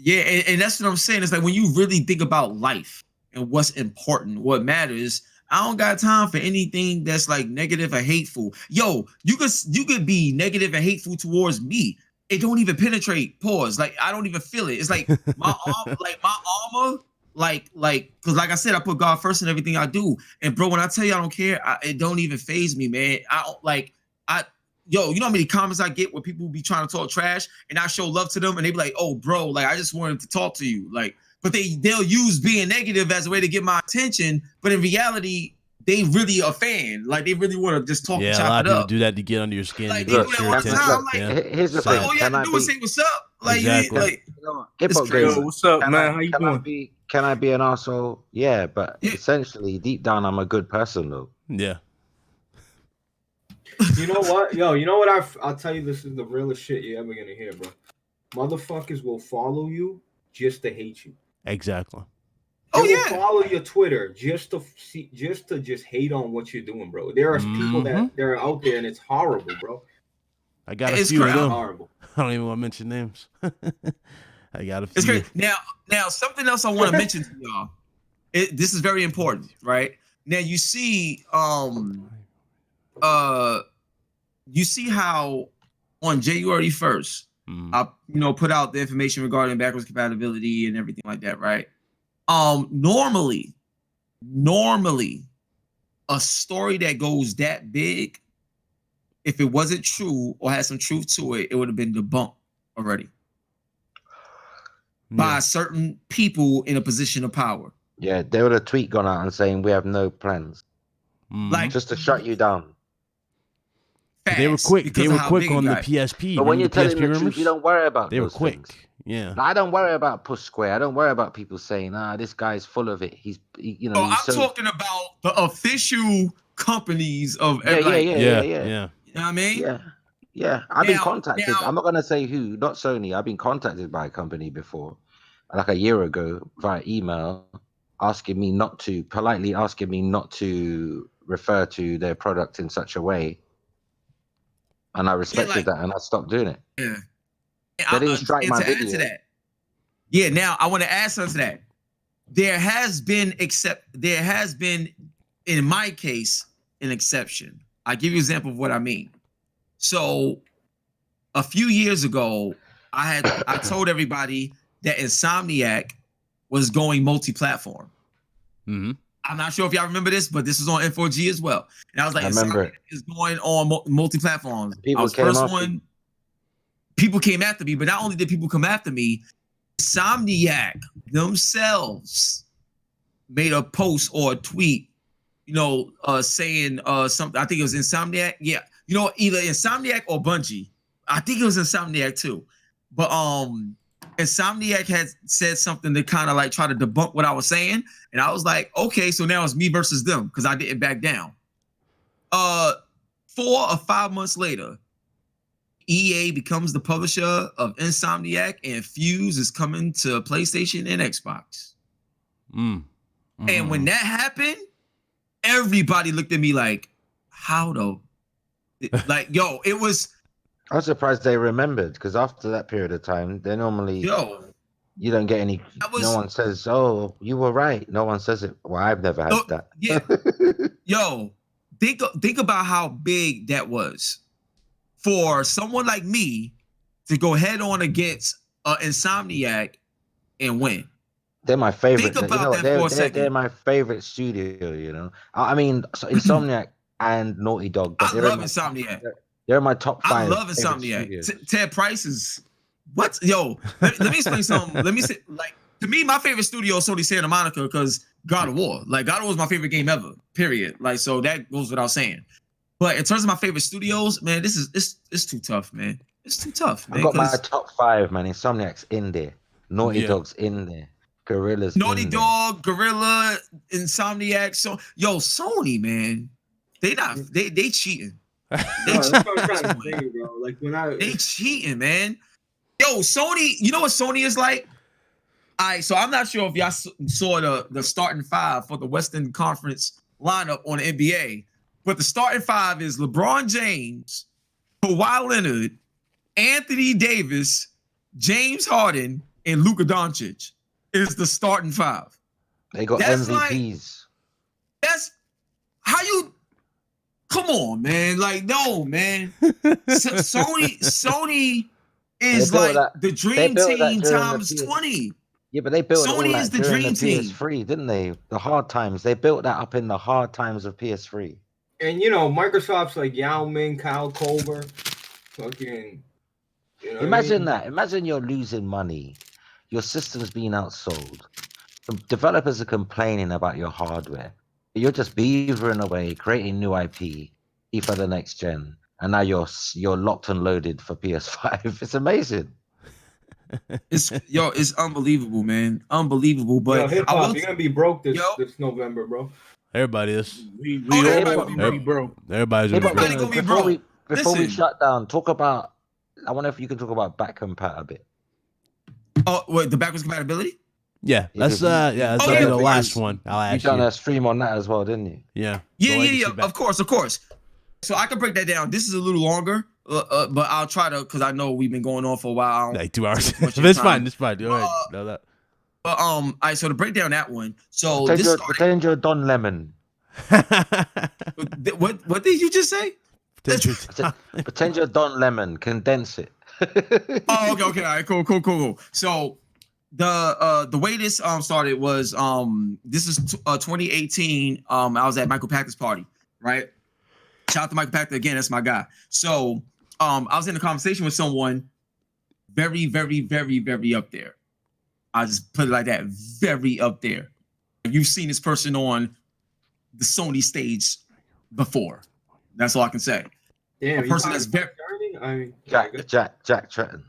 Yeah, and that's what I'm saying. It's like when you really think about life and what's important, what matters. I don't got time for anything that's like negative or hateful. Yo, you could be negative and hateful towards me. It don't even penetrate. Pause. Like I don't even feel it. It's like my arm, like my armor, because like I said, I put God first in everything I do. And bro, when I tell you I don't care, it don't even phase me, man. Yo, you know how many comments I get where people be trying to talk trash and I show love to them and they be like, oh, bro, like I just wanted to talk to you. Like, but they'll use being negative as a way to get my attention. But in reality, they really a fan. Like they really want to just talk and Yeah, a chop lot it of people up. do that to get under your skin. Like, to they get do that your all the attention. time. I'm like, Yeah. here's the Like, thing. all you have to do is say what's up. Like, Exactly. like Hip it's hop crazy. games. Yo, what's up, Can man? I, How you can doing? can I be an asshole? Yeah, but Yeah. essentially, deep down, I'm a good person, though. Yeah. You know what? Yo, you know what? I'll tell you, this is the realest shit you're ever gonna hear, bro. Motherfuckers will follow you just to hate you. Exactly. They Oh, will yeah. follow your Twitter just to hate on what you're doing, bro. There are people that they're out there and it's horrible, bro. I got a It's few of crazy. them. Horrible. I don't even want to mention names. I got a few. It's great. Now something else I want to mention to y'all. This is very important, right? Now you see, you see how on January 1st, I put out the information regarding backwards compatibility and everything like that, right? Normally, a story that goes that big, if it wasn't true or had some truth to it, it would have been debunked already by certain people in a position of power. Yeah, there would have tweet gone out and saying we have no plans, Like just to shut you down. They were quick. They were quick on the PSP. But when Remember you're the telling PSP the truth, rumors? you don't worry about They were those quick. things. Yeah. I don't worry about Push Square. I don't worry about people saying, this guy's full of it. I'm talking about the official companies of Yeah. You know what I mean? Yeah. I've been contacted. I'm not gonna say who, not Sony. I've been contacted by a company before, like a year ago, via email, politely asking me not to refer to their product in such a way. And I respected that and I stopped doing it. Yeah. They didn't strike my video. Add to that. Yeah, now I want to add something to that. There has been, in my case, an exception. I'll give you an example of what I mean. So a few years ago, I told everybody that Insomniac was going multi-platform. Mm-hmm. I'm not sure if y'all remember this, but this was on N4G as well. And I was like, Insomniac is going on multi-platforms. People I was came first after one. People came after me, but not only did people come after me, Insomniac themselves made a post or a tweet, saying something. I think it was Insomniac. Yeah, either Insomniac or Bungie. I think it was Insomniac too. But Insomniac had said something to kind of like try to debunk what I was saying, and I was like, okay, so now it's me versus them because I didn't back down. 4 or 5 months later, EA becomes the publisher of Insomniac, and Fuse is coming to PlayStation and Xbox. And when that happened, everybody looked at me like, how though? It was. I was surprised they remembered, because after that period of time, they normally you don't get any. No one says, "Oh, you were right." No one says it. Well, I've never had that. Yeah. Think about how big that was for someone like me to go head on against Insomniac and win. They're my favorite. Think about that for a second. They're my favorite studio. I mean, so Insomniac and Naughty Dog. I love Insomniac. They're my top 5. I love Insomniac. Ted Price is what? Yo, let me explain something. Let me say, to me, my favorite studio is Sony Santa Monica because God of War. God of War is my favorite game ever. Period. So that goes without saying. But in terms of my favorite studios, man, it's too tough, man. It's too tough, man. I got my top 5, man. Insomniac's in there. Naughty Dog's in there. Gorilla's Naughty in there. Dog, Gorilla, Insomniac. So yo, Sony, man, they cheating. No, that's what I'm trying to say, bro. Like They cheating, man. Yo, Sony, you know what Sony is like? So I'm not sure if y'all saw the starting five for the Western Conference lineup on the NBA, but the starting five is LeBron James, Kawhi Leonard, Anthony Davis, James Harden, and Luka Doncic is the starting five. They got That's MVPs. That's how you. Come on, man. Like, no, man. Sony is like the dream team times 20. Yeah, but they built Sony all that is the during dream the team. PS3, didn't they? The hard times. They built that up in the hard times of PS3. And Microsoft's like Yao Ming, Kyle Culver, fucking. Imagine that. Imagine you're losing money. Your system's being outsold. The developers are complaining about your hardware. You're just beavering away, creating new IP for the next gen, and now you're locked and loaded for PS5. It's amazing. It's unbelievable, man. Unbelievable. But hip hop, you're gonna be broke this November, bro. Everybody is. Everybody broke. Everybody's Everybody gonna be broke. Before we shut down, talk about. I wonder if you can talk about back compat a bit. Oh, wait, the backwards compatibility? Yeah, that's be the last one. I'll ask you. You done a stream on that as well, didn't you? Yeah. Yeah. Of course. So I can break that down. This is a little longer, but I'll try to, because I know we've been going on for a while. Like 2 hours. It's fine. Go ahead. Know that. But all right. So to break down that one. So pretend you're Don Lemon. What did you just say? Pretend you're Don Lemon. Condense it. Oh, okay. All right. Cool. So the way this started was this is 2018. I was at Michael Packer's party, right? Shout out to Michael Packer again. That's my guy. So I was in a conversation with someone very, very, very, very up there. I just put it like that, very up there. You've seen this person on the Sony stage before. That's all I can say. Damn, a person that's very Jack Tretton.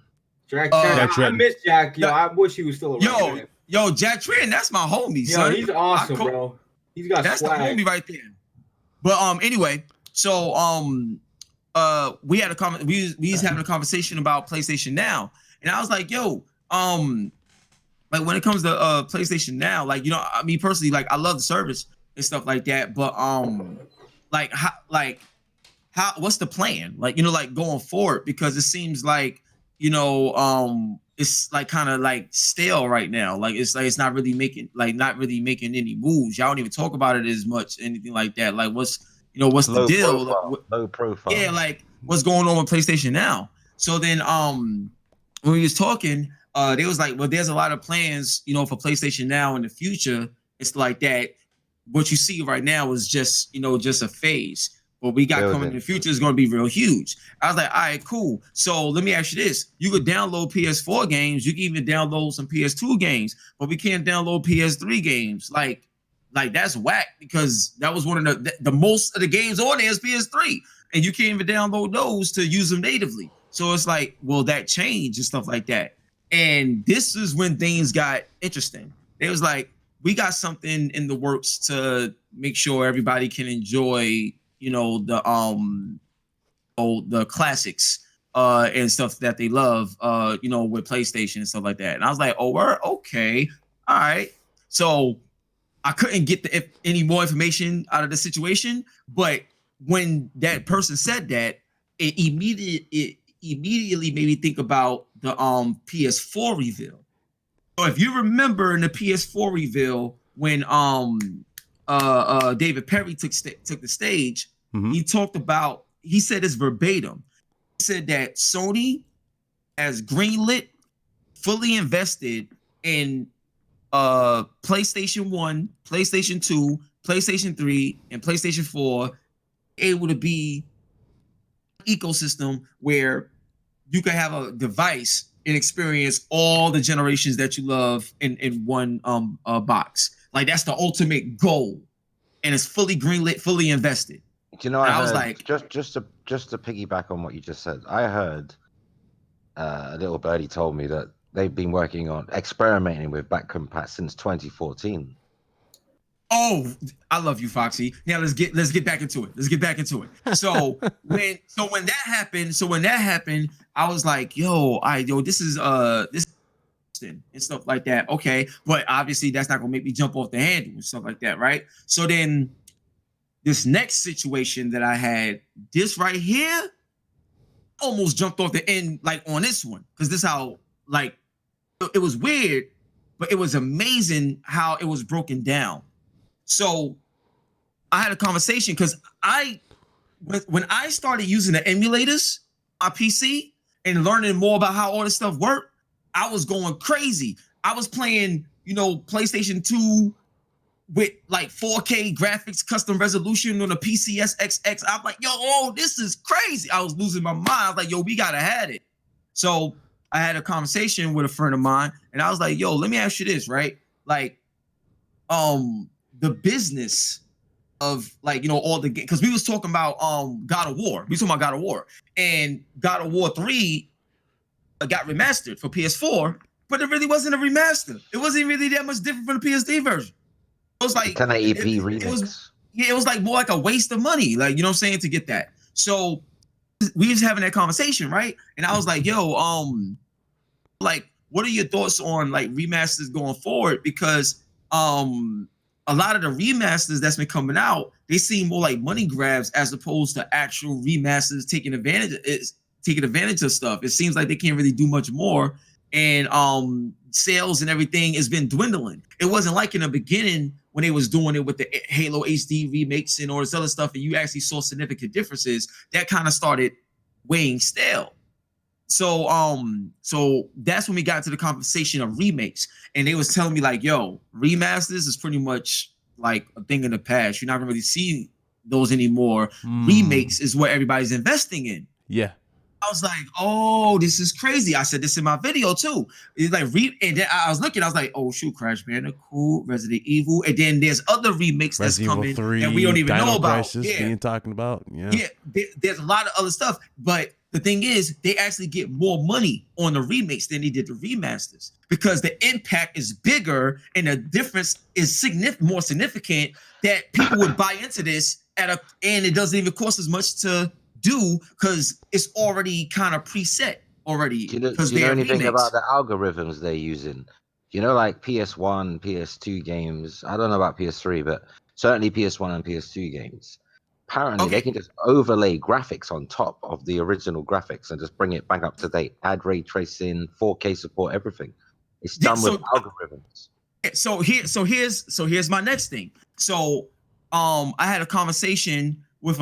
Jack Tretton. I miss Jack. Yo, I wish he was still around. Yo, Jack Tretton, that's my homie, son. He's awesome, bro. He's got that's swag. the homie right there. But anyway, so we had a we was having a conversation about PlayStation Now, and I was like, yo, like when it comes to PlayStation Now, like I mean personally, like I love the service and stuff like that, but how what's the plan? Like like going forward, because it seems like it's like kind of like stale right now. Like it's not really making any moves. Y'all don't even talk about it as much, anything like that. Like what's the deal? Low profile. Yeah, like what's going on with PlayStation Now? So then when we was talking, they was like, well, there's a lot of plans, for PlayStation Now in the future. It's like that. What you see right now is just a phase. What we got coming in the future is going to be real huge. I was like, all right, cool. So let me ask you this. You could download PS4 games. You can even download some PS2 games, but we can't download PS3 games. Like that's whack, because that was one of the most of the games on there is PS3, and you can't even download those to use them natively. So it's like, will that change and stuff like that? And this is when things got interesting. It was like, we got something in the works to make sure everybody can enjoy the classics and stuff that they love with PlayStation and stuff like that. And I was like, oh, we're okay, all right. So I couldn't get any more information out of the situation, but when that person said that, it immediately made me think about the PS4 reveal. So if you remember in the PS4 reveal when David Perry took the stage, he talked about, he said this verbatim. He said that Sony has greenlit, fully invested in PlayStation 1, PlayStation 2, PlayStation 3, and PlayStation 4, able to be an ecosystem where you can have a device and experience all the generations that you love in one box. Like that's the ultimate goal, and it's fully greenlit, fully invested. Do you know? I was like, just to piggyback on what you just said, I heard a little birdie told me that they've been working on experimenting with back compat since 2014. Oh, I love you, Foxy. Now let's get back into it. Let's get back into it. So when that happened, I was like, yo, this is and stuff like that. Okay, but obviously that's not gonna make me jump off the handle and stuff like that, right? So then this next situation that I had, this right here, almost jumped off the end like on this one, because this how like it was weird, but it was amazing how it was broken down. So I had a conversation because when I started using the emulators on PC and learning more about how all this stuff worked, I was going crazy. I was playing, PlayStation 2 with like 4K graphics, custom resolution on a PCS XX. I'm like, this is crazy. I was losing my mind. I was like, we gotta have it. So I had a conversation with a friend of mine, and I was like, let me ask you this, right? Like, the business of like, all the games, because we was talking about God of War. We was talking about God of War, and God of War 3 got remastered for PS4, but it really wasn't a remaster. It wasn't really that much different from the PSD version. It was like 1080p remix. It was like more like a waste of money, like, you know what I'm saying, to get that. So we was having that conversation, right? And I was like, like, what are your thoughts on like remasters going forward? Because a lot of the remasters that's been coming out, they seem more like money grabs as opposed to actual remasters taking advantage of stuff. It seems like they can't really do much more, and sales and everything has been dwindling. It wasn't like in the beginning when they was doing it with the Halo HD remakes and all this other stuff, and you actually saw significant differences. That kind of started weighing stale. So so that's when we got to the conversation of remakes, and they was telling me like, remasters is pretty much like a thing in the past. You're not gonna really see those anymore. Remakes is what everybody's investing in. Yeah. I was like, oh, this is crazy. I said this in my video too. It's like and then I was looking, I was like, oh shoot, Crash Bandicoot, Resident Evil, and then there's other remakes that's coming 3, that we don't even Dino know about. Crisis being talking about. Yeah. There's a lot of other stuff, but the thing is, they actually get more money on the remakes than they did the remasters, because the impact is bigger and the difference is more significant, that people would buy into this and it doesn't even cost as much to do because it's already kind of preset already. Do you know anything about the algorithms they're using? Like PS1, PS2 games. I don't know about PS3, but certainly PS1 and PS2 games. Apparently, they can just overlay graphics on top of the original graphics and just bring it back up to date. Add ray tracing, 4K support, everything. It's done with algorithms. So here's my next thing. So I had a conversation with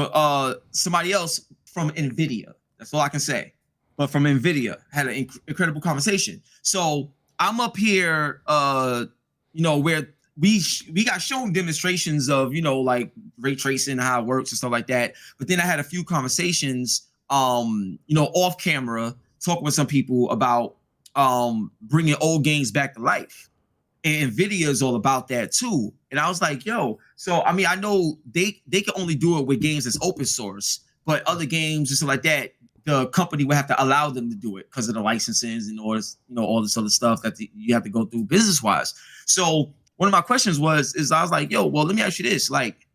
somebody else from NVIDIA. That's all I can say. But from NVIDIA, had an incredible conversation. So I'm up here, where we got shown demonstrations of, like ray tracing, how it works and stuff like that. But then I had a few conversations, off camera, talking with some people about bringing old games back to life. And NVIDIA is all about that too. And I was like, so I mean, I know they can only do it with games that's open source, but other games and stuff like that, the company would have to allow them to do it because of the licenses and all this, all this other stuff that you have to go through business wise. So one of my questions I was like, well, let me ask you this. Like,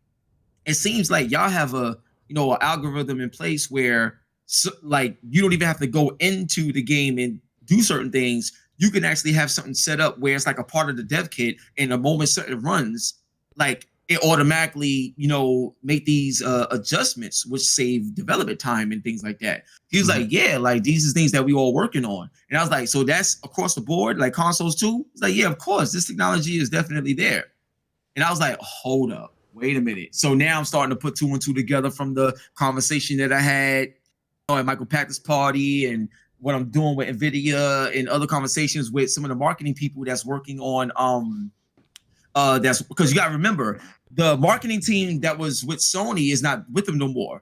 it seems like y'all have an algorithm in place where like you don't even have to go into the game and do certain things. You can actually have something set up where it's like a part of the dev kit, and the moment something runs, like it automatically, make these adjustments, which save development time and things like that. He was like, yeah, like these are things that we all working on. And I was like, so that's across the board, like consoles too? He's like, yeah, of course, this technology is definitely there. And I was like, hold up, wait a minute. So now I'm starting to put 2 and 2 together from the conversation that I had at Michael Packer's party, and what I'm doing with NVIDIA, and other conversations with some of the marketing people that's working on that's because you got to remember, the marketing team that was with Sony is not with them no more.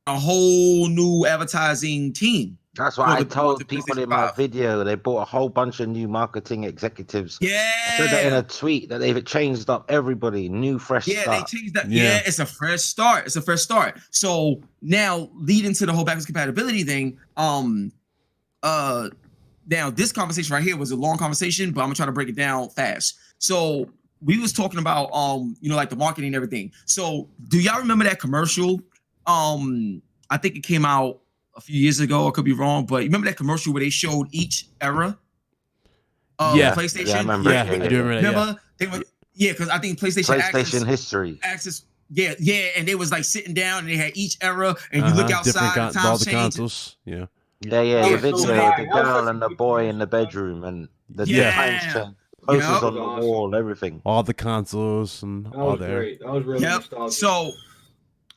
A whole new advertising team. That's what I told people in my video. They bought a whole bunch of new marketing executives. Yeah. I said that in a tweet, that they've changed up everybody, new, fresh start. Yeah, they changed that. Yeah, it's a fresh start. It's a fresh start. So now, leading to the whole backwards compatibility thing, now this conversation right here was a long conversation, but I'm gonna try to break it down fast. So we was talking about like the marketing and everything. So do y'all remember that commercial? I think it came out a few years ago. I could be wrong, but you remember that commercial where they showed each era of PlayStation? Yeah, I remember. Yeah, I do remember that. Remember? They were, because I think PlayStation history. Access. Yeah, and they was like sitting down and they had each era, and you look outside, different the all times the change. consoles. Yeah. The video, so the girl and the boy in the bedroom, and the times change. Posters on the wall, everything. All the consoles and That all was there. great. That was really nostalgic.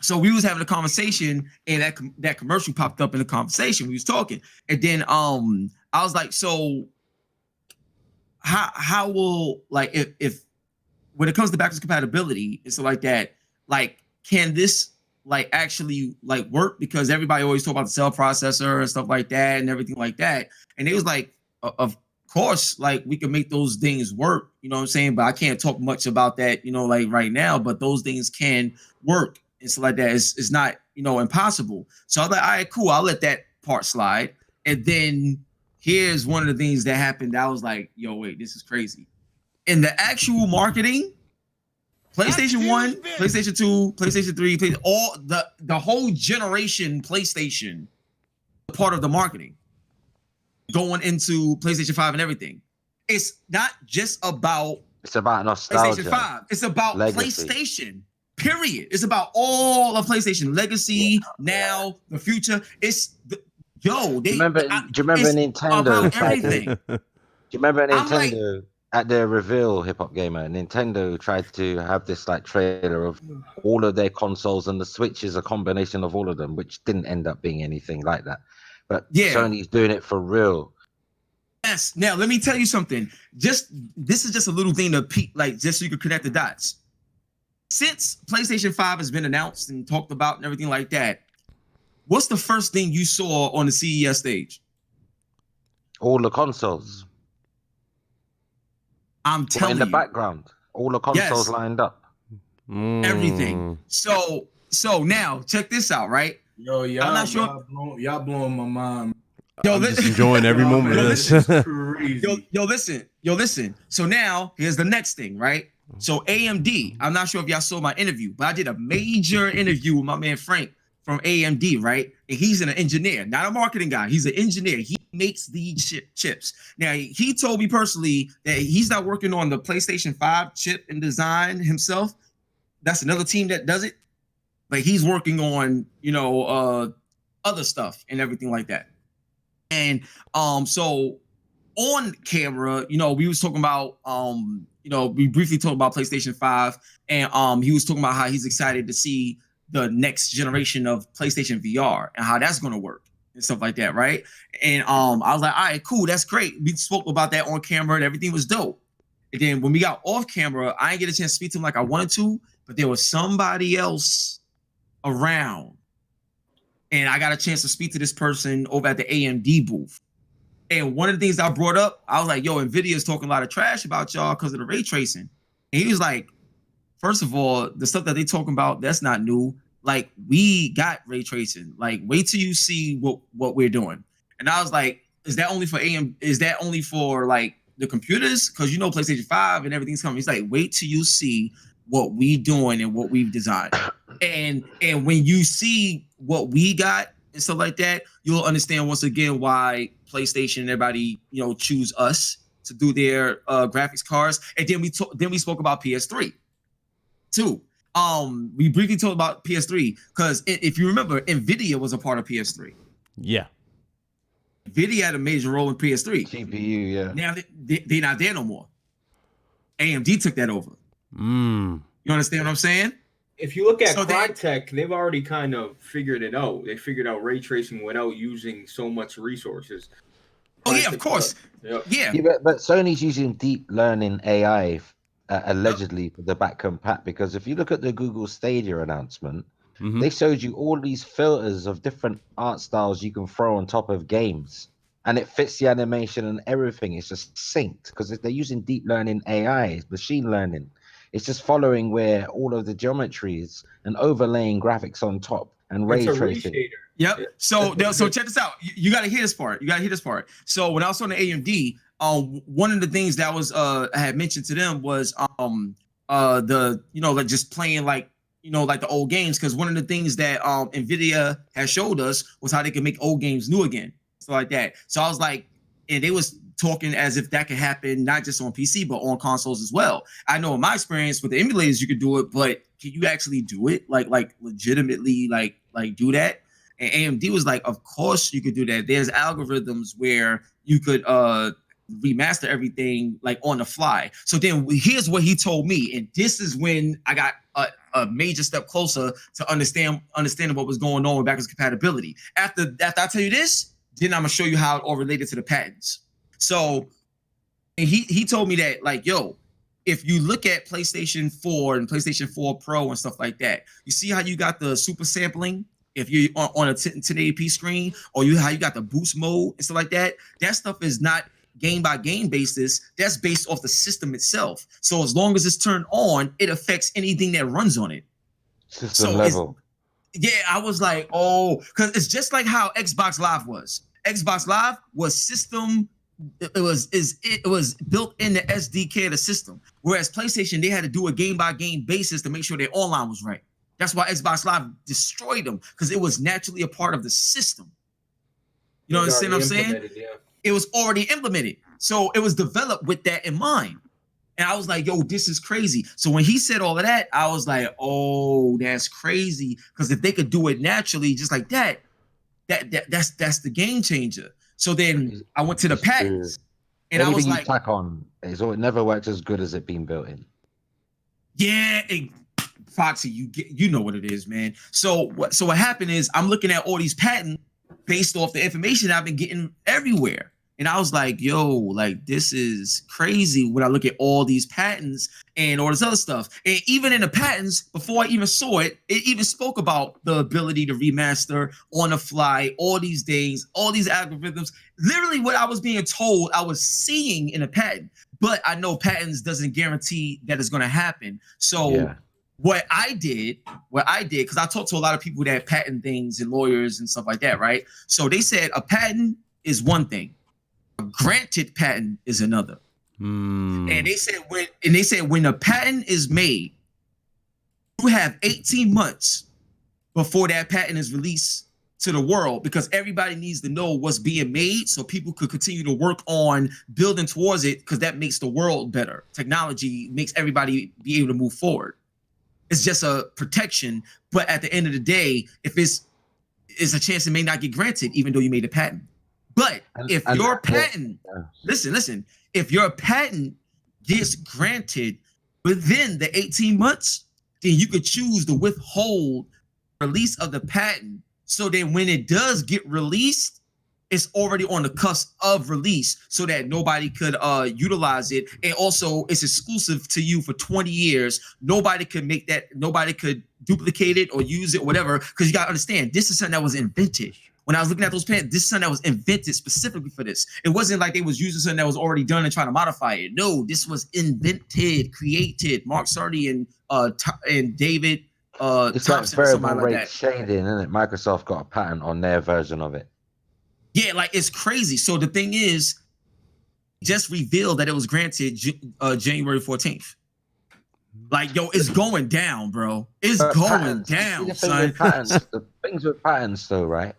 So we was having a conversation, and that commercial popped up in the conversation. We was talking, and then I was like, so how will, like, if when it comes to backwards compatibility and stuff like that, like, can this like actually like work? Because everybody always talk about the cell processor and stuff like that and everything like that, and it was like, of course, like, we can make those things work, you know what I'm saying? But I can't talk much about that, like right now, but those things can work and stuff like that. It's not, impossible. So I was like, all right, cool, I'll let that part slide. And then here's one of the things that happened. I was like, yo, wait, this is crazy. In the actual marketing, PlayStation 1, PlayStation 2, PlayStation 3, all the whole generation PlayStation, part of the marketing going into PlayStation 5 and everything. It's not just about nostalgia. PlayStation 5. It's about legacy. PlayStation, period. It's about all of PlayStation legacy, now, the future. It's do you remember Nintendo? Everything. Do you remember Nintendo at their reveal, Hip Hop Gamer? Nintendo tried to have this like trailer of all of their consoles, and the Switch is a combination of all of them, which didn't end up being anything like that. But Sony's doing it for real. Yes. Now let me tell you something. This is just a little thing to just so you can connect the dots. Since PlayStation 5 has been announced and talked about and everything like that, what's the first thing you saw on the CES stage? All the consoles. I'm telling you. In the background, all the consoles lined up. Everything. So now check this out, right? Yo, I'm not sure. Y'all blowing my mind. I'm just enjoying every moment of this. Crazy. Yo, listen. So now here's the next thing, right? So AMD, I'm not sure if y'all saw my interview, but I did a major interview with my man Frank from AMD, right? And he's an engineer, not a marketing guy. He's an engineer. He makes these chips. Now, he told me personally that he's not working on the PlayStation 5 chip and design himself. That's another team that does it. But he's working on, other stuff and everything like that. And so on camera, we was talking about, we briefly talked about PlayStation 5, and he was talking about how he's excited to see the next generation of PlayStation VR and how that's going to work and stuff like that, right? And I was like, all right, cool, that's great. We spoke about that on camera and everything was dope. And then when we got off camera, I didn't get a chance to speak to him like I wanted to, but there was somebody else around. And I got a chance to speak to this person over at the AMD booth. And one of the things I brought up, I was like, yo, NVIDIA is talking a lot of trash about y'all because of the ray tracing. And he was like, first of all, the stuff that they talking about, that's not new. Like, we got ray tracing. Like, wait till you see what we're doing. And I was like, is that only for Is that only for like the computers? Because PlayStation 5 and everything's coming. He's like, wait till you see what we doing and what we've designed. And when you see what we got and stuff like that, you'll understand once again why PlayStation and everybody, choose us to do their graphics cards. And then we spoke about PS3 too. We briefly talked about PS3 because if you remember, NVIDIA was a part of PS3. Yeah. NVIDIA had a major role in PS3. GPU, yeah. Now they're not there no more. AMD took that over. You understand what I'm saying? If you look at Crytek, they've already kind of figured it out. They figured out ray tracing without using so much resources. Oh yeah, of course. Yeah. But Sony's using deep learning AI allegedly for the back compat, because if you look at the Google Stadia announcement, they showed you all these filters of different art styles you can throw on top of games, and it fits the animation and everything. It's just synced because they're using deep learning AI, machine learning. It's just following where all of the geometry is and overlaying graphics on top and ray It's a tracing. reshader. Yep. Yeah. So check this out. You got to hear this part. So when I was on the AMD, one of the things that was I had mentioned to them was the like just playing like like the old games, because one of the things that Nvidia has showed us was how they can make old games new again, stuff like that. So I was like, and they was talking as if that could happen not just on PC but on consoles as well. I know in my experience with the emulators you could do it, but can you actually do it like legitimately like do that? And AMD was like, of course you could do that. There's algorithms where you could remaster everything like on the fly. So then here's what he told me, and this is when I got a major step closer to understanding what was going on with backwards compatibility. After I tell you this, then I'm gonna show you how it all related to the patents. So, and he told me that like, yo, if you look at PlayStation 4 and PlayStation 4 Pro and stuff like that, you see how you got the super sampling if you're on a 1080p screen, or how you got the boost mode and stuff like that. That stuff is not game by game basis. That's based off the system itself. So as long as it's turned on, it affects anything that runs on it. System level. Yeah, I was like, oh, because it's just like how Xbox Live was. Xbox Live was system. It was built in the SDK of the system. Whereas PlayStation, they had to do a game by game basis to make sure their online was right. That's why Xbox Live destroyed them, because it was naturally a part of the system. You know what I'm saying? Yeah. It was already implemented. So it was developed with that in mind. And I was like, yo, this is crazy. So when he said all of that, I was like, oh, that's crazy. Because if they could do it naturally, just like that, that's the game changer. So then I went to the patents, and anything I was like, you tack on is it never worked as good as it being built in. Yeah, Foxy, you know what it is, man. So what happened is I'm looking at all these patents based off the information I've been getting everywhere. And I was like, yo, like this is crazy when I look at all these patents and all this other stuff. And even in the patents, before I even saw it, it even spoke about the ability to remaster on the fly, all these days, all these algorithms. Literally what I was being told, I was seeing in a patent. But I know patents doesn't guarantee that it's going to happen. So yeah. What I did, because I talked to a lot of people that patent things and lawyers and stuff like that, right? So they said a patent is one thing. A granted patent is another. And they said when a patent is made, you have 18 months before that patent is released to the world, because everybody needs to know what's being made so people could continue to work on building towards it, because that makes the world better. Technology makes everybody be able to move forward. It's just a protection, but at the end of the day, if it's a chance it may not get granted, even though you made a patent. But if your patent, listen, if your patent gets granted within the 18 months, then you could choose to withhold release of the patent. So then when it does get released, it's already on the cusp of release, so that nobody could utilize it. And also it's exclusive to you for 20 years. Nobody could make that, nobody could duplicate it or use it or whatever, because you got to understand, this is something that was invented. When I was looking at those patents, this is something that was invented specifically for this. It wasn't like they was using something that was already done and trying to modify it. No, this was invented, created. Mark Sardi and David it's Thompson, like variable like rate that. shading, isn't it? Microsoft got a patent on their version of it. Yeah, like it's crazy. So the thing is, just revealed that it was granted January 14th. Like, yo, it's going down, bro. It's going down, son. The things with patents, though, right?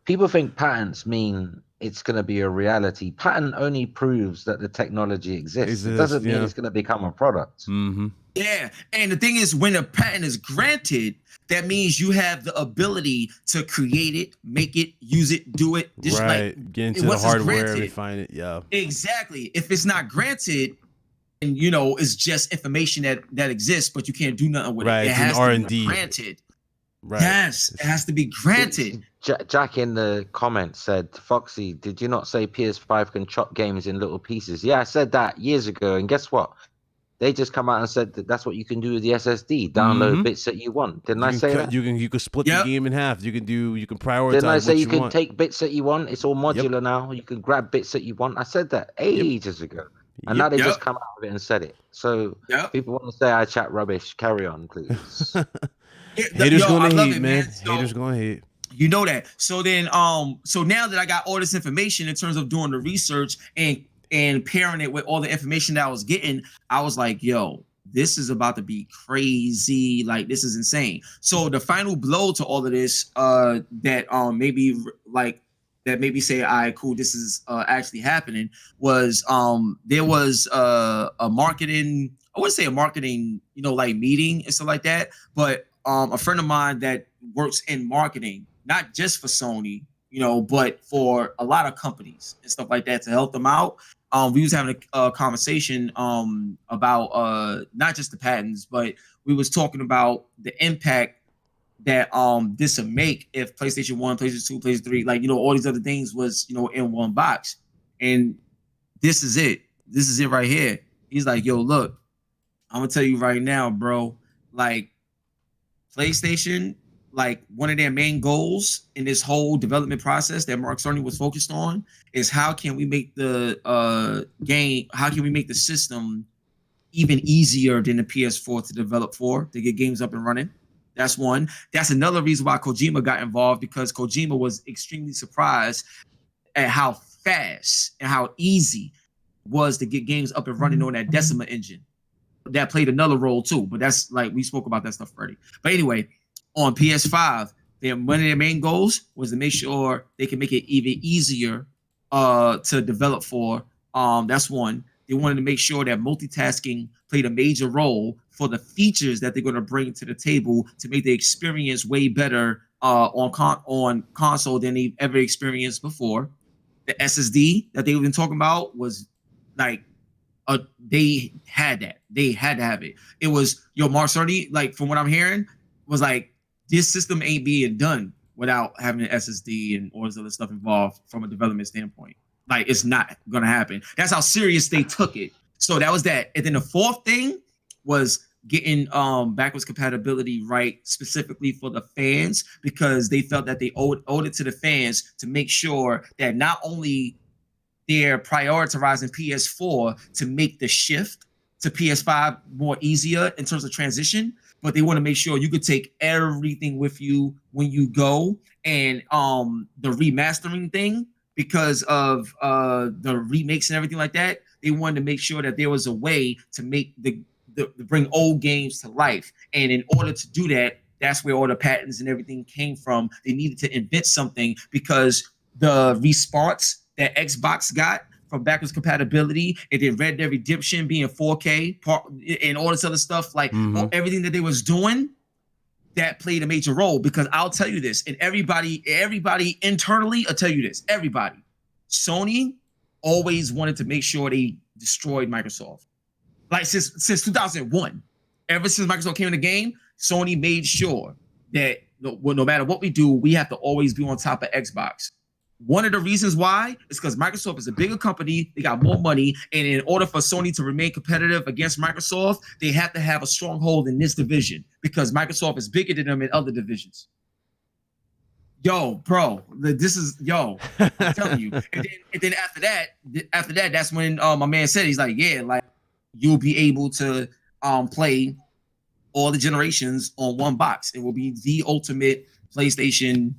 People think patents mean it's going to be a reality. Patent only proves that the technology exists. It doesn't mean it's going to become a product. Mm-hmm. Yeah, and the thing is, when a patent is granted, that means you have the ability to create it, make it, use it, do it. Just right, like, get into the hardware, refine it. Yeah, exactly. If it's not granted, and it's just information that exists, but you can't do nothing with it. It has to be granted. Right. Yes, it has to be granted. Jack in the comments said, Foxy, did you not say PS5 can chop games in little pieces? Yeah, I said that years ago, and guess what? They just come out and said that that's what you can do with the SSD. Download bits that you want. Didn't I say that? You can split the game in half. You can prioritize. Didn't I say what you can want. take bits that you want? It's all modular now. You can grab bits that you want. I said that ages ago. And now they Yep. just come out of it and said it. So Yep. people want to say I chat rubbish. Carry on, please. Haters I gonna love hate, it, man. So, Haters gonna hate. you know that. So then, so now that I got all this information in terms of doing the research and pairing it with all the information that I was getting, I was like, yo, this is about to be crazy. Like, this is insane. So the final blow to all of this, that maybe say, all right, cool, this is actually happening, was there was a marketing, I wouldn't say a marketing, like meeting and stuff like that, but a friend of mine that works in marketing, not just for Sony, but for a lot of companies and stuff like that to help them out. We was having a conversation about not just the patents, but we was talking about the impact that this would make if PlayStation 1, PlayStation 2, PlayStation 3, like, all these other things was, in one box. And this is it. This is it right here. He's like, yo, look, I'm gonna tell you right now, bro, like, PlayStation, like, one of their main goals in this whole development process that Mark Cerny was focused on is how can we make the how can we make the system even easier than the PS4 to develop for, to get games up and running. That's one. That's another reason why Kojima got involved, because Kojima was extremely surprised at how fast and how easy it was to get games up and running on that Decima engine. That played another role too, but that's, like, we spoke about that stuff already. But anyway, on PS5, one of their main goals was to make sure they can make it even easier to develop for. That's one. They wanted to make sure that multitasking played a major role for the features that they're going to bring to the table to make the experience way better on console than they've ever experienced before. The SSD that they've been talking about was like, they had that. They had to have it. It was, Mark Cerny, like, from what I'm hearing, was like, this system ain't being done without having an SSD and all this other stuff involved from a development standpoint. Like, it's not gonna happen. That's how serious they took it. So that was that. And then the fourth thing was getting backwards compatibility right, specifically for the fans, because they felt that they owed it to the fans to make sure that not only they're prioritizing PS4 to make the shift to PS5 more easier in terms of transition, but they want to make sure you could take everything with you when you go. And the remastering thing, because of the remakes and everything like that, they wanted to make sure that there was a way to make the bring old games to life. And in order to do that, that's where all the patents and everything came from. They needed to invent something, because the response that Xbox got from backwards compatibility, and then Red Dead Redemption being 4K, and all this other stuff, like everything that they was doing, that played a major role. Because I'll tell you this, and everybody internally will tell you this, everybody, Sony always wanted to make sure they destroyed Microsoft. Like, since 2001, ever since Microsoft came in the game, Sony made sure that no matter what we do, we have to always be on top of Xbox. One of the reasons why is because Microsoft is a bigger company, they got more money, and in order for Sony to remain competitive against Microsoft, they have to have a stronghold in this division, because Microsoft is bigger than them in other divisions. Yo, bro, this is, I'm telling you. And then after that, that's when my man said, he's like, yeah, like, you'll be able to play all the generations on one box. It will be the ultimate PlayStation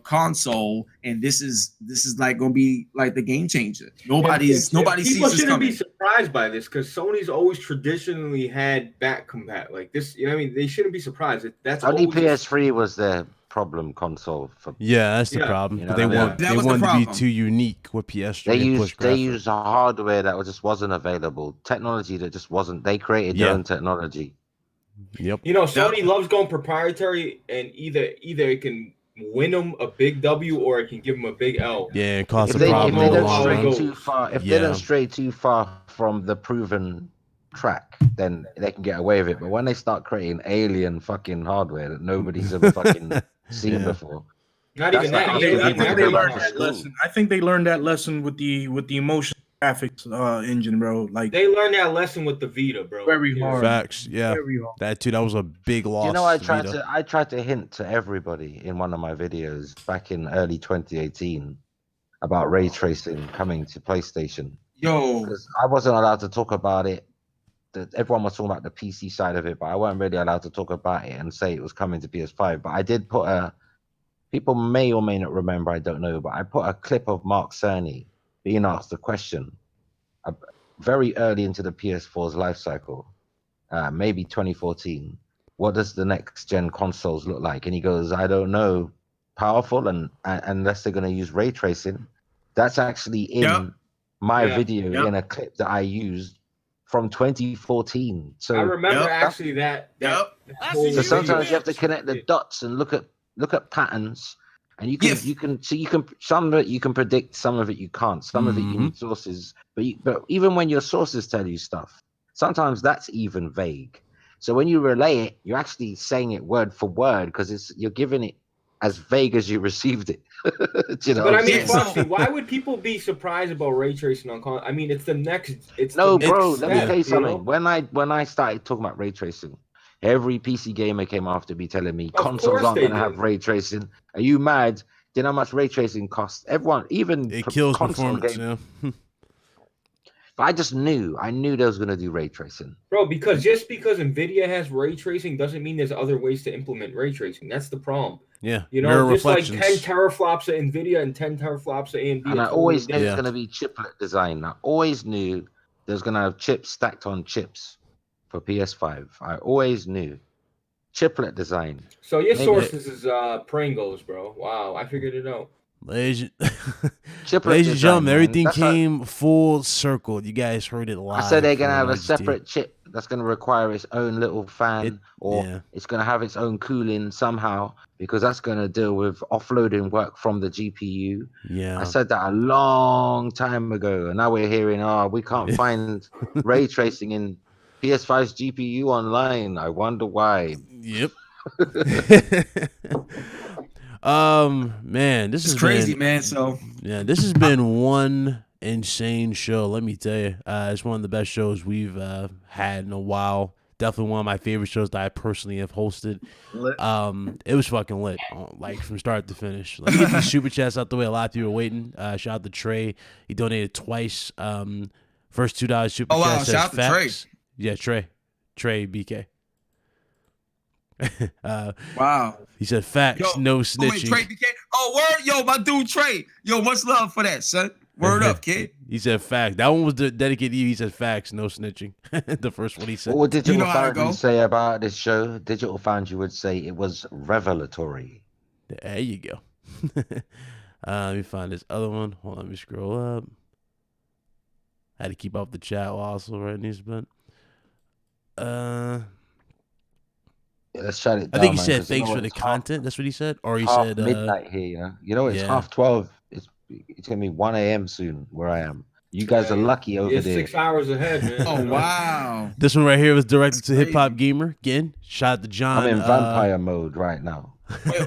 console, and this is like gonna be like the game changer. Nobody sees this coming. People shouldn't be surprised by this, because Sony's always traditionally had back compat like this. You know what I mean? They shouldn't be surprised. That's only PS3 was their problem console for. Yeah, that's the problem. You know They what I mean? wanted to be too unique with PS3. They used hardware that just wasn't available, technology that just wasn't. They created their own technology. Yep. Sony loves going proprietary, and either it can win them a big W or it can give them a big L. Yeah, it causes If a problem. they don't stray too far, they don't stray too far from the proven track, then they can get away with it. But when they start creating alien fucking hardware that nobody's ever fucking seen before, not even that. I think they learned that lesson with the motion graphics engine, bro. Like, they learned that lesson with the Vita, bro. Very hard. Facts, yeah. That was a big loss. You know, I tried to hint to everybody in one of my videos back in early 2018 about ray tracing coming to PlayStation. Yo, because I wasn't allowed to talk about it. Everyone was talking about the PC side of it, but I wasn't really allowed to talk about it and say it was coming to PS5. But I did put a. People may or may not remember, I don't know, but I put a clip of Mark Cerny being asked a question very early into the PS4's life cycle, maybe 2014. What does the next gen consoles look like? And he goes, I don't know. Powerful, and unless they're going to use ray tracing. That's actually in my video in a clip that I used from 2014. So I remember actually that. So sometimes you have to connect the dots and look at patterns, and you can some of it you can predict, some of it you can't, some of it you need sources, but even when your sources tell you stuff, sometimes that's even vague. So when you relay it, you're actually saying it word for word because you're giving it as vague as you received it. You know, but I mean, Foxy, why would people be surprised about ray tracing on console? I mean, it's the next. Bro. Let me tell you something. When I started talking about ray tracing, every PC gamer came after me telling me consoles aren't going to have ray tracing. Are you mad? Do you know how much ray tracing costs? Everyone, even it kills performance. Yeah. But I just knew. I knew they was going to do ray tracing. Bro, because just because NVIDIA has ray tracing doesn't mean there's other ways to implement ray tracing. That's the problem. Yeah. You know, just like 10 teraflops of NVIDIA and 10 teraflops of AMD. And I always knew it was going to be chiplet design. I always knew there's going to have chips stacked on chips for PS5. I always knew. Chiplet design. So your sources is Pringles, bro. Wow, I figured it out. Ladies and gentlemen, everything came full circle. You guys heard it live. I said they're going to have a separate chip that's going to require its own little fan, it's going to have its own cooling somehow, because that's going to deal with offloading work from the GPU. Yeah, I said that a long time ago, and now we're hearing, we can't find ray tracing in PS5's GPU online. I wonder why. Yep. Man, this is crazy, man. So yeah, this has been one insane show. Let me tell you, it's one of the best shows we've had in a while. Definitely one of my favorite shows that I personally have hosted. It was fucking lit, like from start to finish. Let me get these super chats out the way. A lot of people are waiting. Shout out to Trey. He donated twice. First $2 super chat says shout out to Trey. Yeah, Trey BK. Wow. He said facts, no snitching. Trey BK. Oh, word, yo, my dude Trey. Yo, much love for that, son. Word up, kid. He said facts. That one was dedicated to you. He said facts, no snitching. The first one he said. What would Digital Foundry say about this show? Digital Foundry would say it was revelatory. There you go. Let me find this other one. Hold on, let me scroll up. I had to keep up the chat while also writing these, but let's shut it down. I think he said thanks for the content. That's what he said, or he said midnight here. You know, it's 12:30. It's gonna be 1 a.m. soon where I am. You guys are lucky over there. 6 hours ahead, man. Oh wow! This one right here was directed to Hip Hop Gamer. Again, shout out to John. I'm in vampire mode right now.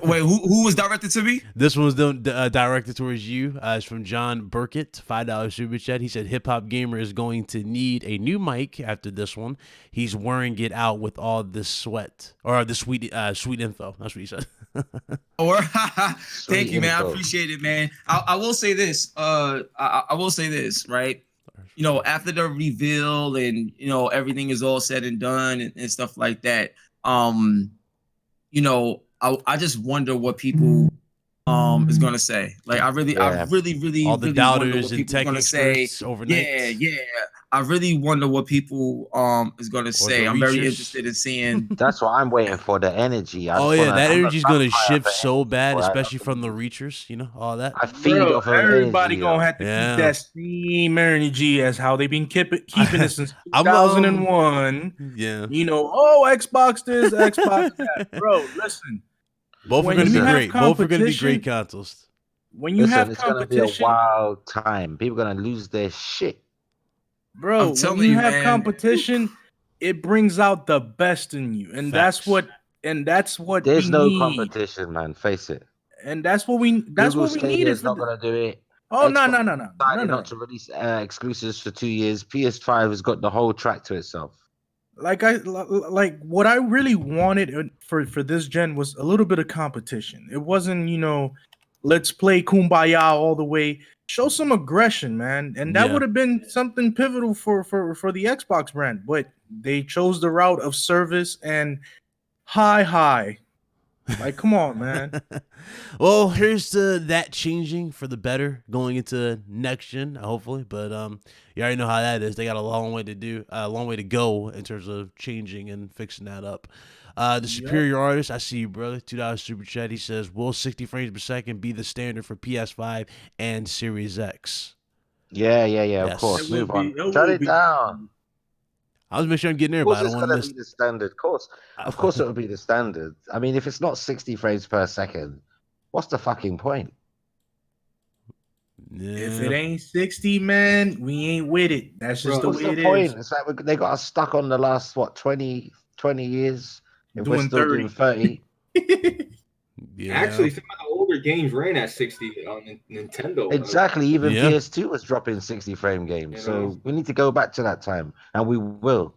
Wait, who was directed to me? This one was directed towards you. It's from John Burkett, $5 super chat. He said Hip Hop Gamer is going to need a new mic after this one. He's wearing it out with all this sweat or the sweet info. That's what he said. Thank you, man. I appreciate it, man. I will say this. I will say this, right? You know, after the reveal and everything is all said and done and stuff like that. You know, I just wonder what people is gonna say. Like I really all the doubters and tech experts overnight. Yeah. I really wonder what people is gonna say. I'm very interested in seeing. That's what I'm waiting for. The energy. That energy is gonna shift so bad, especially from the reachers. You know, all that. I feed off of everybody energy, gonna have to keep that same energy as how they've been keeping it since 2001. Yeah. You know, Xbox this, Xbox that, bro. Listen. Both are going to be great. Both are going to be great consoles. When you have it's competition, going to be a wild time. People are going to lose their shit. Bro, when you have competition, it brings out the best in you. And that's what There's no competition, man. Face it. And that's what we need. It's not going to do it. Oh, no. Not to release exclusives for 2 years. PS5 has got the whole track to itself. Like what I really wanted for this gen was a little bit of competition. It wasn't, let's play Kumbaya all the way. show some aggression, man. And that Yeah. would have been something pivotal for the Xbox brand. But they chose the route of service and high. Like, come on, man. Well, here's to that changing for the better going into next gen, hopefully. But you already know how that is. They got a long way to go in terms of changing and fixing that up. The Superior Artist, I see you, brother. $2 super chat. He says, "Will 60 frames per second be the standard for PS5 and Series X?" Yeah. Yes. Of course. It will Move on. be- it Shut will it be- down. I was making sure I'm getting there, Of but course, I don't it's want to gonna miss. be the standard. Of course, it will be the standard. I mean, if it's not 60 frames per second, what's the fucking point? If it ain't 60, man, we ain't with it. That's just Bro, the What's way the it point? is. It's like they got us stuck on the last 20 years. If we're Doing still 30. doing 30, Yeah. Actually, some of the older games ran at 60 on Nintendo. exactly. Even Yeah. PS2 was dropping 60 frame games, You so know? we need to go back to that time, and we will.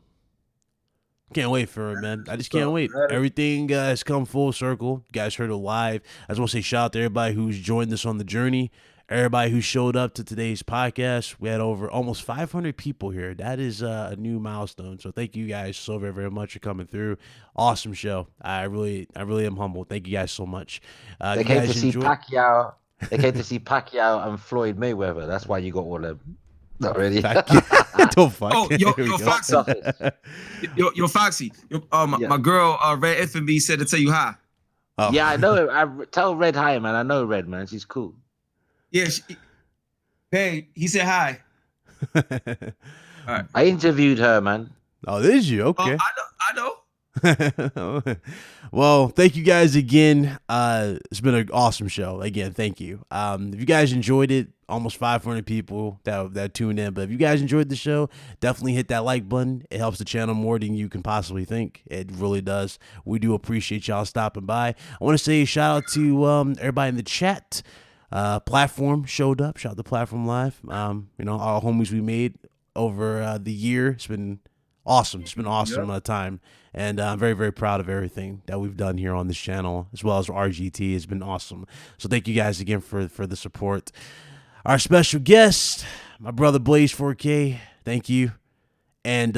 Can't wait for it, man. I just what's can't up. wait. Everything has come full circle. You guys heard it live. I just want to say shout out to everybody who's joined us on the journey. Everybody who showed up to today's podcast. We had over almost 500 people here. That is a new milestone. So thank you guys so very, very much for coming through. Awesome show. I really am humbled. Thank you guys so much. They If you came to guys see enjoyed- Pacquiao. They came to see Pacquiao and Floyd Mayweather. That's why you got all them. Not really. Don't fuck. Oh, yo, Here we yo, go. Foxy. Yo, Foxy. My girl, Red FMB said to tell you hi. Oh. Yeah, I know. I tell Red hi, man. I know Red, man. She's cool. Yeah, hey, he said hi. I interviewed her, man. Oh, did you? Okay. I know. Well, thank you guys again. It's been an awesome show. Again, thank you. If you guys enjoyed it, almost 500 people that tuned in. But if you guys enjoyed the show, definitely hit that like button. It helps the channel more than you can possibly think. It really does. We do appreciate y'all stopping by. I want to say a shout out to everybody in the chat. Platform showed up. Shout out to Platform Live. Our homies we made over the year. It's been awesome. It's been awesome time. And I'm very, very proud of everything that we've done here on this channel, as well as RGT. It's been awesome. So thank you guys again for the support. Our special guest, my brother Blaze 4K. Thank you. And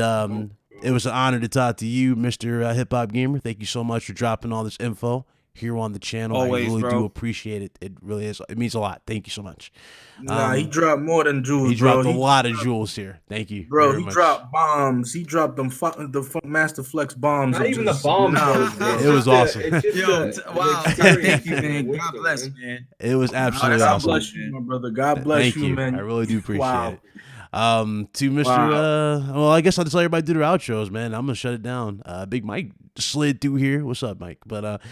it was an honor to talk to you, Mr. Hip Hop Gamer. Thank you so much for dropping all this info here on the channel. Always, I really bro. do appreciate it. It really is. It means a lot. Thank you so much. Nah, he dropped more than jewels, He dropped bro. a lot of jewels here. Thank you, Bro, very he much. dropped bombs. He dropped the Master Flex bombs. Not even the bombs, bro. It was awesome. It's just Yo, the wow. experience Thank you, and the man. God wisdom, bless, man. It was absolutely God awesome. bless you, my brother. God bless Thank you, man. I really do appreciate Wow. it. To Mr. Well, I guess I'll just let everybody do their outros, man. I'm gonna shut it down. Big Mike slid through here. What's up, Mike? But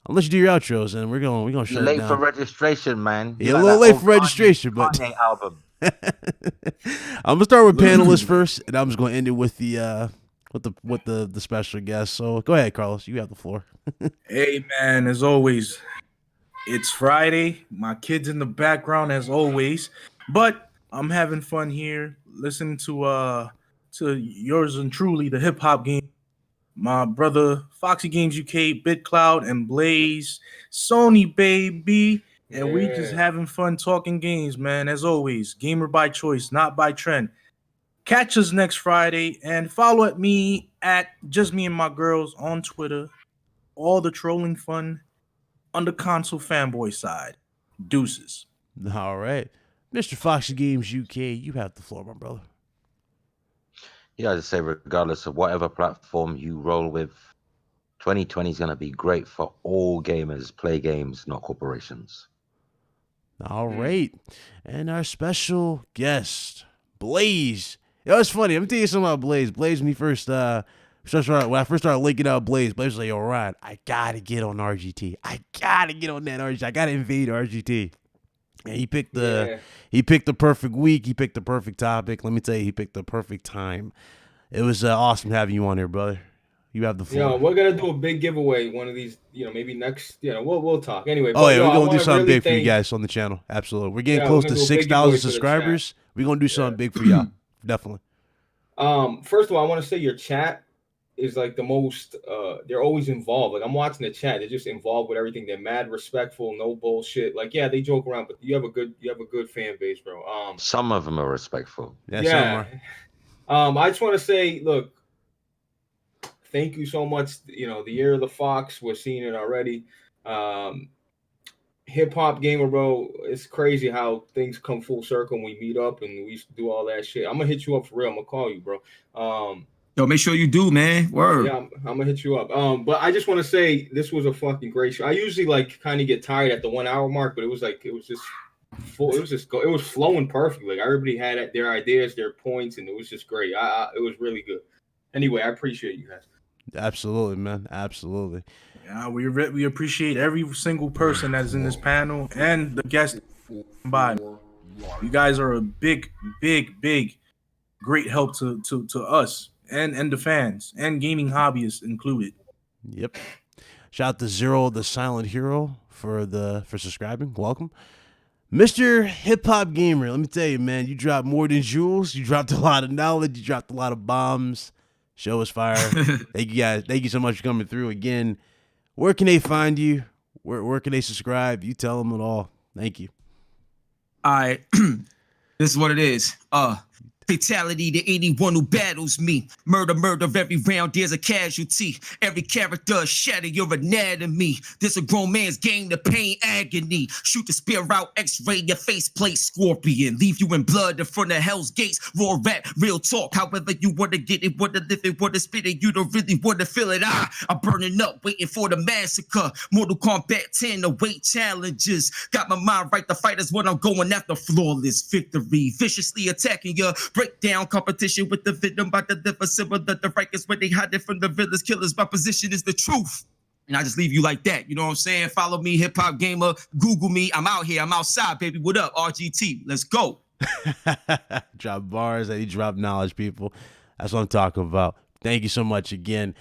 I'll let you do your outros, and we're gonna You're shut it late down. for registration, man. Yeah, You're a like little that late old for registration, but Kanye album. I'm gonna start with panelists first, and I'm just gonna end it with the special guest. So go ahead, Carlos. You have the floor. Hey, man, as always, it's Friday. My kids in the background, as always. But I'm having fun here, listening to yours and truly, the Hip Hop Game. My brother, Foxy Games UK, BitCloud, and Blaze, Sony, baby. And we just Yeah. having fun talking games, man. As always, gamer by choice, not by trend. Catch us next Friday and follow at me at Just Me and My Girls on Twitter. All the trolling fun on the console fanboy side. Deuces. All right, Mr. Foxy Games UK, you have the floor, my brother. Yeah, I just say, regardless of whatever platform you roll with, 2020 is going to be great for all gamers. Play games, not corporations. All right, and our special guest, Blaze. It was funny. Let me tell you something about Blaze. Blaze, when I first started linking out Blaze was like, "Yo, Ryan, I gotta get on RGT. I gotta get on that RGT. I gotta invade RGT." And he picked the perfect week. He picked the perfect topic. Let me tell you, he picked the perfect time. It was awesome having you on here, brother. You have the floor. Yeah, we're gonna do a big giveaway one of these. Maybe next. We'll talk anyway. Oh yeah, yo, we're I gonna do wanna something really big for you thank- guys on the channel. Absolutely, we're getting Yeah, close we're to gonna do a big 6,000 giveaway for the subscribers. We're gonna do something big for y'all. Definitely. First of all, I want to say your chat is like the most. They're always involved. Like I'm watching the chat, they're just involved with everything. They're mad respectful, no bullshit. Like yeah, they joke around, but you have a good fan base, bro. Some of them are respectful. Yeah. I just want to say, look, thank you so much. You know, the year of the fox, we're seeing it already. Hip hop gamer, bro. It's crazy how things come full circle and we meet up and we used to do all that shit. I'm gonna hit you up for real. I'm gonna call you, bro. Yo, make sure you do, man. Word. Yeah, I'm gonna hit you up. But I just want to say this was a fucking great show. I usually like kind of get tired at the 1 hour mark, but it was just full. It was flowing perfectly. Like everybody had their ideas, their points, and it was just great. It was really good. Anyway, I appreciate you guys. Absolutely, man. Absolutely. Yeah, we appreciate every single person that's in this panel and the guests by. You guys are a big, great help to us and the fans and gaming hobbyists included. Yep. Shout out to Zero, the silent hero, for subscribing. Welcome. Mr. Hip Hop Gamer, let me tell you, man, you dropped more than jewels. You dropped a lot of knowledge. You dropped a lot of bombs. Show was fire. Thank you guys. Thank you so much for coming through again. Where can they find you? Where can they subscribe? You tell them it all. Thank you. All right. This is what it is. Fatality to anyone who battles me. Murder, every round there's a casualty. Every character shatter your anatomy. This a grown man's game to pain agony. Shoot the spear out, x-ray your faceplate, scorpion. Leave you in blood in front of hell's gates. Raw rap, real talk. However you want to get it, want to live it, want to spit it. You don't really want to feel it. I'm burning up, waiting for the massacre. Mortal Kombat 10 await challenges. Got my mind right, the fight is what I'm going after. Flawless victory. Viciously attacking you. Break down competition with the venom by the liver similar the Rikers when they hide it from the villains killers. My position is the truth. And I just leave you like that. You know what I'm saying? Follow me, Hip Hop Gamer. Google me. I'm out here. I'm outside, baby. What up, RGT? Let's go. Drop bars and he drop knowledge, people. That's what I'm talking about. Thank you so much again.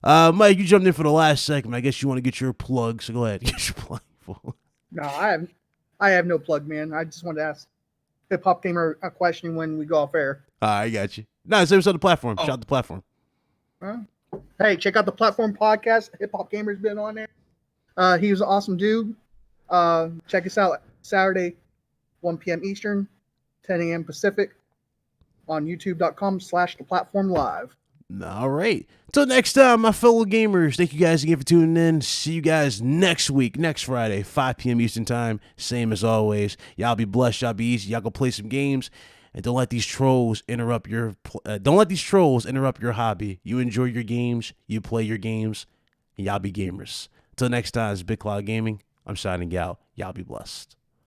Mike, you jumped in for the last segment. I guess you want to get your plug, so go ahead. Get your plug. No, I have no plug, man. I just wanted to ask Hip Hop Gamer a question when we go off air. I got you. No, it's on the platform. Shout out the platform. Hey, check out the platform podcast. Hip Hop Gamer's been on there. He was an awesome dude. Check us out Saturday, 1 p.m. Eastern, 10 a.m. Pacific on youtube.com/the platform live. All right. Until next time, my fellow gamers, thank you guys again for tuning in. See you guys next week, next Friday, 5 p.m. Eastern time. Same as always. Y'all be blessed. Y'all be easy. Y'all go play some games. And don't let these trolls interrupt your hobby. You enjoy your games. You play your games. And y'all be gamers. Until next time, it's Big Cloud Gaming. I'm signing out. Y'all be blessed.